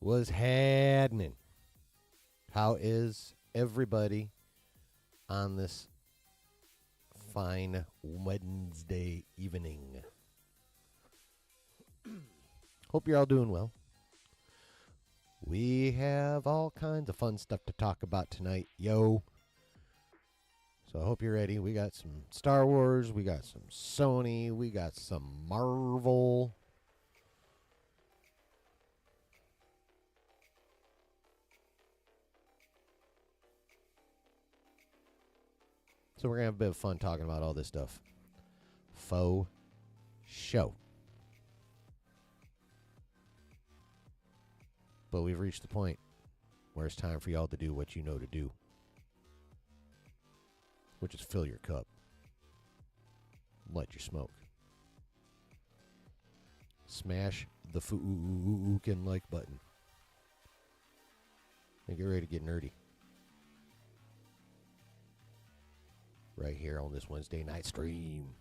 was happening? How is everybody on this fine Wednesday evening? Hope you're all doing well. We have all kinds of fun stuff to talk about tonight, yo. So I hope you're ready. We got some Star Wars, we got some Sony, we got some Marvel. So we're going to have a bit of fun talking about all this stuff. Faux show. But we've reached the point where it's time for y'all to do what you know to do, which is fill your cup. Light your smoke. Smash the fucking like button. And get ready to get nerdy. Right here on this Wednesday night stream.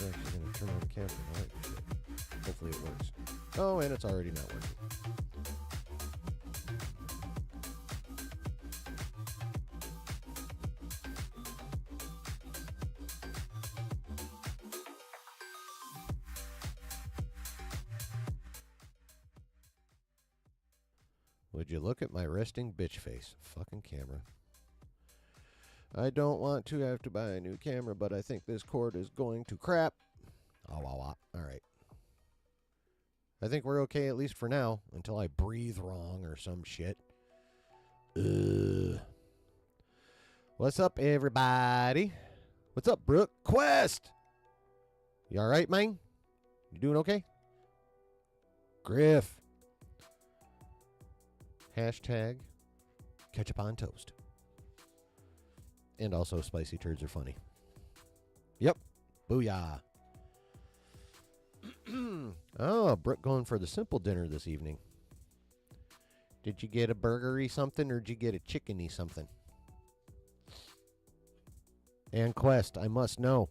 I'm actually going to turn on the camera. All right. Hopefully it works. Oh, and it's already not working. Would you look at my resting bitch face? Fucking camera. I don't want to have to buy a new camera, but I think this cord is going to crap. Oh, all right. I think we're okay, at least for now, until I breathe wrong or some shit. What's up, everybody? What's up, Brooke? Quest! You all right, man? You doing okay? Griff. Hashtag ketchup on toast. And also, spicy turds are funny. Yep. Booyah. Oh, Brooke going for the simple dinner this evening. Did you get a burgery something or did you get a chickeny something? And Quest, I must know.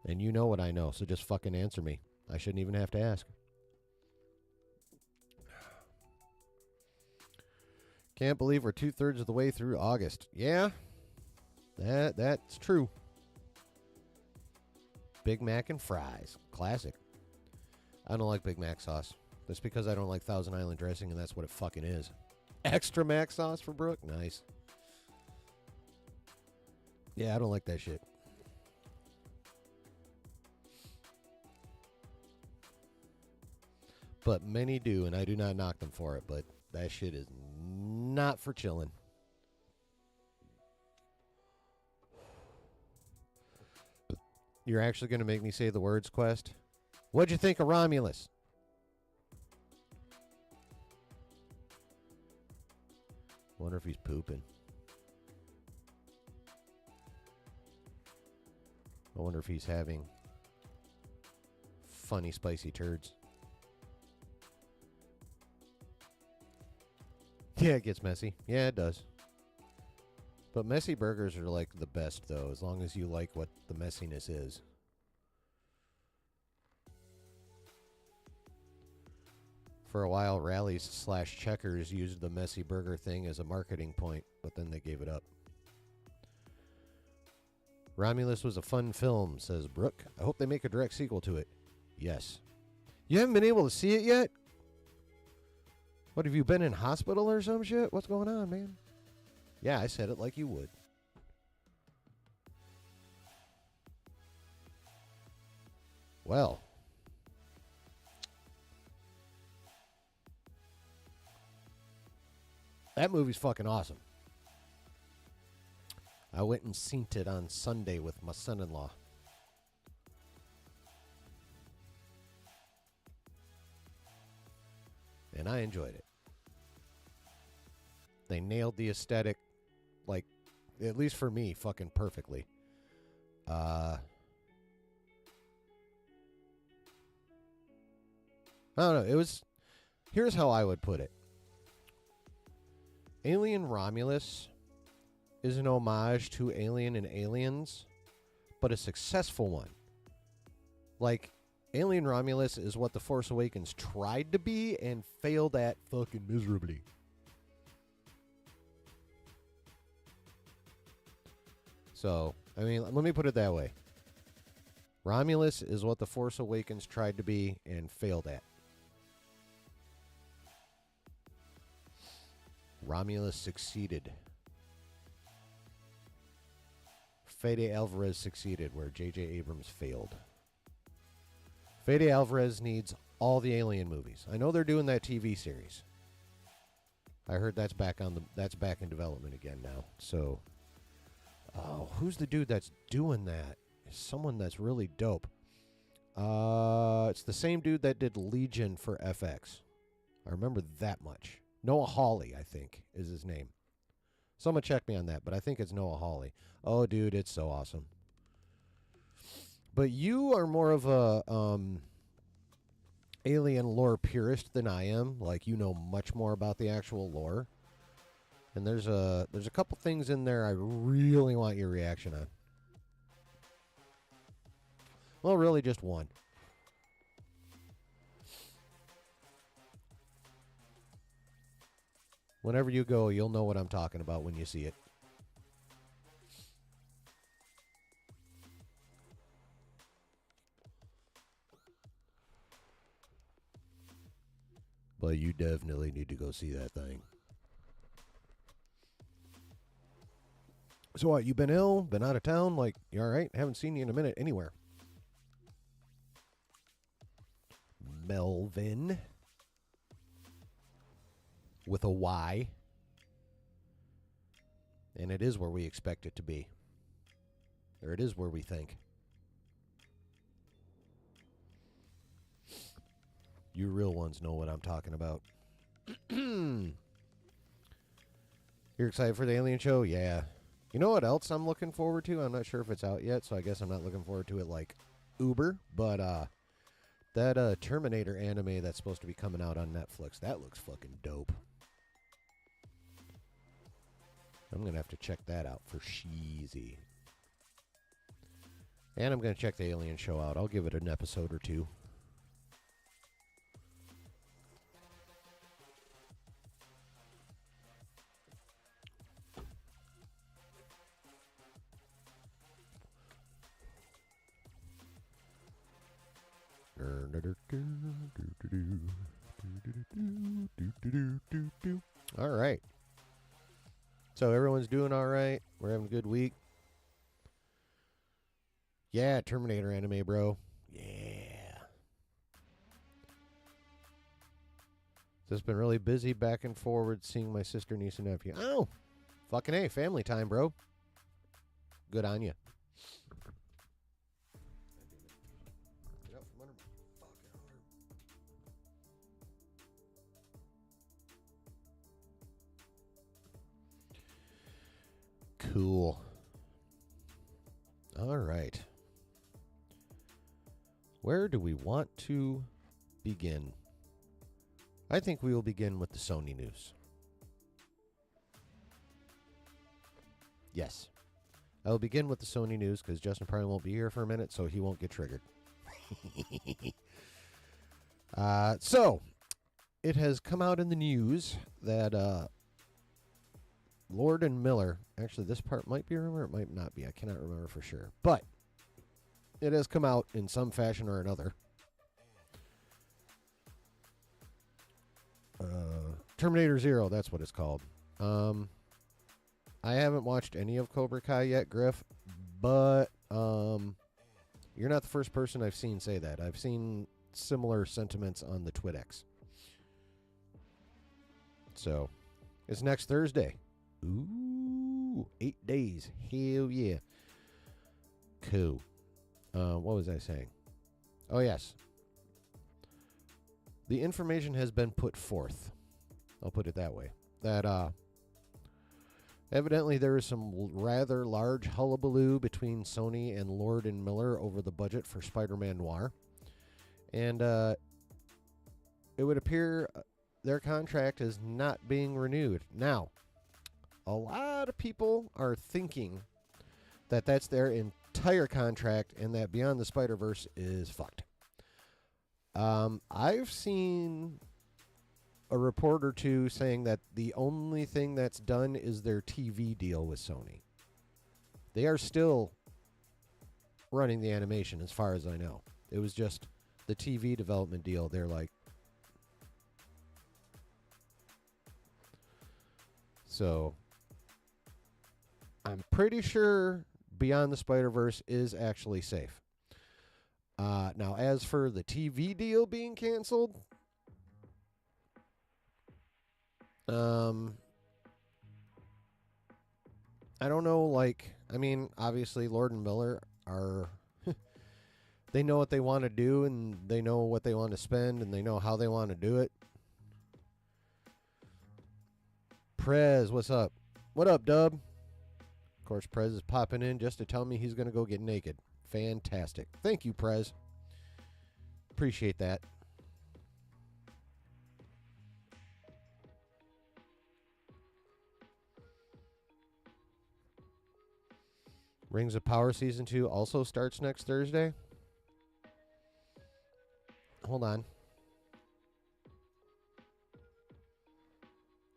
And you know what I know, so just fucking answer me. I shouldn't even have to ask. Can't believe we're 2/3 of the way through August. Yeah, that's true. Big Mac and fries. Classic. I don't like Big Mac sauce. That's because I don't like Thousand Island dressing, and that's what it fucking is. Extra Mac sauce for Brooke? Nice. Yeah, I don't like that shit. But many do, and I do not knock them for it, but that shit is not for chilling. You're actually going to make me say the words, Quest? What'd you think of Romulus? Wonder if he's pooping. I wonder if he's having funny, spicy turds. Yeah, it gets messy. Yeah, it does. But messy burgers are like the best, though, as long as you like what the messiness is. For a while, Rallies/Checkers used the messy burger thing as a marketing point, but then they gave it up. Romulus was a fun film, says Brooke. I hope they make a direct sequel to it. Yes. You haven't been able to see it yet? What, have you been in hospital or some shit? What's going on, man? Yeah, I said it like you would. Well. That movie's fucking awesome. I went and seen it on Sunday with my son-in-law. And I enjoyed it. They nailed the aesthetic, like, at least for me, fucking perfectly. I don't know. It was... Here's how I would put it. Alien Romulus is an homage to Alien and Aliens, but a successful one. Like, Alien Romulus is what The Force Awakens tried to be and failed at fucking miserably. So, I mean, let me put it that way. Romulus is what The Force Awakens tried to be and failed at. Romulus succeeded. Fede Alvarez succeeded where J.J. Abrams failed. Fede Alvarez needs all the Alien movies. I know they're doing that TV series. I heard that's back in development again now. So, oh, who's the dude that's doing that? It's someone that's really dope. It's the same dude that did Legion for FX. I remember that much. Noah Hawley, I think, is his name. Someone check me on that, but I think it's Noah Hawley. Oh, dude, it's so awesome. But you are more of a alien lore purist than I am. Like, you know much more about the actual lore. And there's a couple things in there I really want your reaction on. Well, really just one. Whenever you go, you'll know what I'm talking about when you see it. But you definitely need to go see that thing. So what, you been ill? Been out of town? Like, you alright? Haven't seen you in a minute anywhere. Melvin. With a Y. And it is where we expect it to be. Or it is where we think. You real ones know what I'm talking about. You're excited for the Alien show? Yeah. You know what else I'm looking forward to? I'm not sure if it's out yet, so I guess I'm not looking forward to it like Uber. But that Terminator anime that's supposed to be coming out on Netflix, that looks fucking dope. I'm going to have to check that out for sheezy. And I'm going to check the Alien show out. I'll give it an episode or two. All right. So everyone's doing all right. We're having a good week. Yeah, Terminator anime, bro. Yeah. Just been really busy back and forward seeing my sister, niece, and nephew. Oh, fucking A, family time, bro. Good on you. Cool. All right. Where do we want to begin? I think we will begin with the Sony news. Yes. I will begin with the Sony news because Justin probably won't be here for a minute, so he won't get triggered. So, it has come out in the news that Lorde Miller, actually this part might be a rumor, it might not be, I cannot remember for sure, but it has come out in some fashion or another. Terminator Zero, that's what it's called. I haven't watched any of Cobra Kai yet, Griff, but you're not the first person I've seen say that. I've seen similar sentiments on the TwitX. So, It's next Thursday. Ooh, 8 days. Hell yeah. Cool. What was I saying? Oh, yes. The information has been put forth. I'll put it that way. That, evidently there is some rather large hullabaloo between Sony and Lorde Miller over the budget for Spider-Man Noir. And, it would appear their contract is not being renewed. Now, a lot of people are thinking that that's their entire contract and that Beyond the Spider-Verse is fucked. I've seen a report or two saying that the only thing that's done is their TV deal with Sony. They are still running the animation as far as I know. It was just the TV development deal. They're like, so I'm pretty sure Beyond the Spider-Verse is actually safe. Now, as for the TV deal being canceled, I don't know, like, I mean, obviously Lorde Miller are, they know what they want to do, and they know what they want to spend, and they know how they want to do it. Prez, what's up? What up, Dub? Of course, Prez is popping in just to tell me he's going to go get naked. Fantastic. Thank you, Prez. Appreciate that. Rings of Power Season 2 also starts next Thursday. Hold on.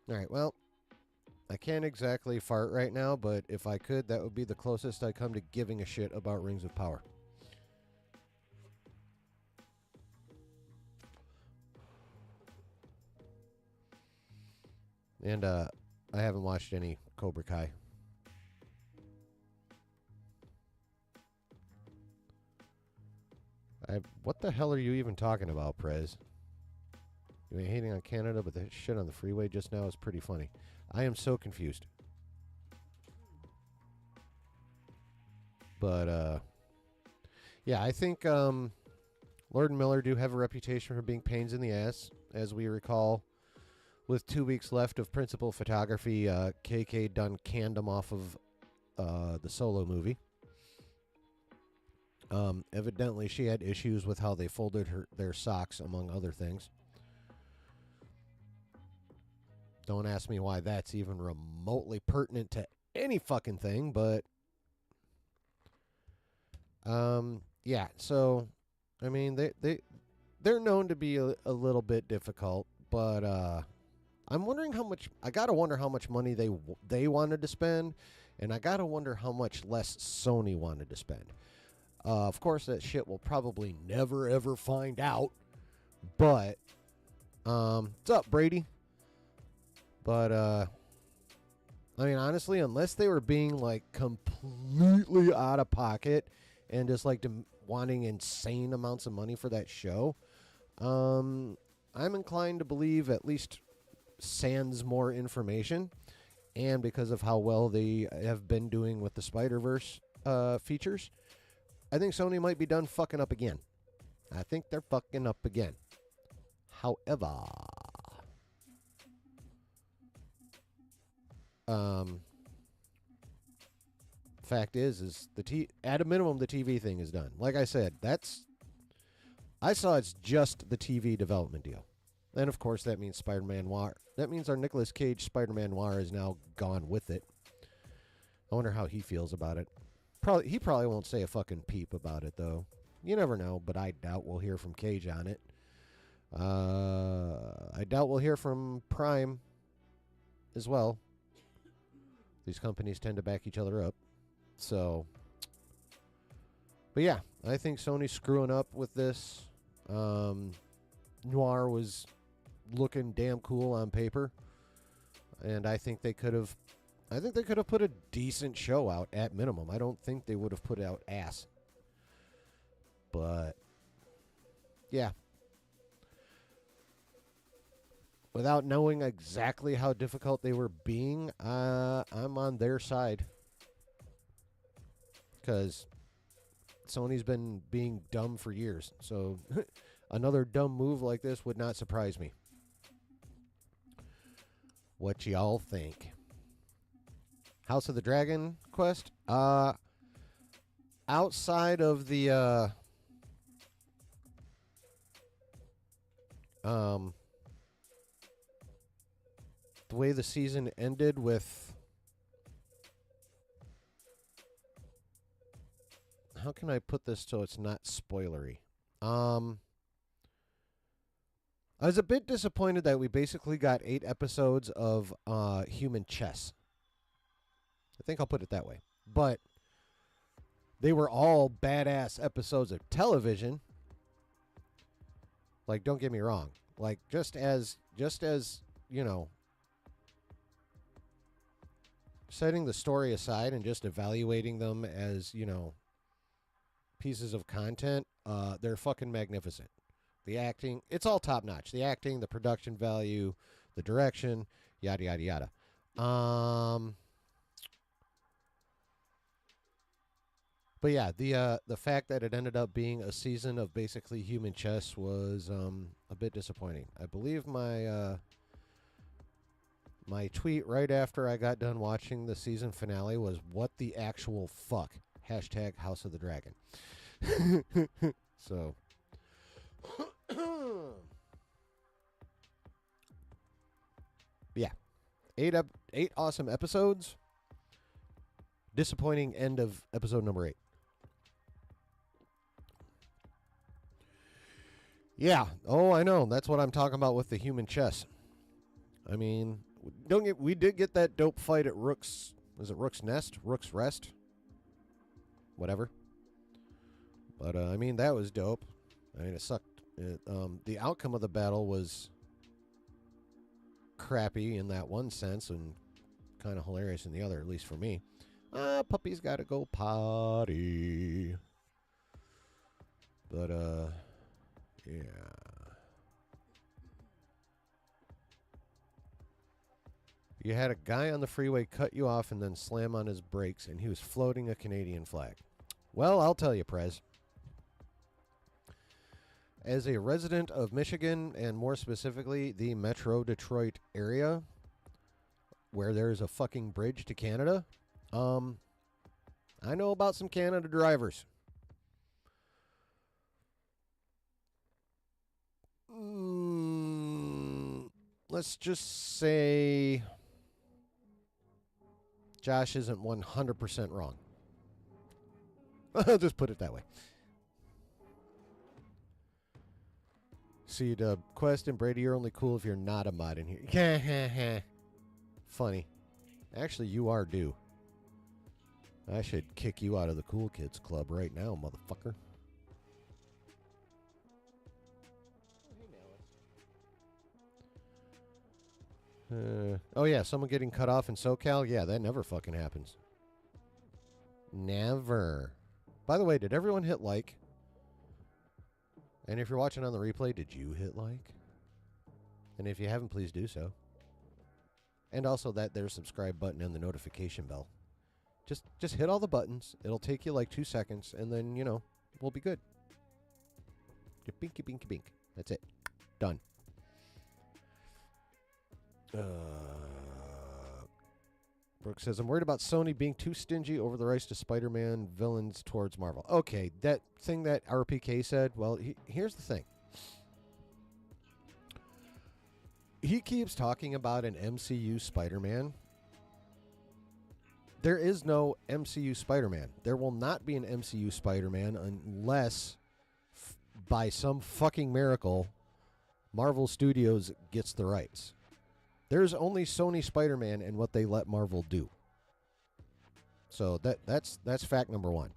All right, well, I can't exactly fart right now, but if I could, that would be the closest I come to giving a shit about Rings of Power. And I haven't watched any Cobra Kai. What the hell are you even talking about, Prez? You ain't hating on Canada, but the shit on the freeway just now is pretty funny. I am so confused. But, yeah, I think Lorde Miller do have a reputation for being pains in the ass. As we recall, with 2 weeks left of principal photography, KK done canned him off of the Solo movie. Evidently, she had issues with how they folded their socks, among other things. Don't ask me why that's even remotely pertinent to any fucking thing, but yeah. So, I mean, they're known to be a little bit difficult, but I'm wondering how much. I gotta wonder how much money they wanted to spend, and I gotta wonder how much less Sony wanted to spend. Of course, that shit we'll probably never ever find out. But what's up, Brady? But I mean, honestly, unless they were being like completely out of pocket and just like wanting insane amounts of money for that show, I'm inclined to believe, at least sans more information, and because of how well they have been doing with the Spider-Verse features, I think Sony might be done fucking up again. I think they're fucking up again. However, fact is at a minimum the TV thing is done. Like I said, I saw it's just the TV development deal. And of course that means Spider-Man Noir. That means our Nicolas Cage Spider-Man Noir is now gone with it. I wonder how he feels about it. He probably won't say a fucking peep about it, though. You never know, but I doubt we'll hear from Cage on it. I doubt we'll hear from Prime as well. These companies tend to back each other up. So, but yeah, I think Sony's screwing up with this. Noir was looking damn cool on paper, and I think they could have put a decent show out at minimum. I don't think they would have put out ass. But yeah. without knowing exactly how difficult they were being, I'm on their side. Because Sony's been being dumb for years. So another dumb move like this would not surprise me. What y'all think? House of the Dragon quest? Outside of the way the season ended with, how can I put this so it's not spoilery? I was a bit disappointed that we basically got 8 episodes of human chess. I think I'll put it that way. But they were all badass episodes of television. Like, don't get me wrong. Like, just as you know, setting the story aside and just evaluating them as, you know, pieces of content, they're fucking magnificent. The acting, it's all top notch. The acting, the production value, the direction, yada yada yada. But yeah, the fact that it ended up being a season of basically human chess was a bit disappointing. I believe my my tweet right after I got done watching the season finale was, "What the actual fuck?" Hashtag House of the Dragon. So, yeah, 8 awesome episodes. Disappointing end of episode number 8. Yeah. Oh, I know. That's what I'm talking about with the human chess. I mean, we did get that dope fight at Rook's. Was it Rook's Nest? Rook's Rest? Whatever. But I mean, that was dope. I mean, it sucked. The outcome of the battle was crappy in that one sense, and kind of hilarious in the other, at least for me. Puppy's got to go potty. But yeah. You had a guy on the freeway cut you off and then slam on his brakes, and he was floating a Canadian flag. Well, I'll tell you, Prez. As a resident of Michigan, and more specifically the Metro Detroit area, where there's a fucking bridge to Canada, I know about some Canada drivers. Let's just say Josh isn't 100% wrong. I'll just put it that way. See, Quest and Brady, you're only cool if you're not a mod in here. Funny. Actually, you are due. I should kick you out of the Cool Kids Club right now, motherfucker. Oh, yeah, someone getting cut off in SoCal? Yeah, that never fucking happens. Never. By the way, did everyone hit like? And if you're watching on the replay, did you hit like? And if you haven't, please do so. And also that there's subscribe button and the notification bell. Just hit all the buttons. It'll take you like 2 seconds, and then, you know, we'll be good. Binky, binky, bink. That's it. Done. Brooke says, I'm worried about Sony being too stingy over the rights to Spider-Man villains towards Marvel. Okay, that thing that RPK said, well, here's the thing. He keeps talking about an MCU Spider-Man. There is no MCU Spider-Man. There will not be an MCU Spider-Man unless, by some fucking miracle, Marvel Studios gets the rights. There's only Sony Spider-Man and what they let Marvel do. So that's fact number 1.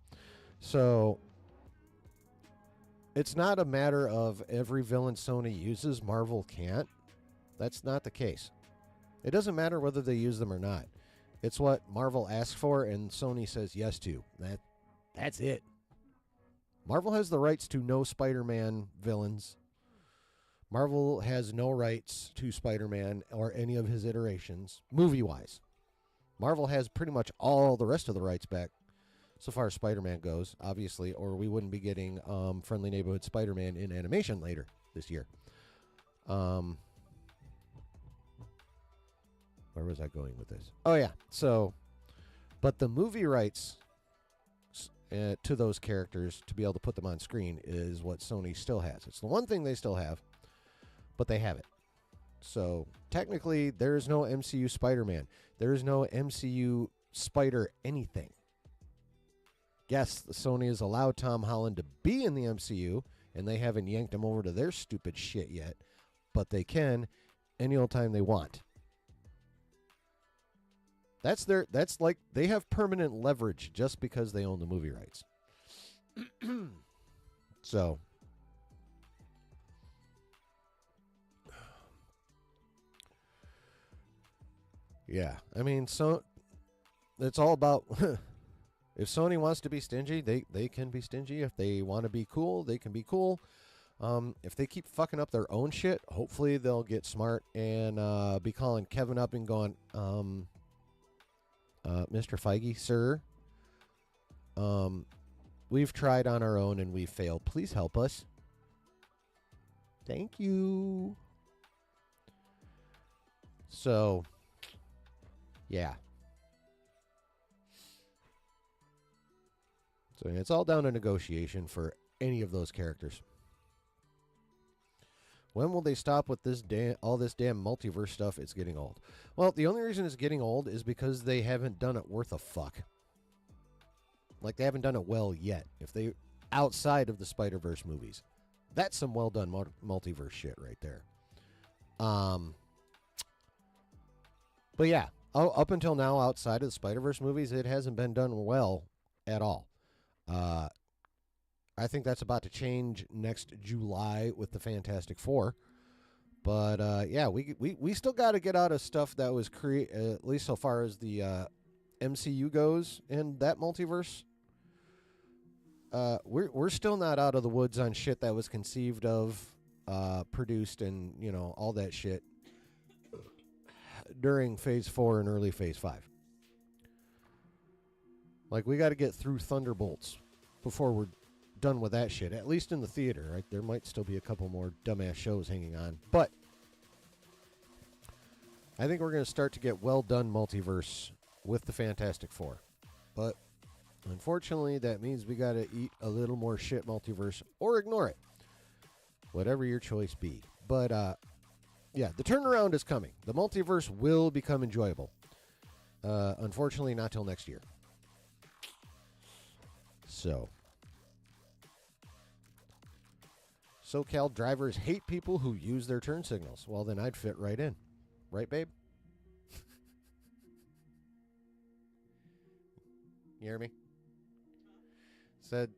So it's not a matter of every villain Sony uses, Marvel can't. That's not the case. It doesn't matter whether they use them or not. It's what Marvel asks for and Sony says yes to. That's it. Marvel has the rights to no Spider-Man villains. Marvel has no rights to Spider-Man or any of his iterations, movie-wise. Marvel has pretty much all the rest of the rights back so far as Spider-Man goes, obviously, or we wouldn't be getting Friendly Neighborhood Spider-Man in animation later this year. Where was I going with this? Oh, yeah. So, but the movie rights to those characters to be able to put them on screen is what Sony still has. It's the one thing they still have, but they have it. So technically, there is no MCU Spider-Man. There is no MCU Spider anything. Yes, Sony has allowed Tom Holland to be in the MCU, and they haven't yanked him over to their stupid shit yet, but they can any old time they want. That's like they have permanent leverage just because they own the movie rights. So yeah, I mean, so it's all about if Sony wants to be stingy, they can be stingy. If they want to be cool, they can be cool. If they keep fucking up their own shit, hopefully they'll get smart and be calling Kevin up and going, Mr. Feige, sir, we've tried on our own and we've failed. Please help us. Thank you. So, yeah. So it's all down to negotiation for any of those characters. When will they stop with this all this damn multiverse stuff? It's getting old. Well, the only reason it's getting old is because they haven't done it worth a fuck. Like, they haven't done it well yet. If they outside of the Spider-Verse movies, that's some well done multiverse shit right there. But yeah, up until now, outside of the Spider-Verse movies, it hasn't been done well at all. I think that's about to change next July with the Fantastic Four. But yeah, we still got to get out of stuff that was at least so far as the MCU goes in that multiverse. We're still not out of the woods on shit that was conceived of, produced, and all that shit during Phase 4 and early Phase 5. Like, we got to get through Thunderbolts before we're done with that shit, at least in the theater, right? There might still be a couple more dumbass shows hanging on, but I think we're going to start to get well done multiverse with the Fantastic Four. But unfortunately, that means we got to eat a little more shit multiverse or ignore it. Whatever your choice be. But yeah, the turnaround is coming. The multiverse will become enjoyable. Unfortunately, not till next year. So, SoCal drivers hate people who use their turn signals. Well, then I'd fit right in. Right, babe? You hear me? Said,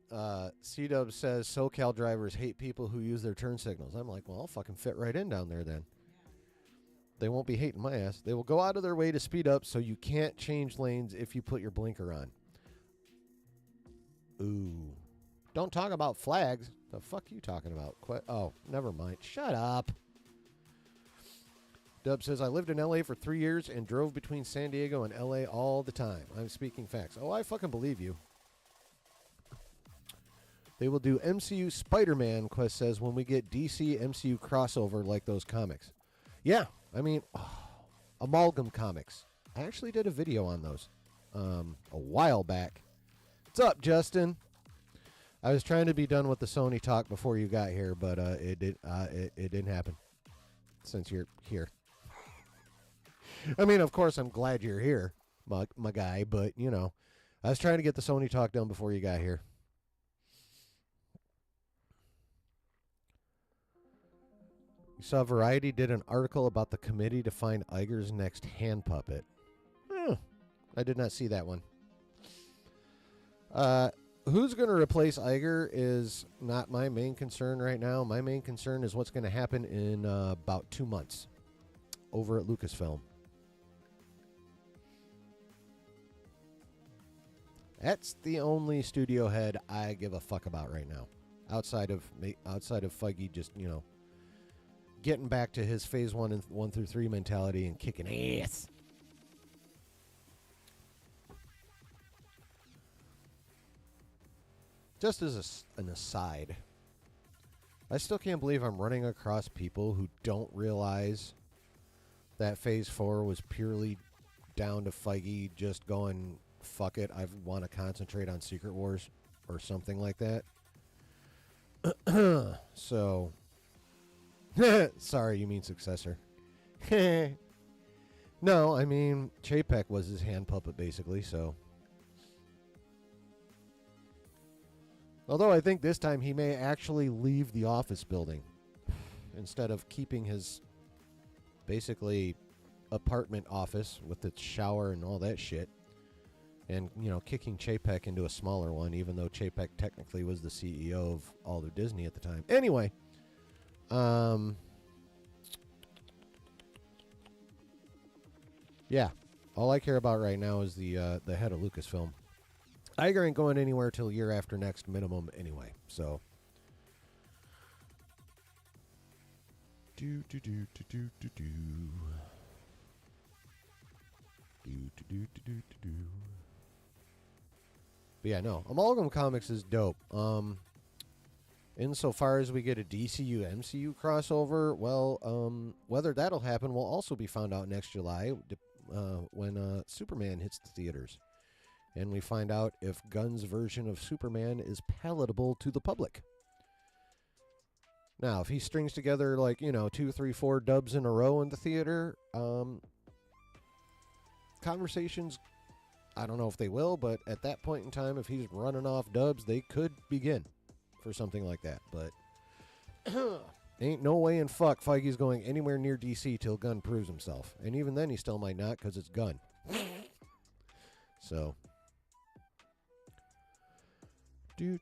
C-Dub says SoCal drivers hate people who use their turn signals. I'm like, well, I'll fucking fit right in down there then. They won't be hating my ass. They will go out of their way to speed up so you can't change lanes if you put your blinker on. Ooh. Don't talk about flags. The fuck you talking about? Oh, never mind. Shut up. Dub says, I lived in L.A. for 3 years and drove between San Diego and L.A. all the time. I'm speaking facts. Oh, I fucking believe you. They will do MCU Spider-Man, Quest says, when we get DC MCU crossover like those comics. Yeah, I mean, Amalgam Comics. I actually did a video on those a while back. What's up, Justin? I was trying to be done with the Sony talk before you got here, but it didn't happen since you're here. I mean, of course, I'm glad you're here, my guy, but, I was trying to get the Sony talk done before you got here. You saw Variety did an article about the committee to find Iger's next hand puppet. I did not see that one. Who's going to replace Iger is not my main concern right now. My main concern is what's going to happen in about 2 months over at Lucasfilm. That's the only studio head I give a fuck about right now. Outside of Feige just, getting back to his phase 1 through 3 mentality and kicking ass. Just as an aside, I still can't believe I'm running across people who don't realize that Phase 4 was purely down to Feige just going, fuck it, I want to concentrate on Secret Wars or something like that. So, sorry, you mean successor. No, I mean, Chapek was his hand puppet, basically, so. Although I think this time he may actually leave the office building instead of keeping his, basically, apartment office with its shower and all that shit. And, you know, kicking Chapek into a smaller one, even though Chapek technically was the CEO of all of Disney at the time. Anyway, yeah, all I care about right now is the head of Lucasfilm. Iger ain't going anywhere till year after next minimum anyway, so. Do. But yeah, no, Amalgam Comics is dope. Insofar as we get a DCU MCU crossover, well, whether that'll happen will also be found out next July when Superman hits the theaters. And we find out if Gunn's version of Superman is palatable to the public. Now, if he strings together, like, you know, 2, 3, 4 dubs in a row in the theater, conversations, I don't know if they will, but at that point in time, if he's running off dubs, they could begin for something like that. But ain't no way in fuck Feige's going anywhere near DC till Gunn proves himself. And even then, he still might not because it's Gunn. So. Do.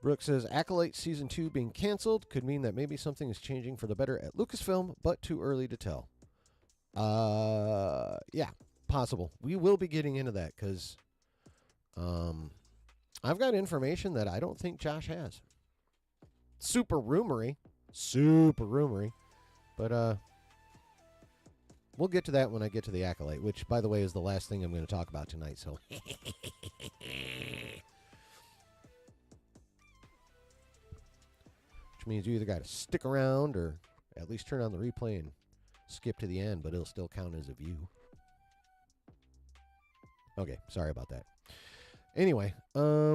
Brooke says, Acolyte Season 2 being canceled could mean that maybe something is changing for the better at Lucasfilm, but too early to tell. Yeah, possible. We will be getting into that because I've got information that I don't think Josh has. Super rumory. But we'll get to that when I get to the Acolyte, which, by the way, is the last thing I'm going to talk about tonight, so. Which means you either got to stick around or at least turn on the replay and skip to the end, but it'll still count as a view. Okay, sorry about that. Anyway, yeah,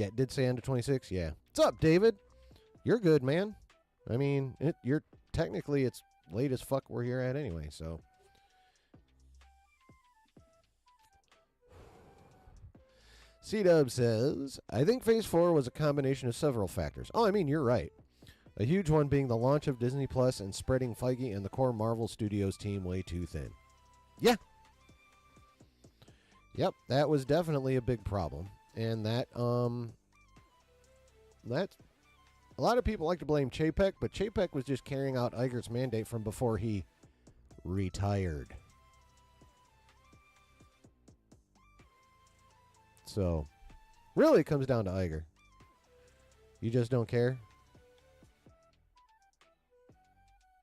it did say end of 26. Yeah. What's up, David? You're good, man. I mean, you're technically it's late as fuck where you're at anyway, so. C-Dub says, I think Phase 4 was a combination of several factors. Oh, I mean, you're right. A huge one being the launch of Disney Plus and spreading Feige and the core Marvel Studios team way too thin. Yeah. Yep, that was definitely a big problem. And that a lot of people like to blame Chapek, but Chapek was just carrying out Iger's mandate from before he retired. So, really it comes down to Iger. You just don't care?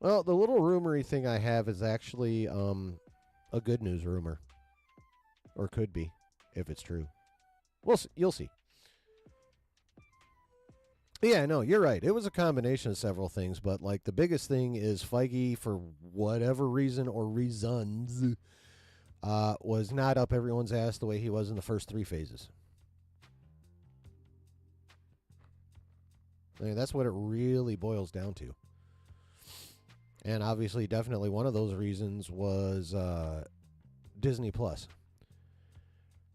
Well, the little rumory thing I have is actually a good news rumor. Or could be, if it's true. You'll see. Yeah, no, you're right. It was a combination of several things, but like the biggest thing is Feige, for whatever reason or reasons, was not up everyone's ass the way he was in the first 3 phases. I mean, that's what it really boils down to. And obviously, definitely one of those reasons was Disney Plus.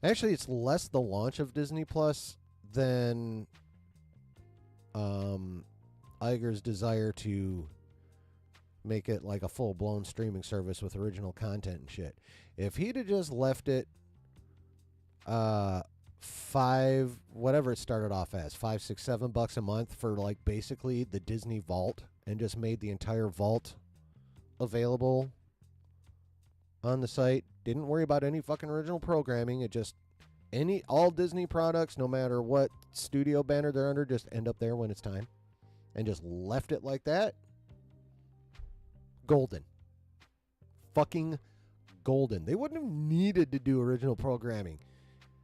Actually, it's less the launch of Disney Plus than Iger's desire to make it like a full-blown streaming service with original content and shit. If he'd have just left it $5, whatever it started off as, $5, $6, $7 a month for like basically the Disney Vault, and just made the entire vault available on the site, didn't worry about any fucking original programming, it just All Disney products, no matter what studio banner they're under, just end up there when it's time, and just left it like that, golden. Fucking golden. They wouldn't have needed to do original programming.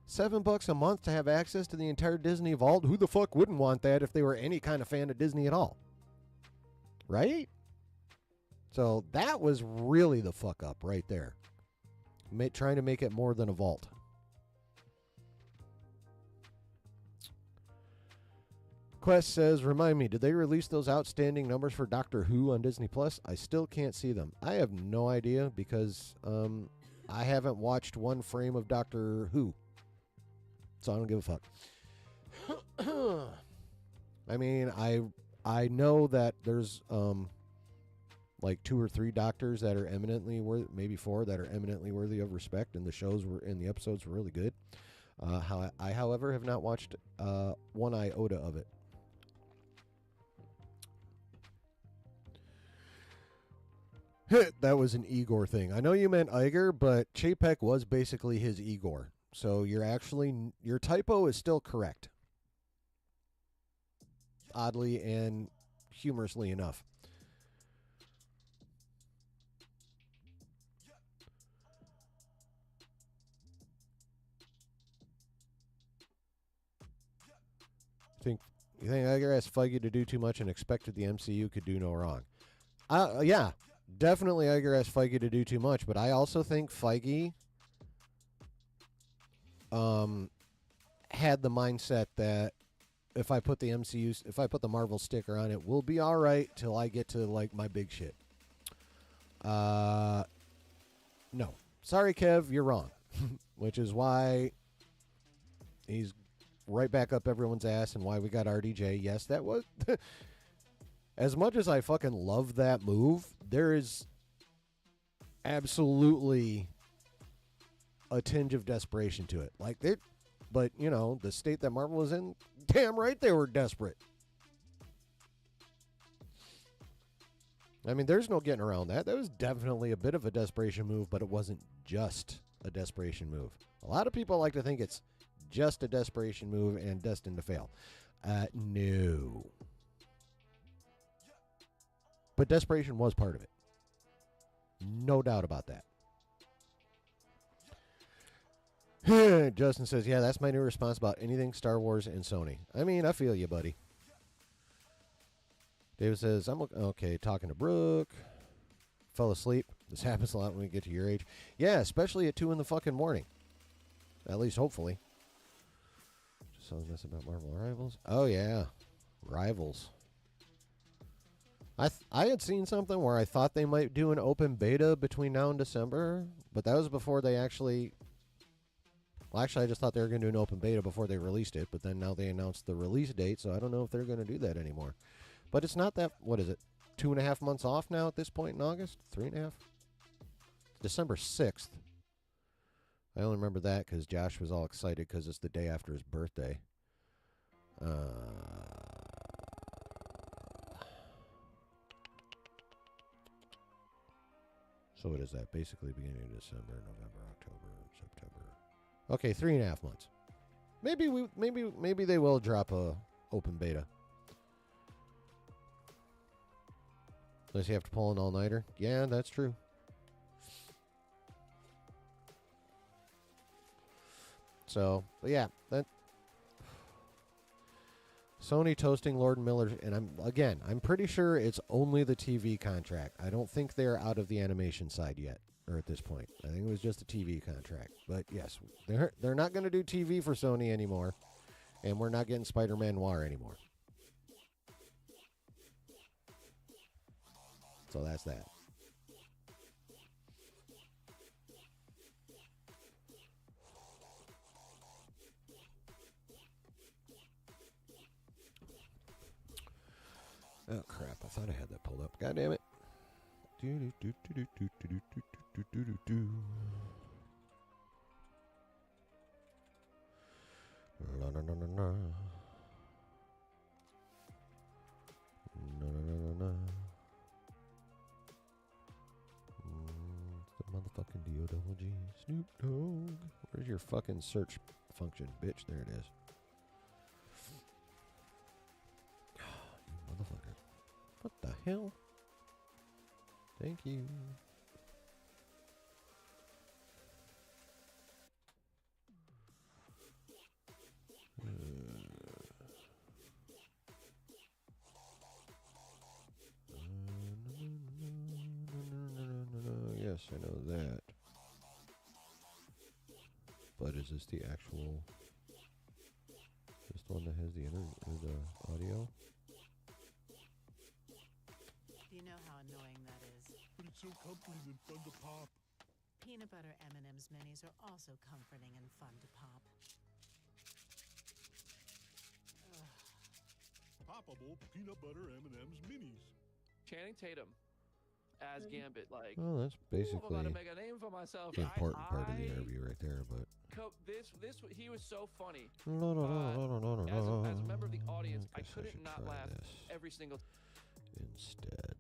$7 a month to have access to the entire Disney vault. Who the fuck wouldn't want that if they were any kind of fan of Disney at all? Right? So that was really the fuck up right there. Trying to make it more than a vault. Quest says, remind me, did they release those outstanding numbers for Doctor Who on Disney Plus? I still can't see them. I have no idea because I haven't watched one frame of Doctor Who. So I don't give a fuck. I mean, I know that there's like 2 or 3 doctors that are eminently worthy, maybe 4 that are eminently worthy of respect, and the episodes were really good. I, however, have not watched one iota of it. That was an Igor thing. I know you meant Iger, but Chapek was basically his Igor. So your typo is still correct. Oddly and humorously enough. You think Iger asked Feige to do too much and expected the MCU could do no wrong? Yeah, definitely Iger asked Feige to do too much, but I also think Feige had the mindset that if I put the Marvel sticker on it, we'll be all right till I get to like my big shit. No, sorry, Kev, you're wrong. Which is why he's right back up everyone's ass and why we got RDJ. Yes, that was as much as I fucking love that move. There is absolutely a tinge of desperation to it. But you know, the state that Marvel was in, damn right they were desperate. I mean, there's no getting around that. That was definitely a bit of a desperation move, but it wasn't just a desperation move. A lot of people like to think it's just a desperation move and destined to fail. No. But desperation was part of it. No doubt about that. Justin says, yeah, that's my new response about anything Star Wars and Sony. I mean, I feel you, buddy. David says, I'm okay talking to Brooke. Fell asleep. This happens a lot when we get to your age. Yeah, especially at 2 in the fucking morning. At least, hopefully. Just something this about Marvel Rivals. Oh, yeah. Rivals. I had seen something where I thought they might do an open beta between now and December, but that was before they actually... Well, actually, I just thought they were going to do an open beta before they released it, but then now they announced the release date, so I don't know if they're going to do that anymore. But it's not that... What is it? 2.5 months off now at this point in August? 3.5? December 6th. I only remember that because Josh was all excited because it's the day after his birthday. So what is that? Basically beginning of December, November, October, September. Okay, 3.5 months. Maybe they will drop a open beta. Unless you have to pull an all-nighter. Yeah, that's true. So, but yeah, that Sony toasting Lorde Miller, and I'm pretty sure it's only the TV contract. I don't think they're out of the animation side yet, or at this point. I think it was just a TV contract. But yes, they're not going to do TV for Sony anymore, and we're not getting Spider-Man Noir anymore. So that's that. Oh crap! I thought I had that pulled up. God damn it! La na na na na. Na na na na na. It's the motherfucking D-O-double-G. Snoop Dogg. Where's your fucking search function. Bitch, there it is. You motherfucker. What the hell? Thank you. Yes, I know that. But is this the actual? Is this the one that has the audio? Do you know how annoying that is? But it's so comforting and fun to pop. Peanut butter M&M's minis are also comforting and fun to pop. Poppable peanut butter M&M's minis. Channing Tatum as Gambit, like, Well, that's I'm basically about to make a name for myself. the important part of the interview right there. But he was so funny. no. As a member of the audience, I Guess couldn't should not try laugh this every single. instead.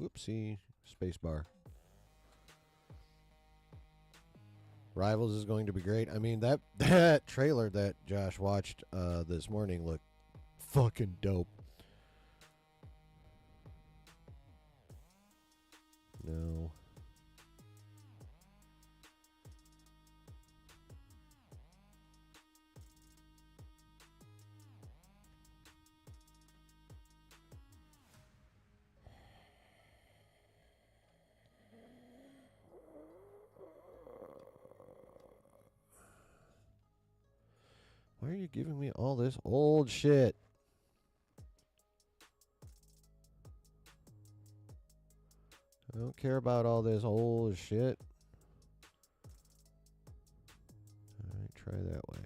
Whoopsie. Spacebar. Rivals is going to be great. I mean, that trailer that Josh watched this morning looked fucking dope. No. Why are you giving me all this old shit? I don't care about all this old shit. Alright, try that way.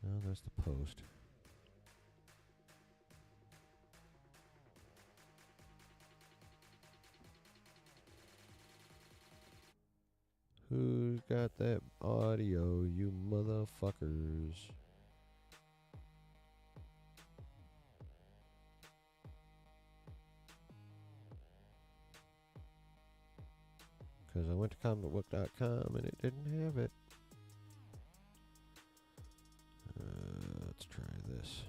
No, that's the post. Who's got that audio, you motherfuckers? Because I went to comicbook.com and it didn't have it. Let's try this.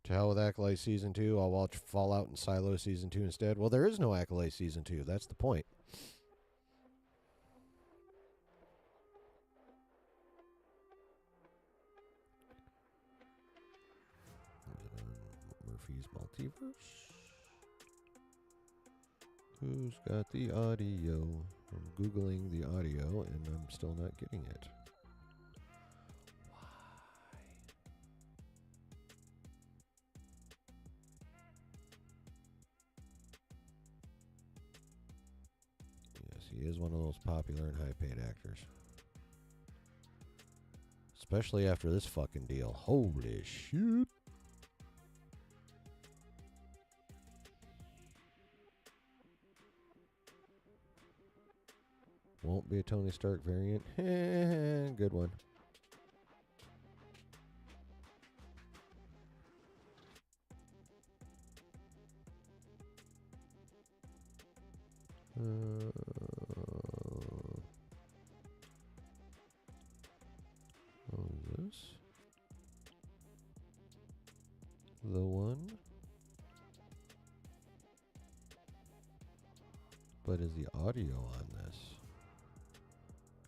To hell with Acolyte Season 2. I'll watch Fallout and Silo Season 2 instead. Well, there is no Acolyte Season 2. That's the point. Murphy's Multiverse. Who's got the audio? I'm Googling the audio and I'm still not getting it. He is one of those popular and high-paid actors. Especially after this fucking deal. Holy shit. Won't be a Tony Stark variant. Good one. This? The one? But is the audio on this?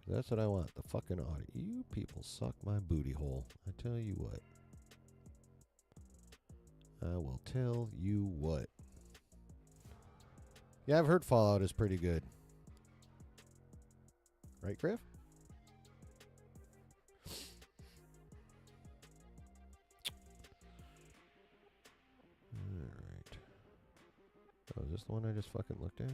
That's what I want. The fucking audio. You people suck my booty hole. I tell you what. I will tell you what. Yeah, I've heard Fallout is pretty good. Right, Griff? Alright. Oh, is this the one I just fucking looked at?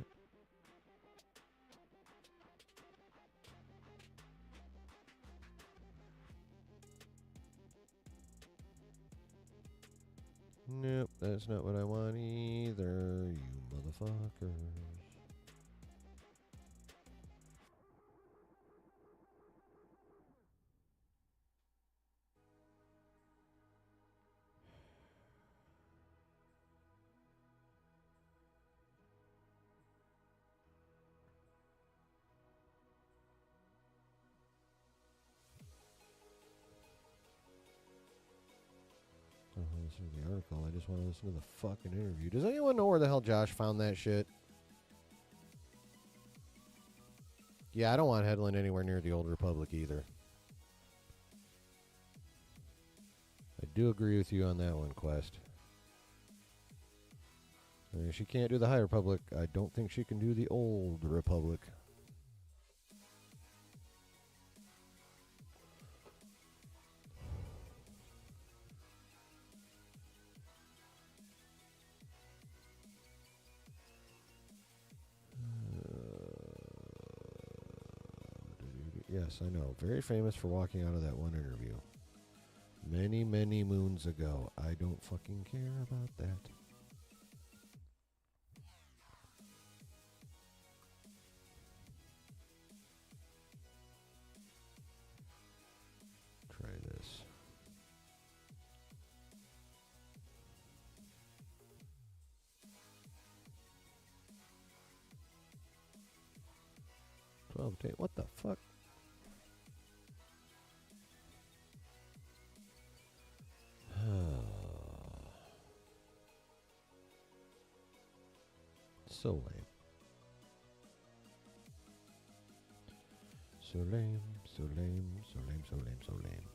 Nope, that's not what I want either, you motherfuckers. I don't want to listen to the article. I just want to listen to the fucking interview. Does anyone know where the hell Josh found that shit? Yeah, I don't want Headland anywhere near the Old Republic either. I do agree with you on that one, Quest. I mean, if she can't do the High Republic, I don't think she can do the Old Republic. Yes, I know. Very famous for walking out of that one interview. Many, many moons ago. I don't fucking care about that. Try this. What the fuck? So lame. So lame, so lame, so lame, so lame, so lame.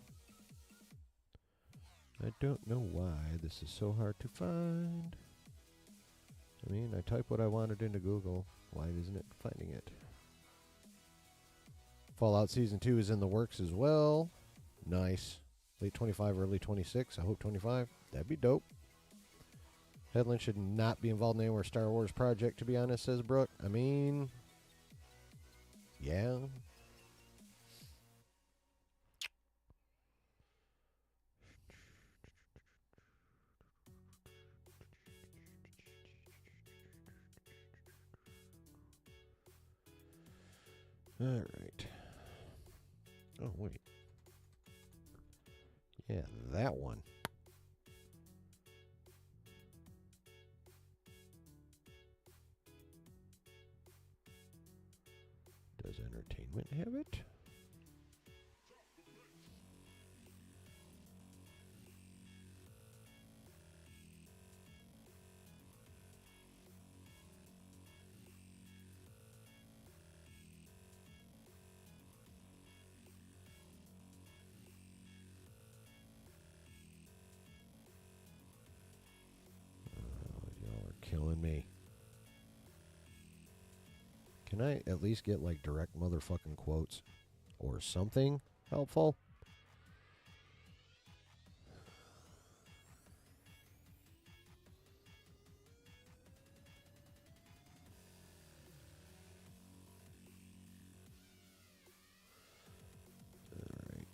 I don't know why this is so hard to find. I mean, I type what I wanted into Google. Why isn't it finding it? Fallout Season 2 is in the works as well. Nice. Late 25, early 26. I hope 25. That'd be dope. Headland should not be involved in any more Star Wars project, to be honest, says Brooke. I mean, yeah. All right. Oh, wait. Yeah, that one. Does entertainment have it? Y'all are killing me. Can I at least get like direct motherfucking quotes or something helpful? Alright.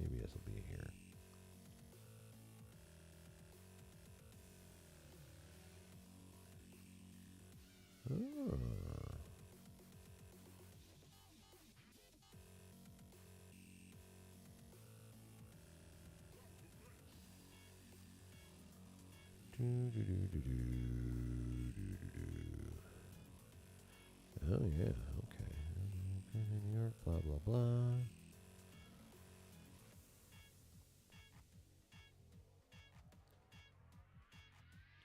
Maybe this will be here. Oh. Oh, yeah, okay. New York, blah, blah, blah.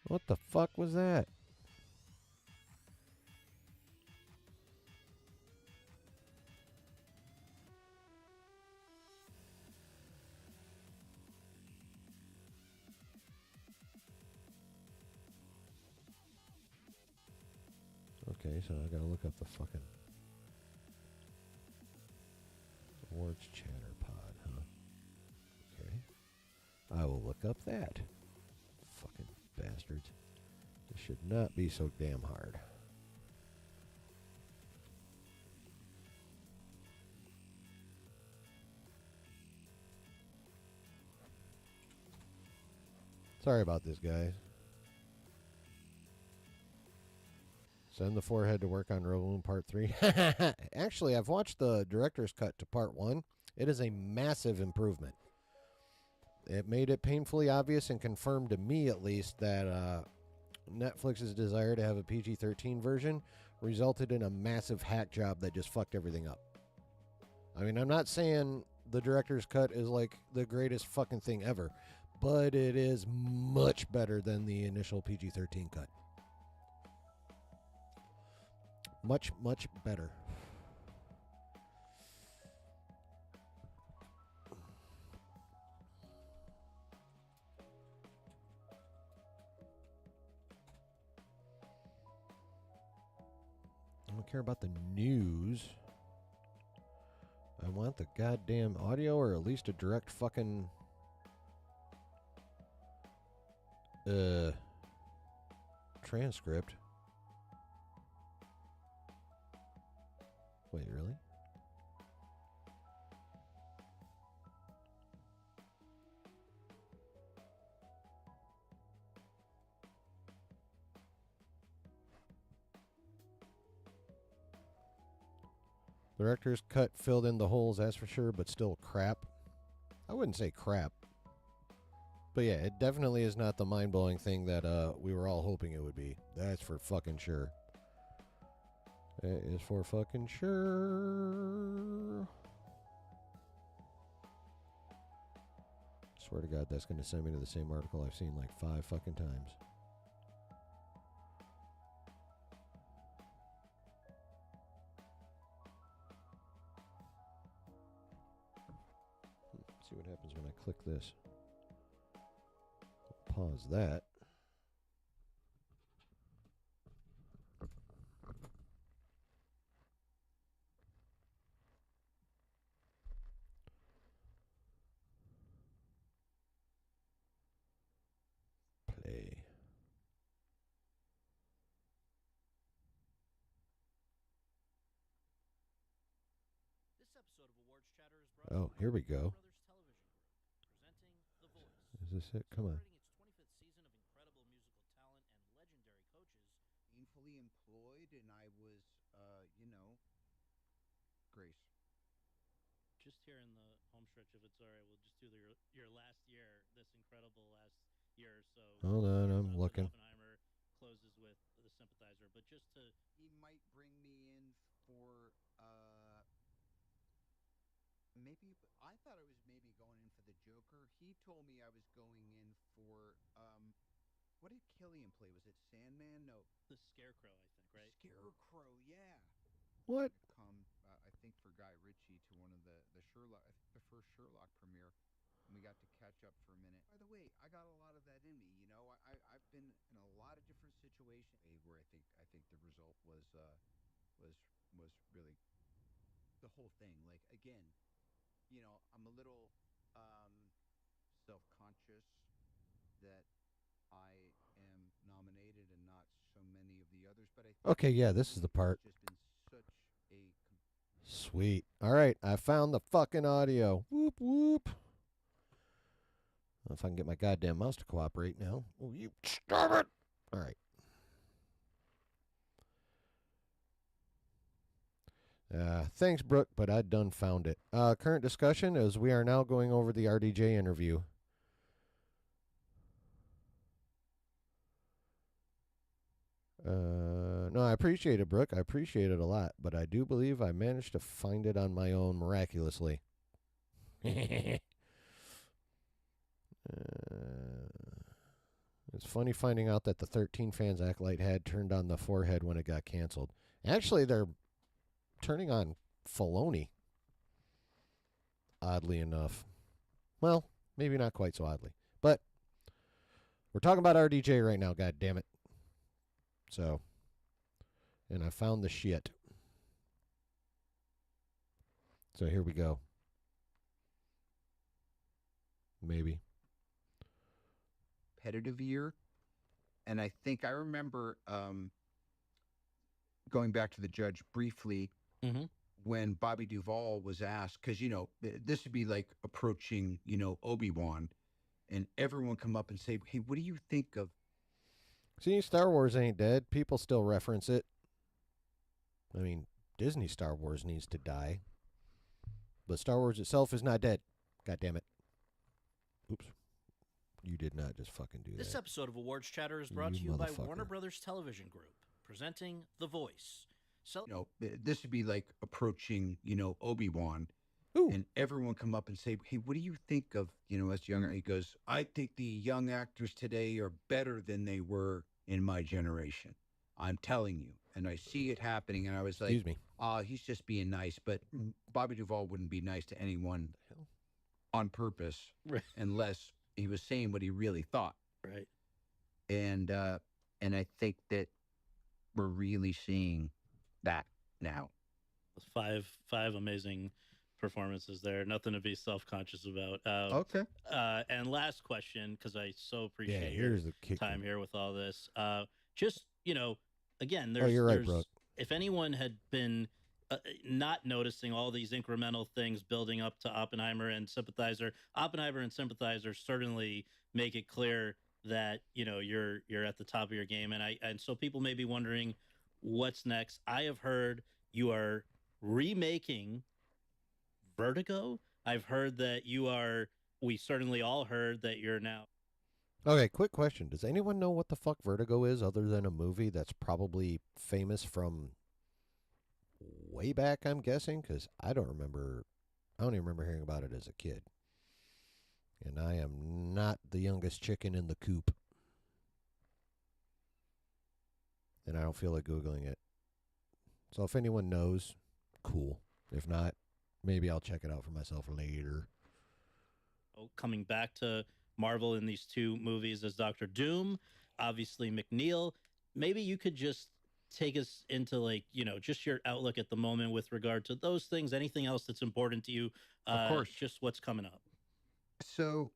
What the fuck was that? Okay, so I gotta look up the fucking awards chatter pod, huh? Okay. I will look up that. Fucking bastards. This should not be so damn hard. Sorry about this, guys. Send the forehead to work on Rebel Moon Part 3. Actually, I've watched the director's cut to Part 1. It is a massive improvement. It made it painfully obvious and confirmed to me, at least, that Netflix's desire to have a PG-13 version resulted in a massive hack job that just fucked everything up. I mean, I'm not saying the director's cut is like the greatest fucking thing ever, but it is much better than the initial PG-13 cut. Much, much better. I don't care about the news. I want the goddamn audio, or at least a direct fucking transcript. Wait, really? Director's cut filled in the holes, that's for sure, but still crap. I wouldn't say crap. But yeah, it definitely is not the mind-blowing thing that we were all hoping it would be. That's for fucking sure. That is for fucking sure. Swear to God, that's going to send me to the same article I've seen like 5 fucking times. See what happens when I click this. Pause that. Play. Oh, here we go. Is this it? Come on. Gainfully employed, and I was, Grace. Just here in the home stretch, if it's all right, we'll just do your last year, this incredible last year or so. Hold on, I'm looking. Oppenheimer closes with the sympathizer, but just to... He might bring me in for, maybe, I thought I was maybe going in for the Joker. He told me I was going in for, what did Killian play? Was it Sandman? No. The Scarecrow, I think, right? Scarecrow, yeah. What? Come, I think for Guy Ritchie to one of the Sherlock, I think the first Sherlock premiere, and we got to catch up for a minute. By the way, I got a lot of that in me. You know, I've been in a lot of different situations where I think the result was really the whole thing. Like, again, you know, I'm a little self-conscious that I am nominated and not so many of the others, but I think Okay, yeah, this is the part. it's just been such a Sweet. All right, I found the fucking audio. Whoop, whoop. If I can get my goddamn mouse to cooperate now. Oh, you stop it. All right. Thanks, Brooke, but I done found it. Current discussion is we are now going over the RDJ interview. No, I appreciate it, Brooke. I appreciate it a lot, but I do believe I managed to find it on my own miraculously. It's funny finding out that the 13 fans Acolyte had turned on the forehead when it got canceled. Actually, they're turning on Filoni. Oddly enough. Well, maybe not quite so oddly. But we're talking about RDJ right now, god damn it. So, and I found the shit. So here we go. Maybe. competitive year. And I think I remember going back to the judge briefly when Bobby Duvall was asked, because, you know, this would be like approaching, you know, Obi-Wan, and everyone come up and say, hey, what do you think of? See, Star Wars ain't dead. People still reference it. I mean, Disney Star Wars needs to die. But Star Wars itself is not dead. God damn it. Oops. You did not just fucking do This that. episode of Awards Chatter is brought You to you by motherfucker. Warner Brothers Television Group, presenting The Voice. This would be like approaching, Obi-Wan, Ooh. and everyone come up and say, "Hey, what do you think of, us younger?" He goes, "I think the young actors today are better than they were in my generation. I'm telling you." And I see it happening, and I was like, Excuse me. he's just being nice." But Bobby Duvall wouldn't be nice to anyone on purpose Right. unless he was saying what he really thought. Right. And I think that we're really seeing that now. Five amazing performances there. Nothing to be self-conscious about. Okay. And last question, because I so Yeah, appreciate your here's the kick. time here with all this. Just again, you're right, Brooke. if anyone had been not noticing all these incremental things building up to Oppenheimer and Sympathizer certainly make it clear that you're at the top of your game, and so people may be wondering what's next. I have heard you are remaking Vertigo. I've heard that we certainly all heard that you're now. Okay, quick question. Does anyone know what the fuck Vertigo is other than a movie that's probably famous from way back, I'm guessing? Because I don't even remember hearing about it as a kid. And I am not the youngest chicken in the coop. And I don't feel like Googling it. So if anyone knows, cool. If not, maybe I'll check it out for myself later. Coming back to Marvel in these two movies as Doctor Doom, obviously McNeil. Maybe you could just take us into just your outlook at the moment with regard to those things. Anything else that's important to you? Of course. Just what's coming up. So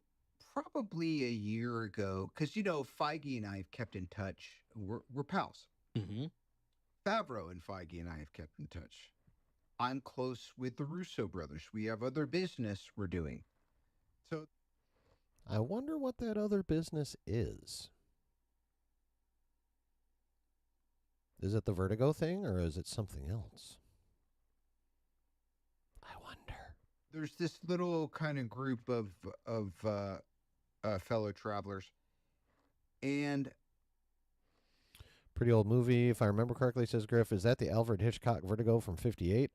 probably a year ago, because Feige and I have kept in touch. We're pals. Mm-hmm. Favreau and Feige and I have kept in touch. I'm close with the Russo brothers. We have other business we're doing. So I wonder what that other business is. Is it the Vertigo thing, or is it something else? I wonder. there's this little kind of group of fellow travelers, and Pretty old movie, if I remember correctly, says Griff. Is that the Alfred Hitchcock Vertigo from '58?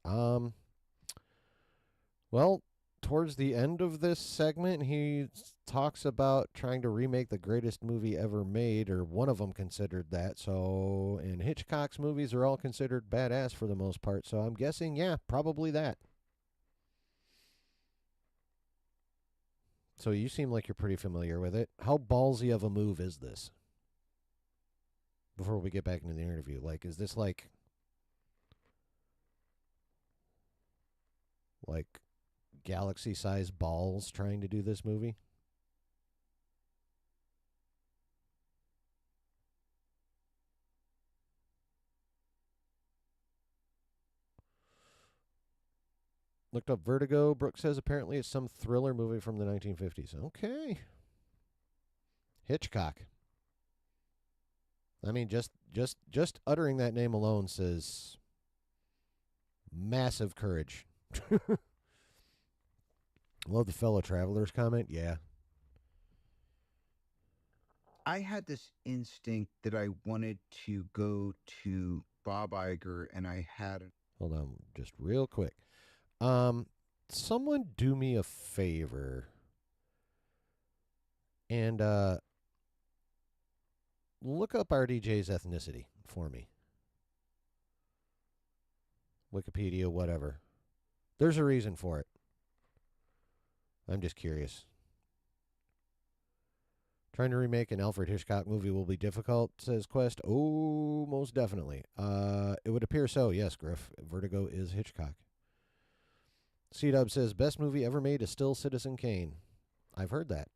Well, towards the end of this segment, he talks about trying to remake the greatest movie ever made, or one of them considered that. So, and Hitchcock's movies are all considered badass for the most part. So I'm guessing, yeah, probably that. So you seem like you're pretty familiar with it. How ballsy of a move is this? Before we get back into the interview, is this like galaxy-sized balls trying to do this movie? Looked up Vertigo. Brooke says apparently it's some thriller movie from the 1950s. Okay. Hitchcock. I mean, just uttering that name alone says massive courage. Love the fellow travelers comment. Yeah. I had this instinct that I wanted to go to Bob Iger, and I had Hold on, just real quick. Someone do me a favor and look up RDJ's ethnicity for me. Wikipedia, whatever. There's a reason for it. I'm just curious. Trying to remake an Alfred Hitchcock movie will be difficult, says Quest. Oh, most definitely. It would appear so, yes, Griff. Vertigo is Hitchcock. C-Dub says, best movie ever made is still Citizen Kane. I've heard that.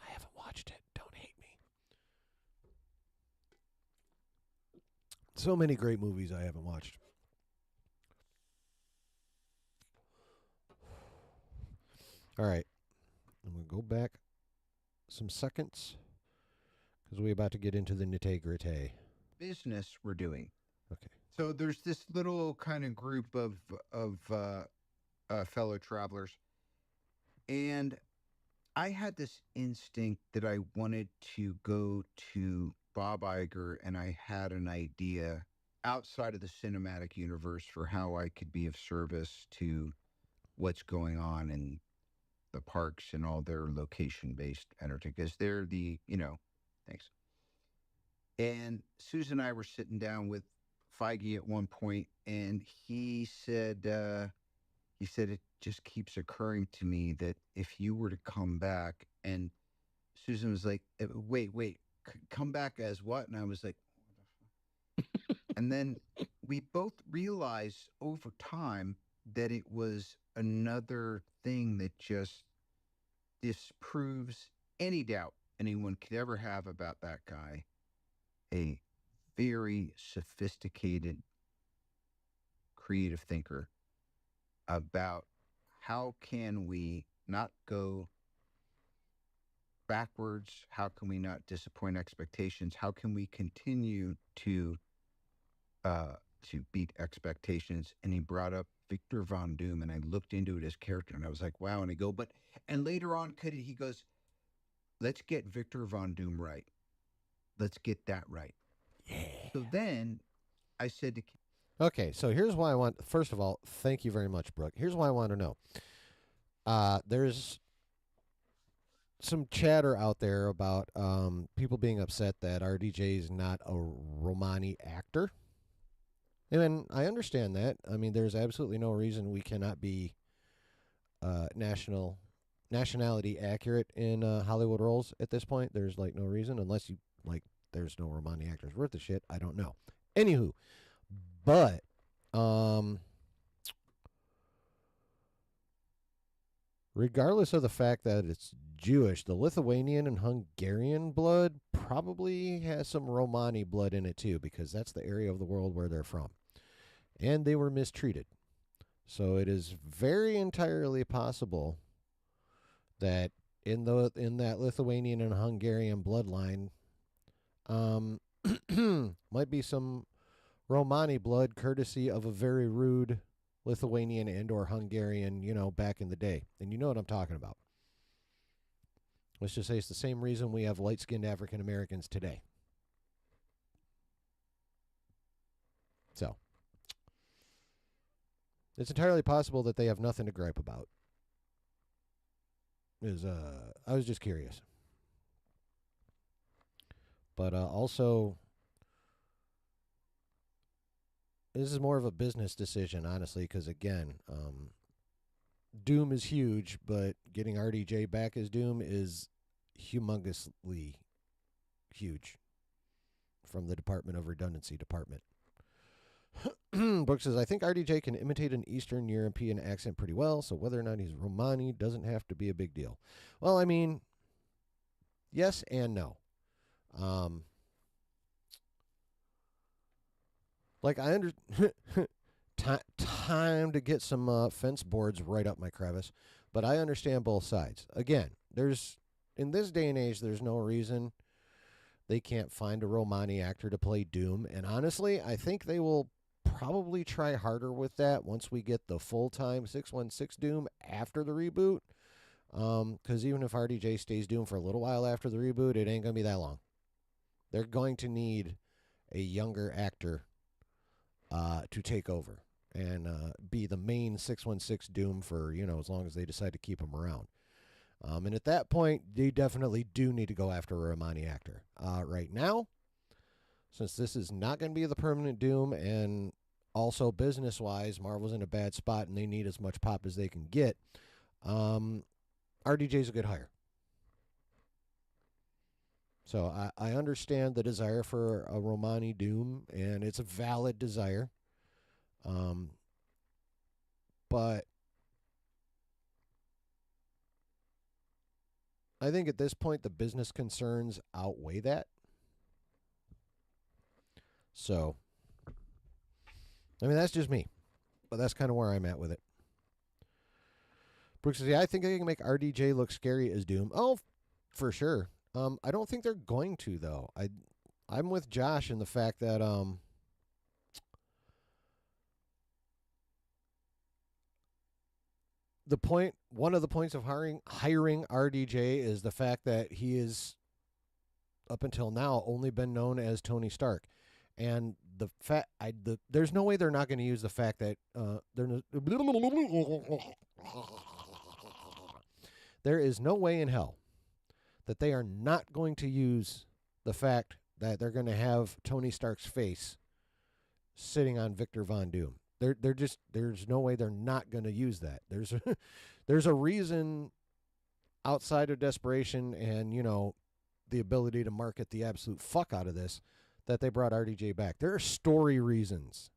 I haven't watched it. Don't hate me. So many great movies I haven't watched. All right. I'm going to go back some seconds because we're about to get into the nitty-gritty. business we're doing. Okay. So there's this little kind of group of fellow travelers, and I had this instinct that I wanted to go to Bob Iger, and I had an idea outside of the cinematic universe for how I could be of service to what's going on in the parks and all their location-based entertainment, because they're thanks. And Susan and I were sitting down with Feige at one point, and he said, it just keeps occurring to me that if you were to come back, and Susan was like, wait, come back as what? And I was like, and then we both realized over time that it was another thing that just disproves any doubt anyone could ever have about that guy. A very sophisticated, creative thinker about how can we not go backwards? How can we not disappoint expectations? How can we continue to beat expectations? And he brought up Victor Von Doom, and I looked into it as character, and I was like, wow. And I go, and later on, he goes, let's get Victor Von Doom right. Let's get that right. Yeah. So then I said to Okay, so here's why I want. First of all, thank you very much, Brooke. Here's why I want to know. There's some chatter out there about people being upset that RDJ is not a Romani actor. And I understand that. I mean, there's absolutely no reason we cannot be nationality accurate in Hollywood roles at this point. There's like no reason, unless you like. There's no Romani actors worth the shit. I don't know. Anywho, but regardless of the fact that it's Jewish, the Lithuanian and Hungarian blood probably has some Romani blood in it too, because that's the area of the world where they're from. And they were mistreated. So it is very entirely possible that in that Lithuanian and Hungarian bloodline might be some Romani blood courtesy of a very rude Lithuanian and or Hungarian, back in the day. And you know what I'm talking about. Let's just say it's the same reason we have light-skinned African Americans today. So, it's entirely possible that they have nothing to gripe about. I was just curious. But also, this is more of a business decision, honestly, because, again, Doom is huge, but getting RDJ back as Doom is humongously huge from the Department of Redundancy department. Brooks says, I think RDJ can imitate an Eastern European accent pretty well, so whether or not he's Romani doesn't have to be a big deal. Well, I mean, yes and no. Like, I time to get some fence boards right up my crevice, but I understand both sides. Again, in this day and age, there's no reason they can't find a Romani actor to play Doom, and honestly, I think they will probably try harder with that once we get the full-time 616 Doom after the reboot, because even if RDJ stays Doom for a little while after the reboot, it ain't going to be that long. They're going to need a younger actor to take over and be the main 616 Doom for, as long as they decide to keep him around. And at that point, they definitely do need to go after a Romani actor. Right now, since this is not going to be the permanent Doom, and also business-wise, Marvel's in a bad spot and they need as much pop as they can get, RDJ's a good hire. So I understand the desire for a Romani Doom, and it's a valid desire. But I think at this point the business concerns outweigh that. So, I mean, that's just me. But that's kind of where I'm at with it. Brooks says, yeah, I think they can make RDJ look scary as Doom. Oh, for sure. I don't think they're going to, though. I'm with Josh in the fact that one of the points of hiring RDJ is the fact that he is up until now only been known as Tony Stark, and there's no way they're not going to use the fact that there is no way in hell that they are not going to use the fact that they're going to have Tony Stark's face sitting on Victor Von Doom. There's no way they're not going to use that. There's a reason outside of desperation and, the ability to market the absolute fuck out of this that they brought RDJ back. There are story reasons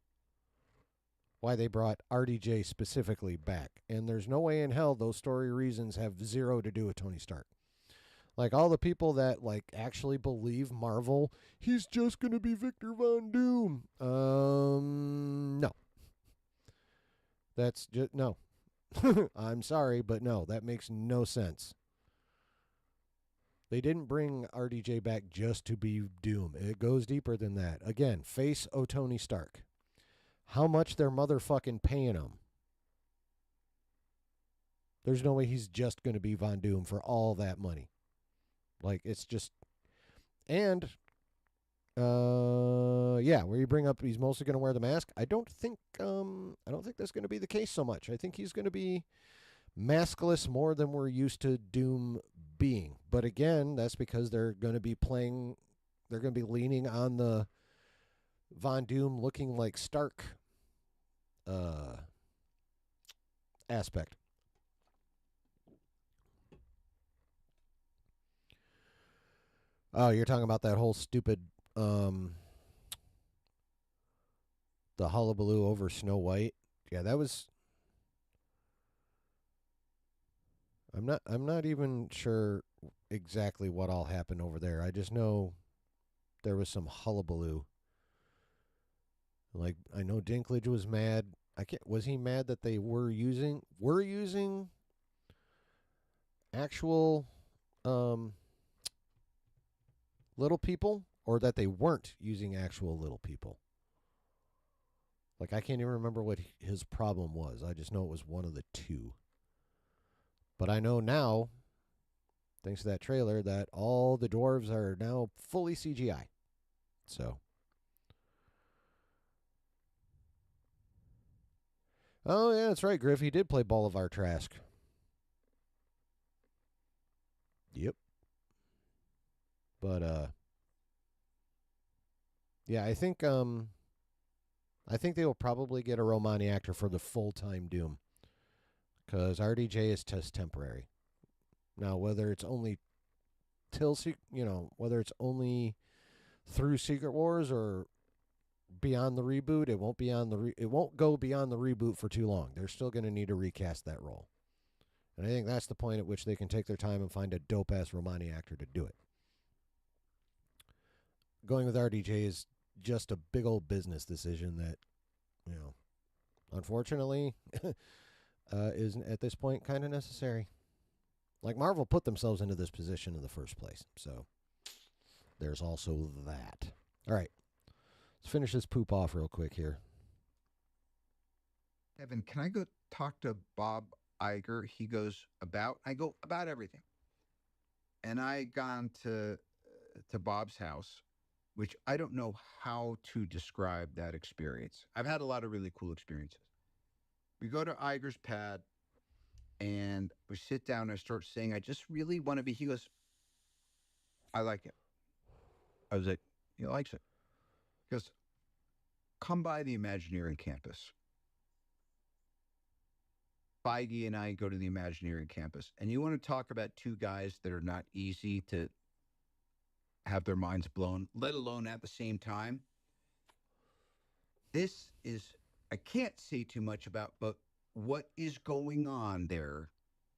why they brought RDJ specifically back. And there's no way in hell those story reasons have zero to do with Tony Stark. Like all the people that actually believe Marvel, he's just going to be Victor Von Doom. No. That's just no. I'm sorry, but no, that makes no sense. They didn't bring RDJ back just to be Doom. It goes deeper than that. Again, face O Tony Stark. How much they're motherfucking paying him? There's no way he's just going to be Von Doom for all that money. It's just, and where you bring up he's mostly going to wear the mask. I don't think that's going to be the case so much. I think he's going to be maskless more than we're used to Doom being. But again, that's because they're going to be leaning on the Von Doom looking like Stark aspect. Oh, you're talking about that whole stupid the hullabaloo over Snow White. Yeah, that was I'm not even sure exactly what all happened over there. I just know there was some hullabaloo. I know Dinklage was mad. Was he mad that they were using actual little people, or that they weren't using actual little people? I can't even remember what his problem was. I just know it was one of the two. But I know now, thanks to that trailer, that all the dwarves are now fully CGI. So. Oh, yeah, that's right, Griff. He did play Bolivar Trask. Yep. But, yeah, I think they will probably get a Romani actor for the full-time Doom, because RDJ is just temporary. Now, whether it's only whether it's only through Secret Wars or beyond the reboot, it won't go beyond the reboot for too long. They're still going to need to recast that role, and I think that's the point at which they can take their time and find a dope-ass Romani actor to do it. Going with RDJ is just a big old business decision that, unfortunately, is at this point kind of necessary. Marvel put themselves into this position in the first place, so there's also that. All right, let's finish this poop off real quick here. Evan, can I go talk to Bob Iger? He goes I go about everything. And I gone to Bob's house, which I don't know how to describe that experience. I've had a lot of really cool experiences. We go to Iger's pad, and we sit down and I start saying, I just really want to be. He goes, I like it. I was like, he likes it. He goes, come by the Imagineering campus. Feige and I go to the Imagineering campus. And you want to talk about two guys that are not easy to have their minds blown, let alone at the same time. This is, I can't say too much about, but what is going on there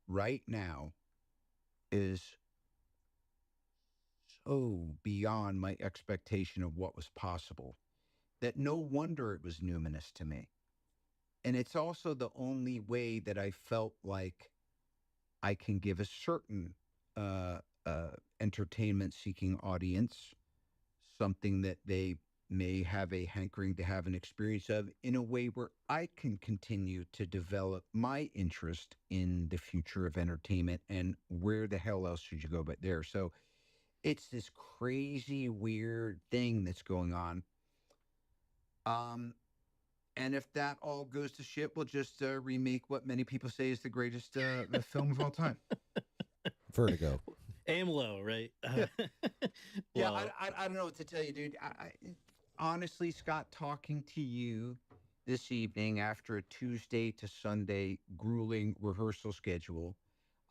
right now is so beyond my expectation of what was possible that no wonder it was numinous to me. And it's also the only way that I felt like I can give a certain entertainment-seeking audience something that they may have a hankering to have an experience of in a way where I can continue to develop my interest in the future of entertainment and where the hell else should you go but there. So it's this crazy, weird thing that's going on. Um, and if that all goes to shit, we'll just remake what many people say is the greatest film of all time. Vertigo. Aim low, right? Yeah, Well, I don't know what to tell you, dude. Honestly, Scott, talking to you this evening after a Tuesday to Sunday grueling rehearsal schedule,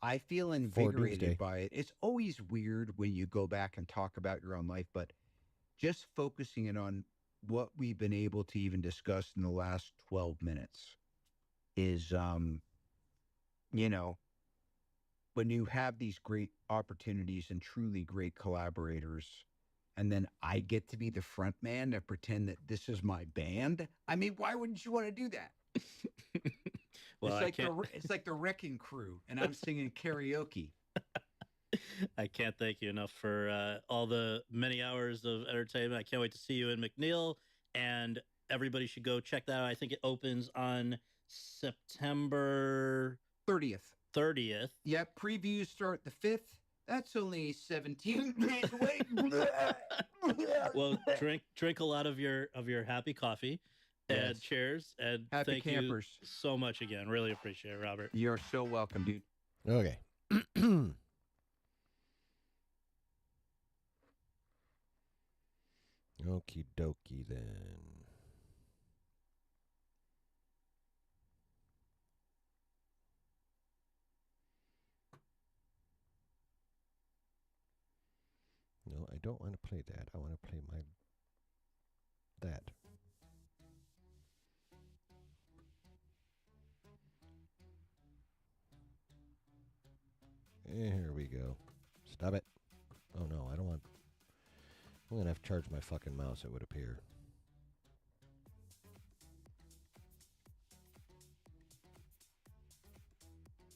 I feel invigorated Doomsday. by it. It's always weird when you go back and talk about your own life, but just focusing in on what we've been able to even discuss in the last 12 minutes is, you know, when you have these great opportunities and truly great collaborators, and then I get to be the front man and pretend that this is my band. I mean, why wouldn't you want to do that? well, It's like the Wrecking Crew, and I'm singing karaoke. I can't thank you enough for all the many hours of entertainment. I can't wait to see you in McNeil, and everybody should go check that out. I think it opens on September 30th. 30th. Yeah, previews start the 5th. That's only 17 days away. Well, drink a lot of your happy coffee. And Yes. cheers. And Happy thank campers. you so much again. Really appreciate it, Robert. You're so welcome, dude. Okay. Okie dokie then. No, I don't want to play that. I want to play that. Here we go. Stop it. Oh no, I don't want. I'm gonna have to charge my fucking mouse, it would appear.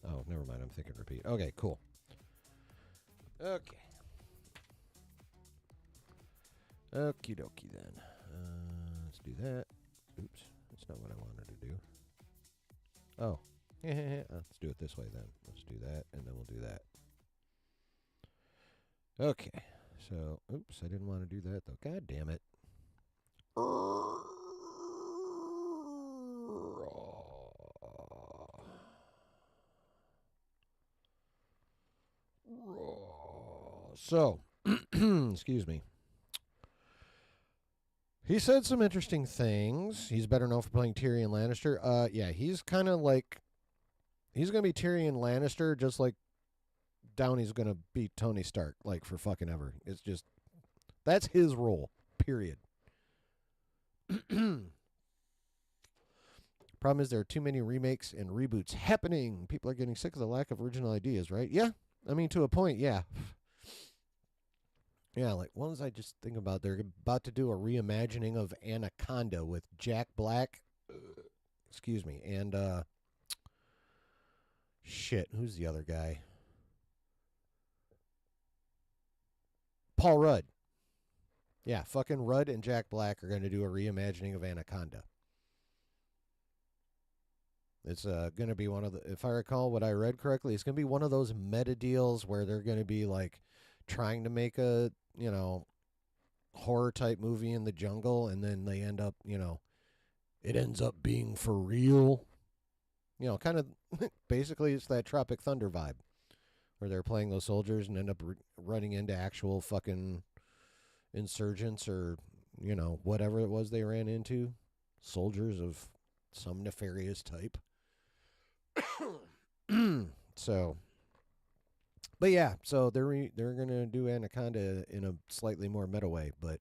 Oh, never mind. I'm thinking repeat. Okay, cool. Okay. Okie dokie then. Let's do that. Oops. That's not what I wanted to do. Oh. Let's do it this way then. Let's do that, and then we'll do that. Okay. So, oops, I didn't want to do that, though. God damn it. So, excuse me. He said some interesting things. He's better known for playing Tyrion Lannister. Yeah, he's kind of like, he's going to be Tyrion Lannister, just like Downey's going to be Tony Stark, like for fucking ever. It's just, that's his role, period. Problem is there are too many remakes and reboots happening. People are getting sick of the lack of original ideas, right? Yeah, I mean, to a point, yeah. Yeah, like ones I just think about, they're about to do a reimagining of Anaconda with Jack Black. Excuse me. And, shit, who's the other guy? Paul Rudd. Yeah, fucking Rudd and Jack Black are going to do a reimagining of Anaconda. It's going to be one of the, if I recall what I read correctly, it's going to be one of those meta deals where they're going to be like trying to make a, you know, horror type movie in the jungle, and then they end up, you know, it ends up being for real. You know, kind of basically it's that Tropic Thunder vibe where they're playing those soldiers and end up running into actual fucking insurgents or, you know, whatever it was they ran into. Soldiers of some nefarious type. So, but yeah, so they're gonna do Anaconda in a slightly more meta way, but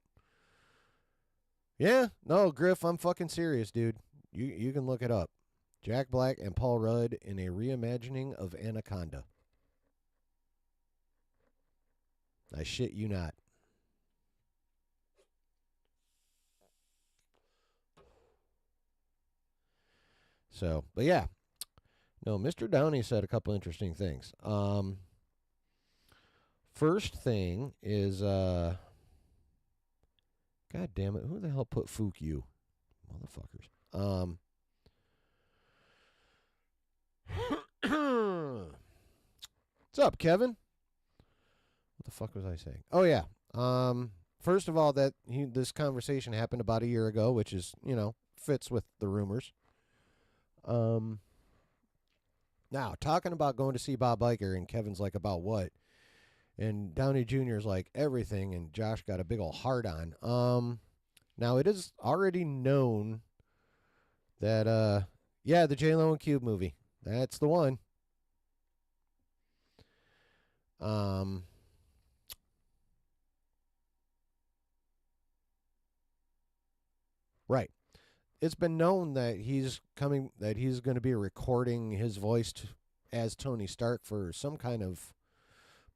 yeah, no, Griff, I'm fucking serious, dude. You can look it up. Jack Black and Paul Rudd in a reimagining of Anaconda. I shit you not. So, but yeah. No, Mr. Downey said a couple interesting things. First thing is God damn it. Who the hell put Fook you? Motherfuckers. What's up, Kevin? What the fuck was I saying? Oh, yeah. First of all, this conversation happened about a year ago, which is, fits with the rumors. Now, talking about going to see Bob Iger, and Kevin's like, about what? And Downey Jr. is like, everything, and Josh got a big old hard on. Now, it is already known that, the J-Lo and Cube movie. That's the one. Right. It's been known that he's going to be recording his voice as Tony Stark for some kind of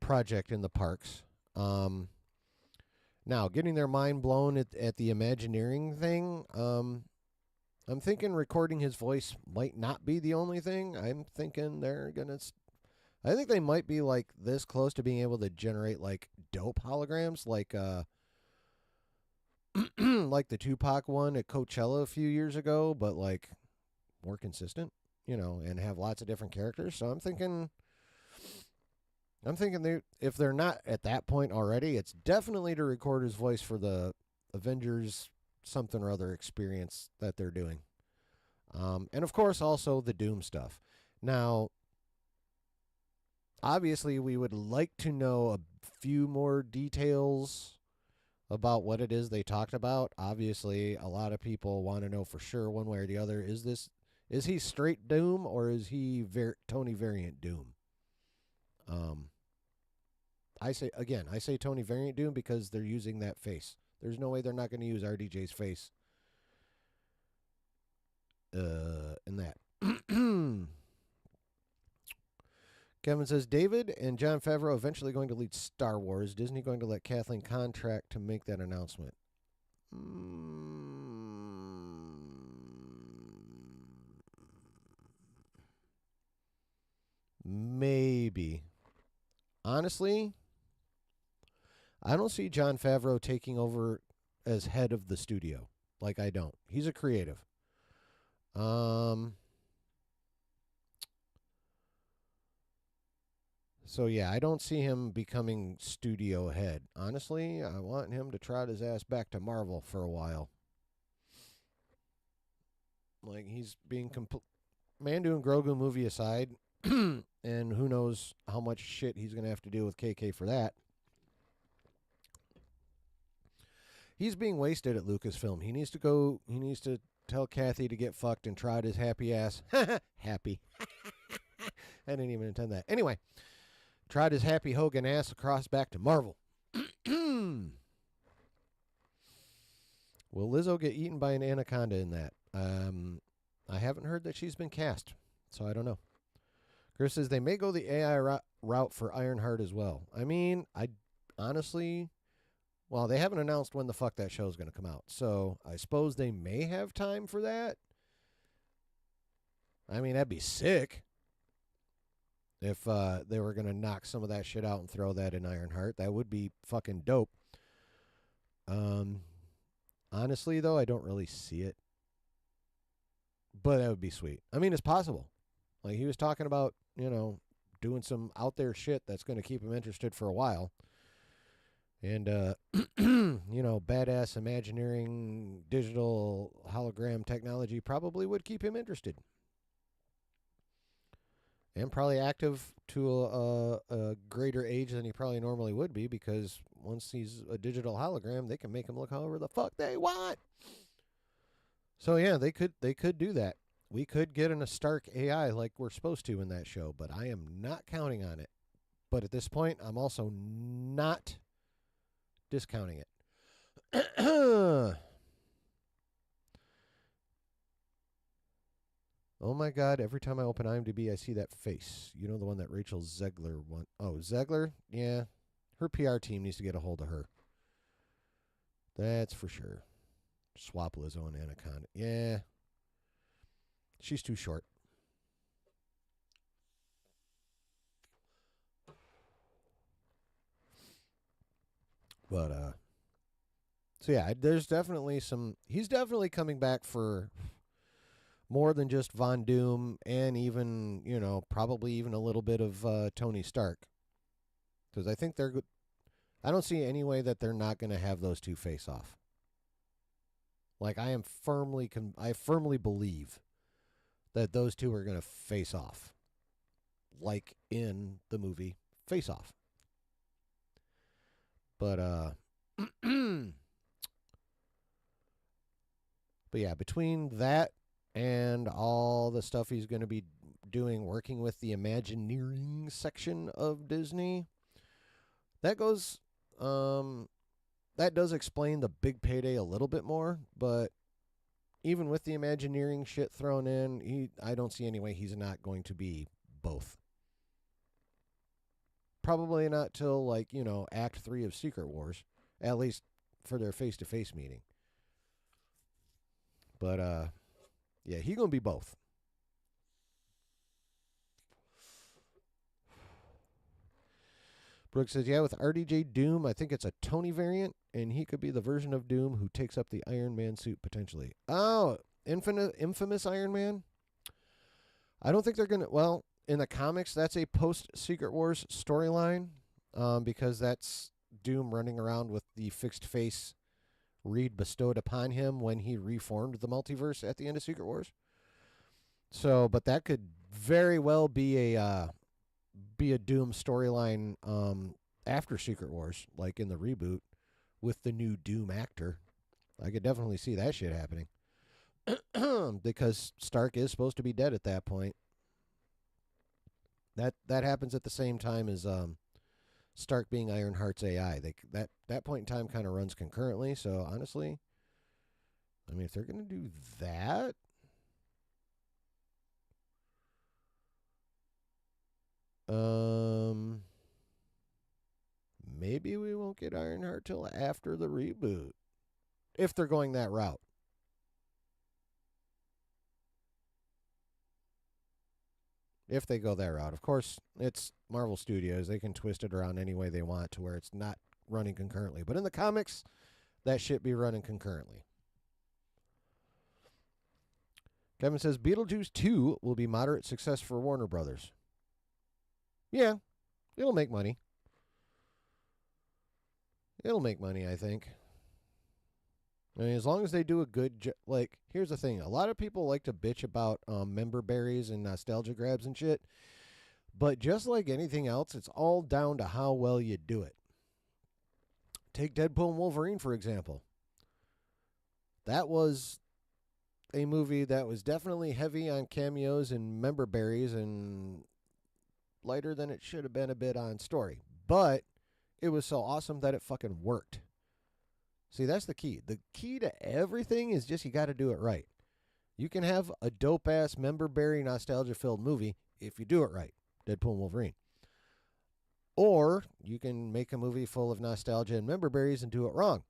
project in the parks. Now, getting their mind blown at the Imagineering thing, I'm thinking recording his voice might not be the only thing. I'm thinking I think they might be like this close to being able to generate like dope holograms, like like the Tupac one at Coachella a few years ago, but like more consistent, and have lots of different characters. So I'm thinking if they're not at that point already, it's definitely to record his voice for the Avengers something or other experience that they're doing. And of course also the Doom stuff. Now, obviously we would like to know a few more details about what it is they talked about. Obviously, a lot of people want to know for sure one way or the other. Is he straight Doom or is he Tony variant Doom? I say Tony variant Doom because they're using that face. There's no way they're not going to use RDJ's face in that. Kevin says, David and Jon Favreau eventually going to lead Star Wars. Disney going to let Kathleen contract to make that announcement? Maybe. Honestly, I don't see Jon Favreau taking over as head of the studio. Like, I don't. He's a creative. So, yeah, I don't see him becoming studio head. Honestly, I want him to trot his ass back to Marvel for a while. Like, he's being Mandu and Grogu movie aside, and who knows how much shit he's going to have to deal with KK for that. He's being wasted at Lucasfilm. He needs to tell Kathy to get fucked and trot his happy ass. Happy. I didn't even intend that. Anyway. Tried his happy Hogan ass across back to Marvel. Will Lizzo get eaten by an anaconda in that? I haven't heard that she's been cast, so I don't know. Chris says they may go the AI route for Ironheart as well. I mean, I honestly, well, they haven't announced when the fuck that show's going to come out, so I suppose they may have time for that. I mean, that'd be sick. If they were going to knock some of that shit out and throw that in Ironheart, that would be fucking dope. Honestly, though, I don't really see it. But that would be sweet. I mean, it's possible. Like, he was talking about, doing some out there shit that's going to keep him interested for a while. And, badass Imagineering digital hologram technology probably would keep him interested. And probably active to a greater age than he probably normally would be, because once he's a digital hologram, they can make him look however the fuck they want. So yeah, they could do that. We could get a Stark AI like we're supposed to in that show, but I am not counting on it. But at this point, I'm also not discounting it. Oh my God, every time I open IMDb, I see that face. You know, the one that Rachel Zegler won. Oh, Zegler? Yeah. Her PR team needs to get a hold of her. That's for sure. Swap Lizzo and Anaconda. Yeah. She's too short. But, So yeah, there's definitely some. He's definitely coming back for more than just Von Doom, and even probably even a little bit of Tony Stark, because I think they're good. I don't see any way that they're not going to have those two face off. Like I firmly believe that those two are going to face off, like in the movie Face Off. But but yeah, between that and all the stuff he's going to be doing, working with the Imagineering section of Disney, that goes that does explain the big payday a little bit more. But even with the Imagineering shit thrown in, I don't see any way he's not going to be both. Probably not till Act 3 of Secret Wars, at least for their face-to-face meeting. But yeah, he gonna be both. Brooks says, yeah, with RDJ Doom, I think it's a Tony variant, and he could be the version of Doom who takes up the Iron Man suit potentially. Oh, infamous Iron Man? I don't think they're going to... Well, in the comics, that's a post-Secret Wars storyline, because that's Doom running around with the fixed face Reed bestowed upon him when he reformed the multiverse at the end of Secret Wars. So, but that could very well be a Doom storyline after Secret Wars, like in the reboot with the new Doom actor. I could definitely see that shit happening. Because Stark is supposed to be dead at that point. That happens at the same time as Stark being Ironheart's AI. That point in time kind of runs concurrently. So honestly, I mean, if they're gonna do that, maybe we won't get Ironheart till after the reboot, if they're going that route. If they go that route. Of course, it's Marvel Studios. They can twist it around any way they want to where it's not running concurrently. But in the comics, that shit be running concurrently. Kevin says, Beetlejuice 2 will be moderate success for Warner Brothers. Yeah, it'll make money. It'll make money, I think. I mean, as long as they do a good job. Like, here's the thing. A lot of people like to bitch about member berries and nostalgia grabs and shit. But just like anything else, it's all down to how well you do it. Take Deadpool and Wolverine, for example. That was a movie that was definitely heavy on cameos and member berries and lighter than it should have been a bit on story. But it was so awesome that it fucking worked. See, that's the key. The key to everything is just you got to do it right. You can have a dope-ass member-berry nostalgia-filled movie if you do it right. Deadpool and Wolverine. Or you can make a movie full of nostalgia and member berries and do it wrong.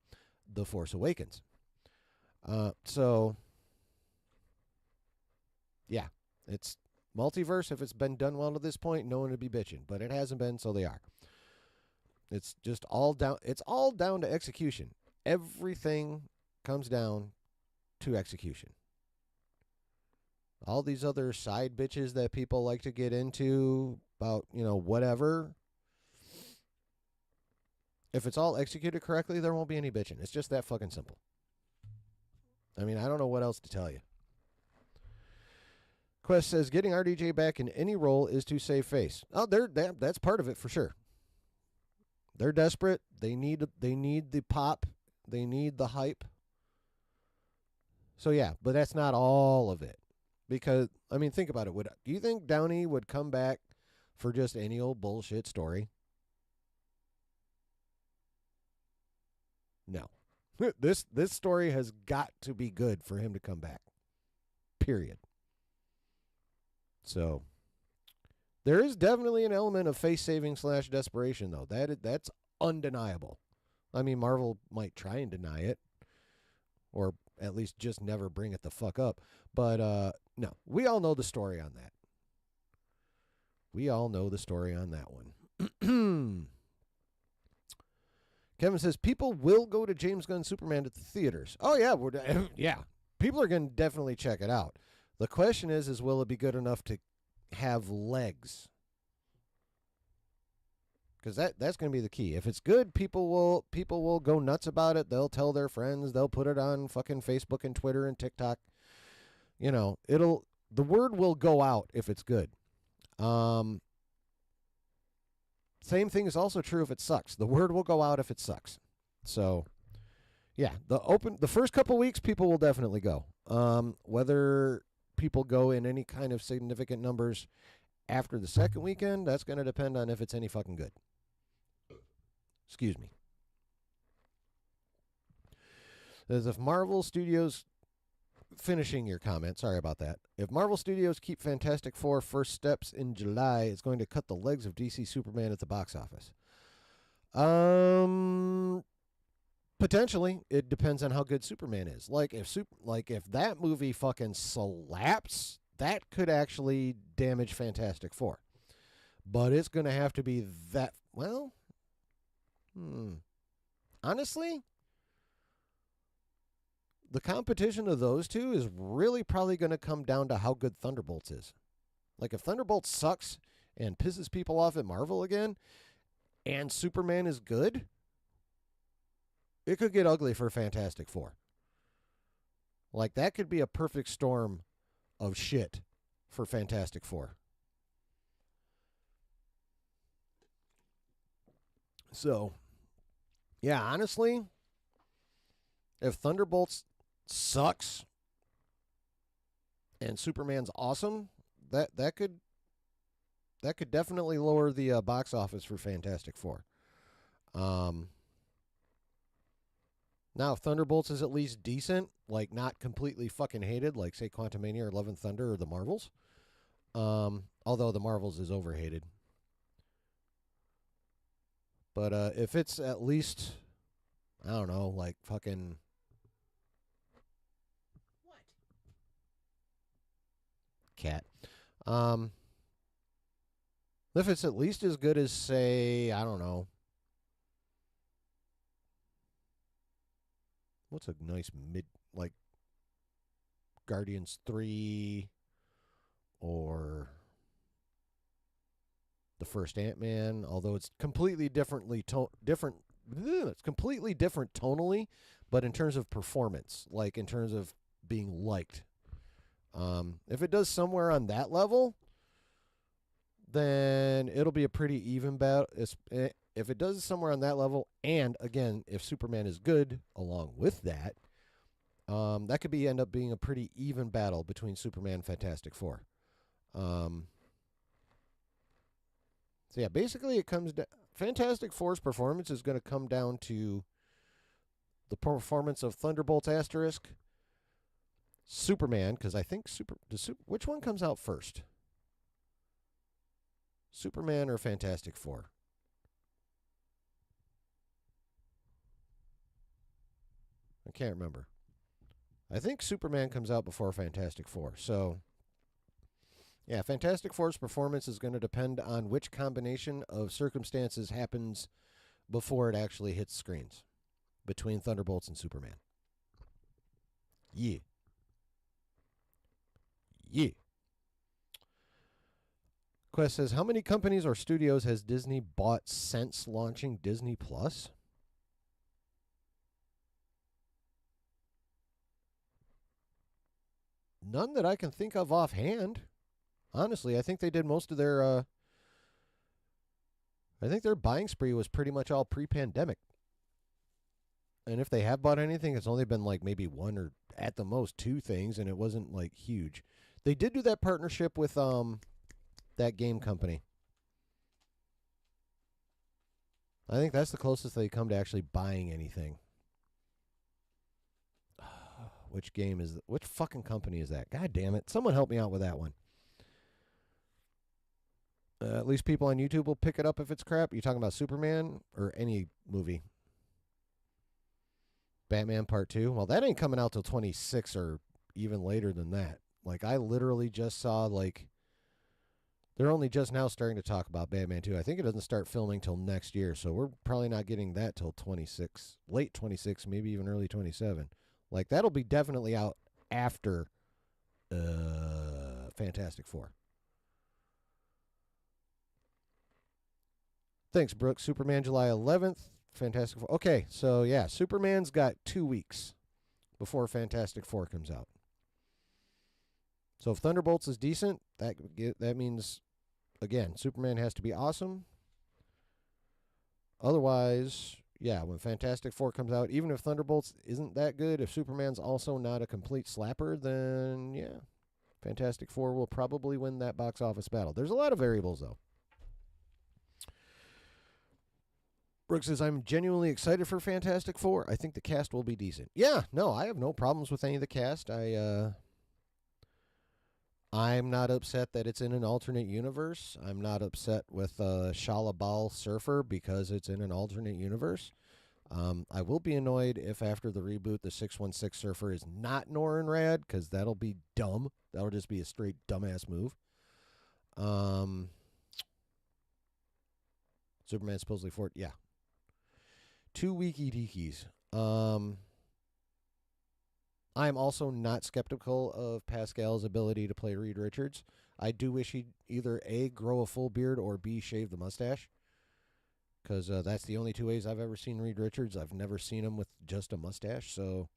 The Force Awakens. So, yeah. It's multiverse. If it's been done well to this point, no one would be bitching. But it hasn't been, so they are. It's just all down. It's all down to execution. Everything comes down to execution. All these other side bitches that people like to get into about, whatever. If it's all executed correctly, there won't be any bitching. It's just that fucking simple. I mean, I don't know what else to tell you. Quest says, getting RDJ back in any role is to save face. Oh, that's part of it for sure. They're desperate. They need the pop. They need the hype. So, yeah, but that's not all of it. Because, I mean, think about it. Do you think Downey would come back for just any old bullshit story? No. This story has got to be good for him to come back. Period. So, there is definitely an element of face-saving / desperation, though. That's undeniable. I mean, Marvel might try and deny it, or at least just never bring it the fuck up. But, no, we all know the story on that. Kevin says people will go to James Gunn Superman at the theaters. Oh yeah, yeah. People are going to definitely check it out. The question is will it be good enough to have legs? Because that's going to be the key. If it's good, people will go nuts about it. They'll tell their friends. They'll put it on fucking Facebook and Twitter and TikTok. You know, the word will go out if it's good. Same thing is also true if it sucks. The word will go out if it sucks. So, yeah, the first couple weeks, people will definitely go. Whether people go in any kind of significant numbers after the second weekend, that's going to depend on if it's any fucking good. Excuse me. As if Marvel Studios, finishing your comment, sorry about that. If Marvel Studios keep Fantastic Four first steps in July, it's going to cut the legs of DC Superman at the box office. Potentially, it depends on how good Superman is. Like if that movie fucking slaps, that could actually damage Fantastic Four. But it's going to have to be that, well, honestly, the competition of those two is really probably going to come down to how good Thunderbolts is. Like if Thunderbolts sucks and pisses people off at Marvel again, and Superman is good, it could get ugly for Fantastic Four. Like that could be a perfect storm of shit for Fantastic Four. So, yeah, honestly, if Thunderbolts sucks and Superman's awesome, that could definitely lower the box office for Fantastic Four. Now, if Thunderbolts is at least decent, like not completely fucking hated, like say Quantumania or Love and Thunder or the Marvels, although the Marvels is overhated. But if it's at least, I don't know, like fucking... What? Cat. If it's at least as good as, say, I don't know, what's a nice mid, like Guardians 3 or the first Ant-Man, although it's completely it's completely different tonally, but in terms of performance, like in terms of being liked. If it does somewhere on that level, then it'll be a pretty even battle. If it does somewhere on that level, and again, if Superman is good along with that, that could end up being a pretty even battle between Superman and Fantastic Four. So yeah, basically it comes down. Fantastic Four's performance is going to come down to the performance of Thunderbolts asterisk, Superman, because I think which one comes out first? Superman or Fantastic Four? I can't remember. I think Superman comes out before Fantastic Four. So, yeah, Fantastic Four's performance is going to depend on which combination of circumstances happens before it actually hits screens between Thunderbolts and Superman. Yeah. Yeah. Quest says, how many companies or studios has Disney bought since launching Disney Plus? None that I can think of offhand. Honestly, I think they did most of their I think their buying spree was pretty much all pre-pandemic. And if they have bought anything, it's only been like maybe one or at the most two things, and it wasn't like huge. They did do that partnership with that game company. I think that's the closest they come to actually buying anything. Which fucking company is that? God damn it. Someone help me out with that one. At least people on YouTube will pick it up if it's crap. You talking about Superman or any movie? Batman Part 2? Well, that ain't coming out till 26 or even later than that. Like, I literally just saw, like, They're only just now starting to talk about Batman 2. I think it doesn't start filming till next year, so we're probably not getting that till 26, late 26, maybe even early 27. Like, that'll be definitely out after Fantastic Four. Thanks, Brooke. Superman, July 11th. Fantastic Four. Okay, so yeah, Superman's got 2 weeks before Fantastic Four comes out. So if Thunderbolts is decent, that means, again, Superman has to be awesome. Otherwise, yeah, when Fantastic Four comes out, even if Thunderbolts isn't that good, if Superman's also not a complete slapper, then yeah, Fantastic Four will probably win that box office battle. There's a lot of variables, though. Brooks says, I'm genuinely excited for Fantastic Four. I think the cast will be decent. Yeah, no, I have no problems with any of the cast. I'm not upset that it's in an alternate universe. I'm not upset with Shalabal Surfer because it's in an alternate universe. I will be annoyed if after the reboot, the 616 Surfer is not Norrin Rad, because that'll be dumb. That'll just be a straight dumbass move. Superman supposedly for it. Yeah. 2 weeky deekies. I'm also not skeptical of Pascal's ability to play Reed Richards. I do wish he'd either A, grow a full beard, or B, shave the mustache. Because that's the only 2 ways I've ever seen Reed Richards. I've never seen him with just a mustache. So,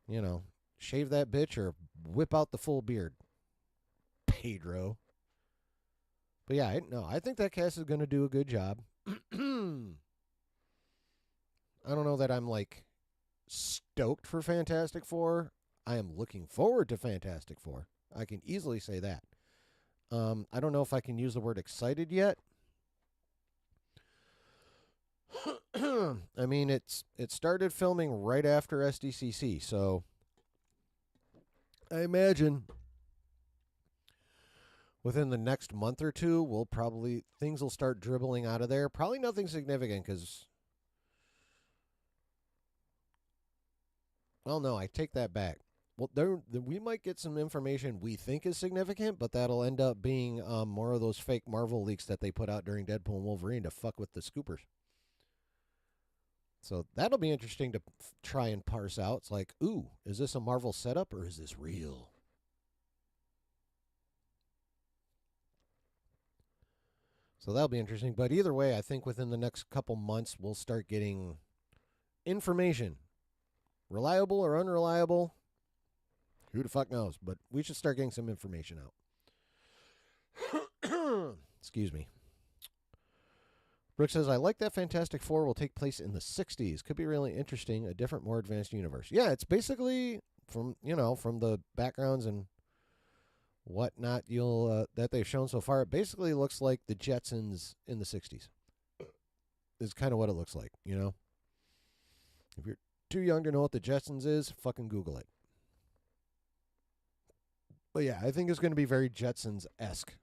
you know, shave that bitch or whip out the full beard. Pedro. But yeah, I think that cast is going to do a good job. I don't know that I'm like stoked for Fantastic Four. I am looking forward to Fantastic Four. I can easily say that. I don't know if I can use the word excited yet. I mean, it started filming right after SDCC, so I imagine within the next month or two, things will start dribbling out of there. Probably nothing significant because, well, no, I take that back. Well, we might get some information we think is significant, but that'll end up being more of those fake Marvel leaks that they put out during Deadpool and Wolverine to fuck with the scoopers. So that'll be interesting to try and parse out. It's like, ooh, is this a Marvel setup or is this real? So that'll be interesting. But either way, I think within the next couple months, we'll start getting information. Reliable or unreliable, who the fuck knows? But we should start getting some information out. Excuse me. Brooke says, I like that Fantastic Four will take place in the 60s. Could be really interesting. A different, more advanced universe. Yeah, it's basically from the backgrounds and whatnot that they've shown so far. It basically looks like the Jetsons in the 60s. Is kind of what it looks like, you know? If you're too young to know what the Jetsons is, fucking Google it. But yeah, I think it's going to be very Jetsons-esque,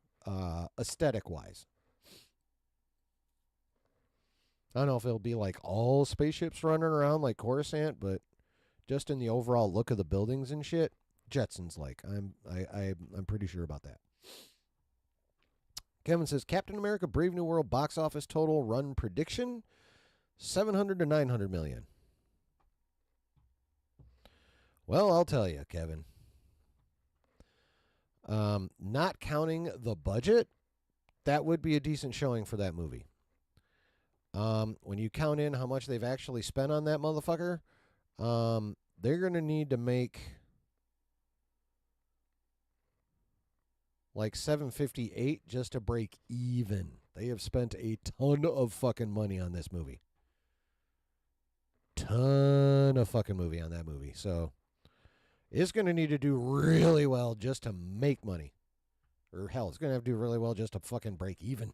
aesthetic-wise. I don't know if it'll be like all spaceships running around like Coruscant, but just in the overall look of the buildings and shit, Jetsons like. I'm pretty sure about that. Kevin says, Captain America Brave New World box office total run prediction, 700 to 900 million. Well, I'll tell you, Kevin. Not counting the budget, that would be a decent showing for that movie. When you count in how much they've actually spent on that motherfucker, they're going to need to make like 758 just to break even. They have spent a ton of fucking money on this movie. Ton of fucking movie on that movie. So it's going to need to do really well just to make money. Or hell, it's going to have to do really well just to fucking break even.